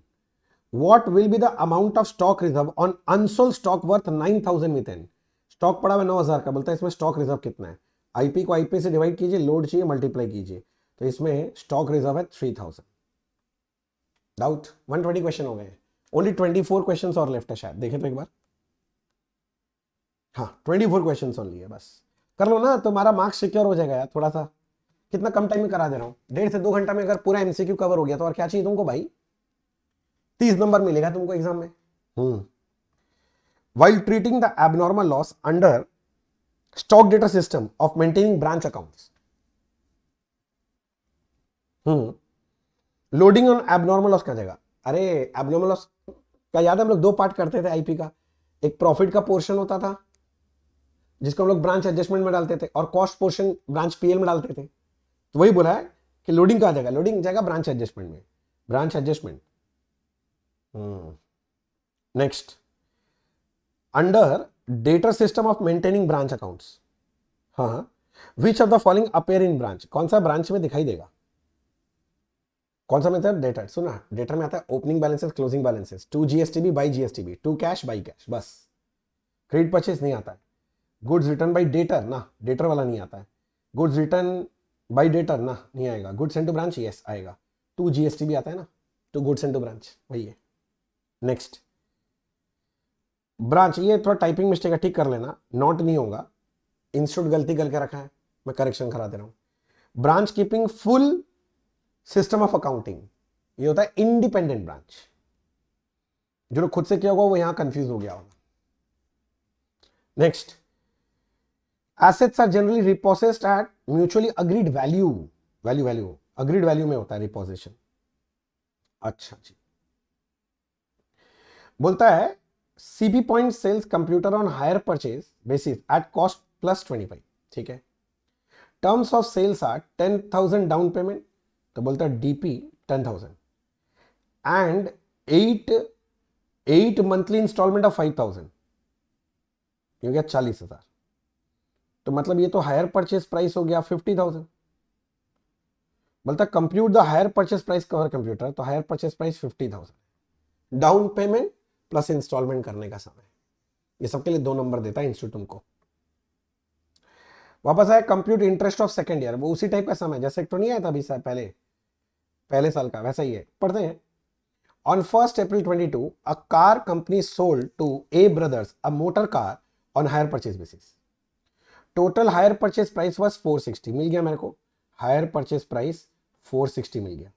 what will be the amount of stock reserve on unsold stock worth 9000 with N, stock पड़ा हुआ 9000 का, बोलता है इसमें स्टॉक रिजर्व कितना है, आईपी को आईपी से डिवाइड कीजिए, लोड चाहिए मल्टीप्लाई कीजिए, तो इसमें स्टॉक रिजर्व है 3000. डाउट? 120 क्वेश्चन हो गए, ओनली 24 क्वेश्चन और लेफ्ट है शायद, देखे तो एक बार. हाँ 24 क्वेश्चन ओनली है, बस कर लो ना, तुम्हारा मार्क्स सिक्योर हो जाएगा यार. थोड़ा सा कितना कम टाइम में करा दे रहा हूं, 1.5 से 2 घंटा में अगर पूरा एमसीक्यू कवर हो गया तो और क्या चाहिए तुमको भाई, 30 नंबर मिलेगा तुमको एग्जाम में. While treating the abnormal loss under stock data system of maintaining branch accounts, loading on abnormal loss का जगह, अरे एबनॉर्मल लॉस का याद है हम लोग 2 पार्ट करते थे आईपी का, एक प्रॉफिट का पोर्शन होता था जिसको हम लोग ब्रांच एडजस्टमेंट में डालते थे, और कॉस्ट पोर्शन ब्रांच पीएल में डालते थे. तो वही बोला है कि लोडिंग का जगह, लोडिंग जाएगा ब्रांच एडजस्टमेंट में, branch adjustment. Next, under data system of maintaining branch accounts, हाँ, which of the following appear in branch, कौन सा ब्रांच में दिखाई देगा, कौन सा मेथड, डेटा. सुना, डेटा में आता है opening balances, closing balances, to GSTB by GSTB, to cash by cash, बस. क्रेडिट परचेज नहीं आता है. गुड्स रिटर्न बाई डेटर ना, डेटर वाला नहीं आता है. गुड्स रिटर्न बाई डेटर ना, नहीं आएगा. Goods and to branch, yes आएगा. टू जीएसटीबी आता है ना, to goods and to branch, वही है. नेक्स्ट, ब्रांच, ये थोड़ा टाइपिंग मिस्टेक है, ठीक कर लेना, नोट नहीं होगा, इंस्टीट्यूट गलती करके रखा है, मैं करेक्शन करा दे रहा हूं. Branch keeping full system of accounting, ये होता है इंडिपेंडेंट ब्रांच. जो लोग खुद से किया होगा वो यहां कंफ्यूज हो गया होगा. Next, assets are generally repossessed at mutually agreed value, value agreed value में होता है रिपोजिशन. अच्छा जी, बोलता है CB point sells computer on hire purchase basis at cost plus 25, ठीक है. Terms of sales are 10,000 down payment, तो बोलता है DP 10,000 and 8 monthly installment of 5,000, ये हो गया 40,000. तो मतलब ये तो हायर परचेज प्राइस हो गया 50,000. बोलता compute the hire purchase price cover computer, तो hire purchase price 50,000, down payment plus installment करने का समय, ये सबके लिए 2 नंबर देता है इंस्टीट्यूट तुमको. वापस आया compute interest of second year, वो उसी टाइप का समय जैसे तो नहीं आया था अभी पहले साल का, वैसा ही है, पढ़ते हैं. On 1 April 22 a car company sold to A brothers a motor car on hire purchase basis. Total hire purchase price was 460, मिल गया मेरे को, हायर परचेज प्राइस 460 मिल गया,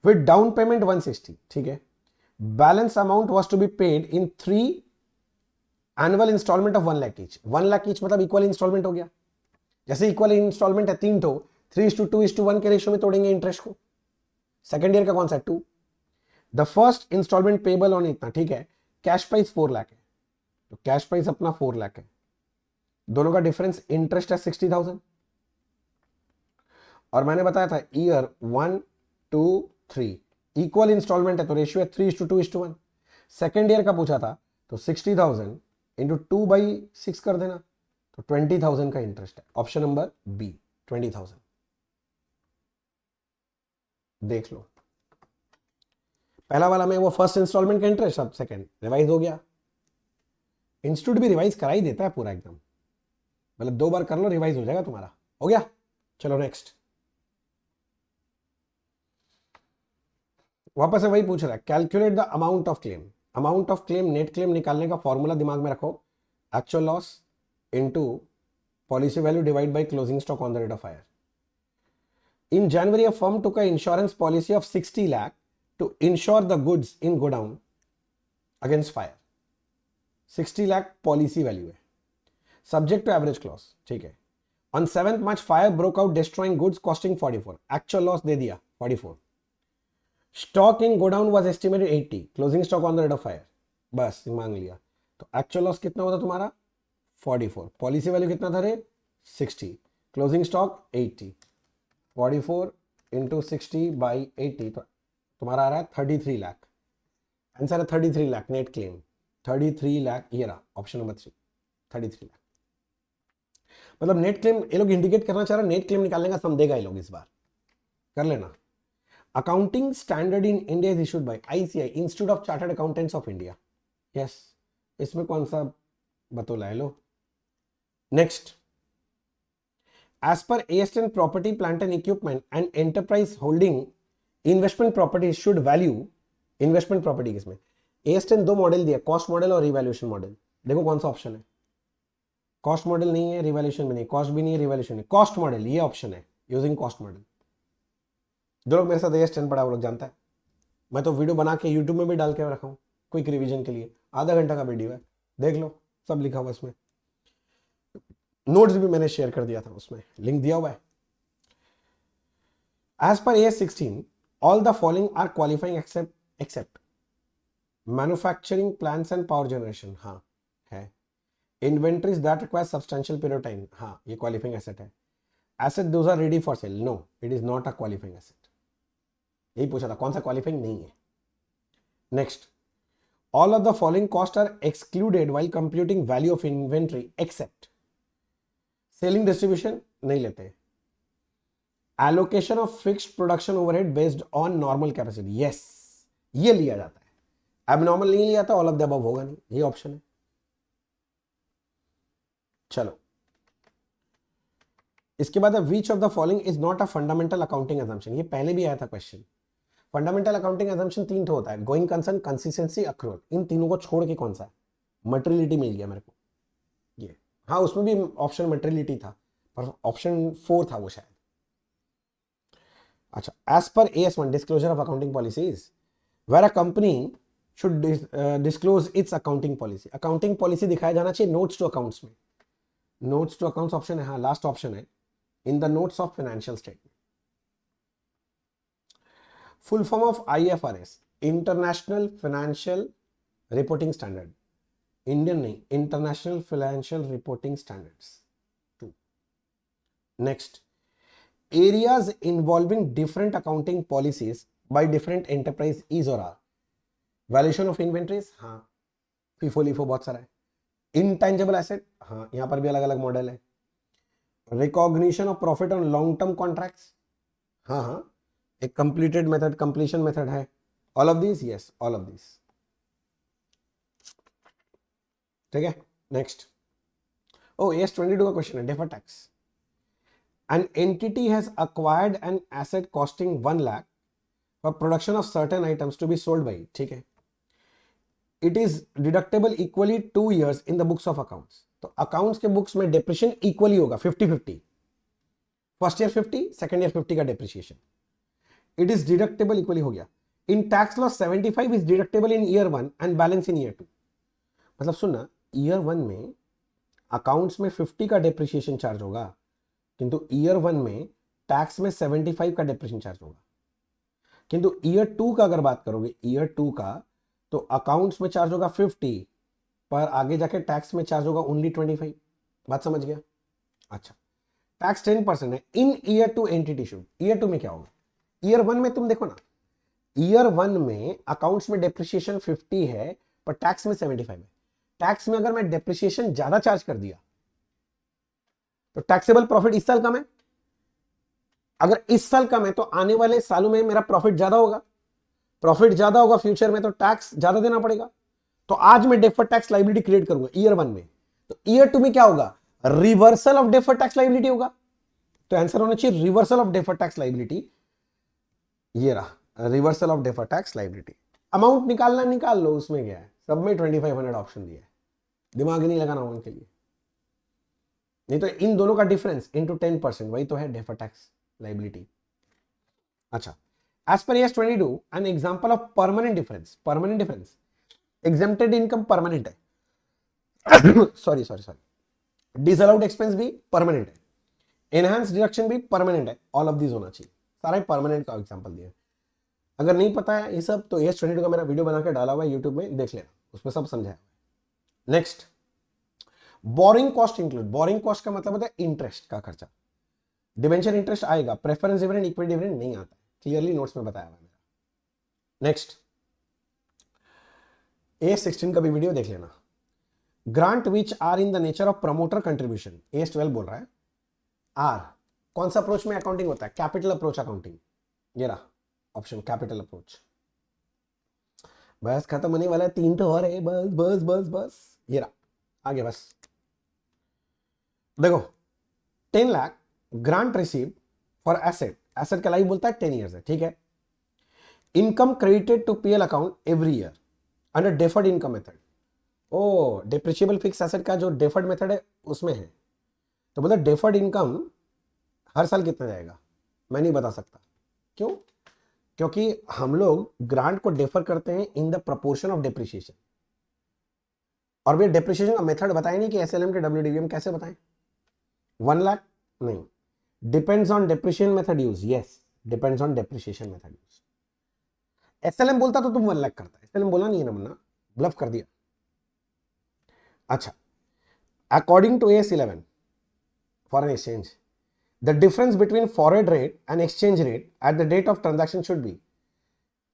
विद डाउन पेमेंट 160, ठीक है. Balance amount was to be paid in 3 annual instalment of 1 lakh each. 1 lakh each मतलब equal instalment हो गया. जैसे इक्वल इंस्टॉलमेंट है 3 तो 3:2:1 के रेशियो में तोड़ेंगे इंटरेस्ट को. सेकंड ईयर का कौन सा 2. The first instalment payable on इतना, ठीक है. कैश प्राइस 4 लाख है, तो कैश प्राइस अपना 4 लाख है, दोनों का डिफरेंस इंटरेस्ट है 60,000. और मैंने बताया था ईयर 1, 2, 3 इक्वल इंस्टॉलमेंट है तो रेशियो है 3:2:1. सेकेंड ईयर का पूछा था तो 60,000 इंटू 2/6 कर देना, तो 20,000 का इंटरेस्ट है. Option number B 20,000. देख लो, पहला वाला में वो फर्स्ट इंस्टॉलमेंट का इंटरेस्ट, अब सेकंड रिवाइज हो गया. इंस्टीट्यूट भी रिवाइज करा ही देता है पूरा एकदम, मतलब 2 बार कर लो रिवाइज हो जाएगा तुम्हारा. हो गया, चलो नेक्स्ट. वापस से वही पूछ रहा है, calculate the amount of claim. Amount of claim, net claim निकालने का फॉर्मूला दिमाग में रखो, actual loss into policy value divide by closing stock on the rate of fire. In January a firm took a insurance policy of 60 lakh to insure the goods in godown against fire. 60 lakh policy value है, subject to average clause, ठीक है. On 7 March fire broke out destroying goods costing 44, actual loss दे दिया 44. Stock in godown was estimated 80, closing stock on the rate of fire, बस मांग लिया. तो actual loss कितना होता तुम्हारा 44, पॉलिसी वैल्यू कितना था रे 60, क्लोजिंग स्टॉक 80, 44 इंटू 60 बाई 80, तो तुम्हारा आ रहा है 33 लाख, आंसर है 33 लाख नेट क्लेम, 33 लाख, ये रहा ऑप्शन नंबर 3, 33 लाख। मतलब नेट क्लेम ये लोग इंडिकेट करना चाह रहा है, नेट क्लेम निकालने का सम देगा ये लोग इस बार, कर लेना। Accounting standard in India is issued by ICI, institute of chartered accountants of India. Yes, इसमें कौन सा बतौला है लो। Next, as per AS10 property plant and equipment and enterprise holding investment property should value, investment property किसमें, AS10 दो model दिया, cost model और revaluation model. देखो कौन सा ऑप्शन है, कॉस्ट मॉडल नहीं है, रिवैल्यूएशन भी नहीं, कॉस्ट भी नहीं है, रिवैल्यूएशन नहीं, कॉस्ट मॉडल ये ऑप्शन है, यूजिंग कॉस्ट मॉडल। जो लोग मेरे साथ AS10 पढ़ा वो लोग जानता है, मैं तो वीडियो बना के यूट्यूब में भी डाल के रखा हूँ क्विक रिवीजन के लिए, आधा घंटा का वीडियो है, देख लो सब लिखा हुआ इसमें, नोट्स भी मैंने शेयर कर दिया था, उसमें लिंक दिया हुआ है। As per AS16 all the following are qualifying except manufacturing plants and power generation, हाँ है, inventories that require substantial period of time, हाँ ये क्वालिफाइंग एसेट है। Asset those are ready for sale, no it is not a qualifying asset, यही पूछा था कौन सा क्वालिफाइंग नहीं है। Next, all of the following cost are excluded while computing value of inventory except selling distribution, नहीं लेते, allocation of fixed production overhead based on normal capacity, yes ये लिया जाता है, एबनॉर्मल नहीं लिया था, ऑल ऑफ द अबव होगा नहीं, ये ऑप्शन है। चलो इसके बाद विच of the following is not a fundamental accounting assumption, ये पहले भी आया था क्वेश्चन। फंडामेंटल अकाउंटिंग असम्पशन तीन होता है, गोइंग कंसर्न, कंसिस्टेंसी, अक्रूअल, इन तीनों को छोड़ के कौन सा है, मटेरियलिटी मिल गया मेरे को ये, हाँ उसमें भी ऑप्शन मटेरियलिटी था पर ऑप्शन 4 था वो शायद। अच्छा, as per AS1 disclosure of accounting policies where a company should disclose its accounting policy, accounting policy दिखाया जाना चाहिए नोट्स टू अकाउंट्स में, नोट्स टू अकाउंट्स ऑप्शन है, हाँ लास्ट ऑप्शन है, in the notes of financial statement. Full form of IFRS, international financial reporting standard, Indian नहीं, international financial reporting standards 2। Next, areas involving different accounting policies by different enterprise is or are, valuation of inventories, हाँ FIFO LIFO बहुत सारा है, intangible asset, हाँ यहां पर भी अलग अलग मॉडल है, recognition of profit on long term contracts, हाँ हाँ एक कंप्लीटेड मेथड, कंप्लीशन मेथड है, all of this, yes all of this, ठीक है। नेक्स्ट, ओ AS22 का क्वेश्चन है, deferred tax, an entity has acquired an asset costing 1 lakh for production of certain items to be sold by, ठीक है, it is deductible equally 2 years in the books of accounts, तो accounts के books में depreciation equally होगा 50-50, first year 50, second year 50 का depreciation, it is deductible equally हो गया। इन tax law 75 is deductible in year 1 and balance in year 2, मतलब सुनना, year 1 में अकाउंट्स में 50 का डेप्रिशिएशन चार्ज होगा, किंतु ईयर 1 में टैक्स में 75 का डेप्रिशिएशन चार्ज होगा, किंतु ईयर 2 का अगर बात करोगे, ईयर 2 का तो अकाउंट्स में चार्ज होगा 50 पर आगे जाके टैक्स में चार्ज होगा ओनली 25, बात समझ गया। अच्छा, टैक्स 10% है इन ईयर 2 एंटिटी शुड, ईयर 2 में क्या होगा, ईयर 1 में तुम देखो ना, ईयर 1 में अकाउंट्स में डेप्रिसिएशन 50 है पर टैक्स में 75 है, टैक्स में अगर मैं डेप्रिसिएशन ज्यादा चार्ज कर दिया तो टैक्सेबल प्रॉफिट इस साल कम है, अगर इस साल कम है तो आने वाले सालों में मेरा प्रॉफिट ज्यादा होगा, प्रॉफिट ज्यादा होगा फ्यूचर में तो टैक्स ज्यादा देना पड़ेगा, तो आज मैं डेफर्ड टैक्स लायबिलिटी क्रिएट करूंगा ईयर 1 में, तो ईयर 2 में क्या होगा, reversal of deferred tax liability होगा, तो आंसर होना चाहिए reversal of deferred tax liability, ये रहा reversal of deferred tax liability. Amount निकालना निकाल लो, उसमें क्या है, सब में 2500 ऑप्शन दिया है, दिमाग नहीं लगाना उनके लिए, नहीं तो इन दोनों का डिफरेंस इंटू 10% वही तो है डेफर्ड टैक्स लायबिलिटी। अच्छा, as per AS22 an example of permanent difference, permanent difference, exempted income permanent है, सॉरी, डिसअलाउड एक्सपेंस भी परमानेंट है, एनहांस डिडक्शन भी परमानेंट है, ऑल ऑफ दिस होना चाहिए, सारे परमानेंट का एग्जांपल दिया है। अगर नहीं पता है ये सब तो AS22 का मेरा वीडियो बना के डाला हुआ है यूट्यूब में, देख लेना, उसमें सब समझाया। Next, borrowing cost include, borrowing cost का मतलब होता है इंटरेस्ट का खर्चा, डिबेंचर इंटरेस्ट आएगा, प्रेफरेंस डिविडेंड इक्विटी डिविडेंड नहीं आता है, क्लियरली नोट्स में बताया हुआ है मेरा। नेक्स्ट AS16 का भी वीडियो देख लेना। Grant which are in the nature of promoter contribution, AS12 बोल रहा है। आर कौन सा अप्रोच में अकाउंटिंग होता है? Capital approach accounting. ये रहा ऑप्शन, कैपिटल अप्रोच। बस खत्म होने वाला है, 3 तो और है, बस बस बस बस। ये रहा आगे, बस देखो 10 lakh grant receive for asset, asset का लाइफ बोलता है 10 ईयर्स है, ठीक है। Income credited to PL account every year under deferred income method. ओ, डिप्रिशिएबल फिक्स एसेट का जो डेफर्ड मेथड है उसमें है, तो बोला डेफर्ड इनकम हर साल कितना जाएगा? मैं नहीं बता सकता। क्यों? क्योंकि हम लोग ग्रांट को डेफर करते हैं in the proportion of depreciation. और भैया डेप्रिसिएशन का मेथड बताया नहीं कि SLM के WDVM कैसे बताएं? 1 लाख नहीं, depends on depreciation method use. Yes, depends on depreciation method use. SLM बोलता तो तुम 1 लाख करता, SLM बोला नहीं है ना, मुन्ना ब्लफ कर दिया। अच्छा, according to AS11 foreign exchange, the difference between forward rate and exchange rate at the date of transaction should be.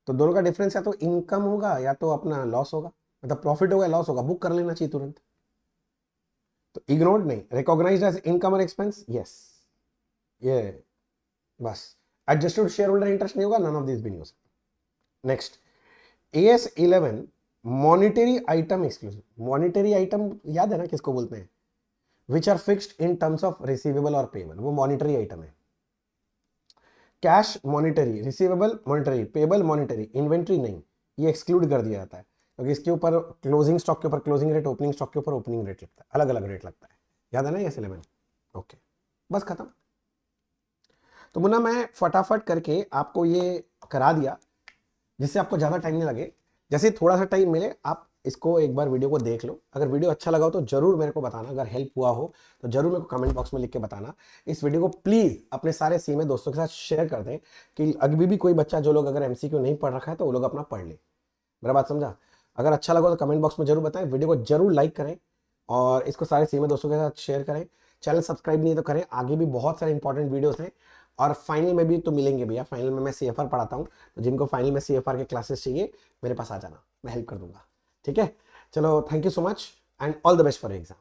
तो दोनों का डिफरेंस या तो इनकम होगा या तो अपना लॉस होगा, मतलब प्रॉफिट होगा लॉस होगा, बुक कर लेना चाहिए तुरंत। तो इग्नोर्ड नहीं, रिकॉग्नाइज्ड एज इनकम और एक्सपेंस। यस, ये बस एडजस्टेड शेयर होल्डर इंटरेस्ट नहीं होगा, नन ऑफ दिस भी नहीं हो सकता। Next AS11 monetary item exclusive. Monetary item याद है ना किसको बोलते हैं? Which are fixed in terms of receivable और पेबल, वो मॉनिटरी आइटम है। Cash monetary, receivable monetary, payable monetary, inventory नहीं, ये एक्सक्लूड कर दिया जाता है क्योंकि इसके ऊपर क्लोजिंग स्टॉक के ऊपर क्लोजिंग रेट, ओपनिंग स्टॉक के ऊपर ओपनिंग रेट लगता है, अलग अलग रेट लगता है। याद है ना AS11? ओके, बस खत्म। तो मुन्ना मैं फटाफट करके आपको ये करा दिया जिससे आपको ज़्यादा टाइम नहीं लगे। जैसे थोड़ा सा टाइम मिले आप इसको एक बार वीडियो को देख लो। अगर वीडियो अच्छा लगा हो तो जरूर मेरे को बताना, अगर हेल्प हुआ हो तो जरूर मेरे को कमेंट बॉक्स में लिख के बताना। इस वीडियो को प्लीज़ अपने सारे CMA दोस्तों के साथ शेयर कर दें कि अभी भी कोई बच्चा जो लोग अगर MCQ नहीं पढ़ रखा है तो वो लोग अपना पढ़ ले। मेरा बात समझा? अगर अच्छा लगा तो कमेंट बॉक्स में जरूर बताएं, वीडियो को जरूर लाइक करें और इसको सारे CMA दोस्तों के साथ शेयर करें। चैनल सब्सक्राइब नहीं तो करें, आगे भी बहुत सारे इंपॉर्टेंट वीडियोस हैं। और फाइनल में भी तो मिलेंगे भैया, फाइनल में मैं CFR पढ़ाता हूँ, तो जिनको फाइनल में CFR के क्लासेस चाहिए मेरे पास आ जाना, मैं हेल्प कर दूंगा। ठीक है, चलो thank you so much and all the best for exam.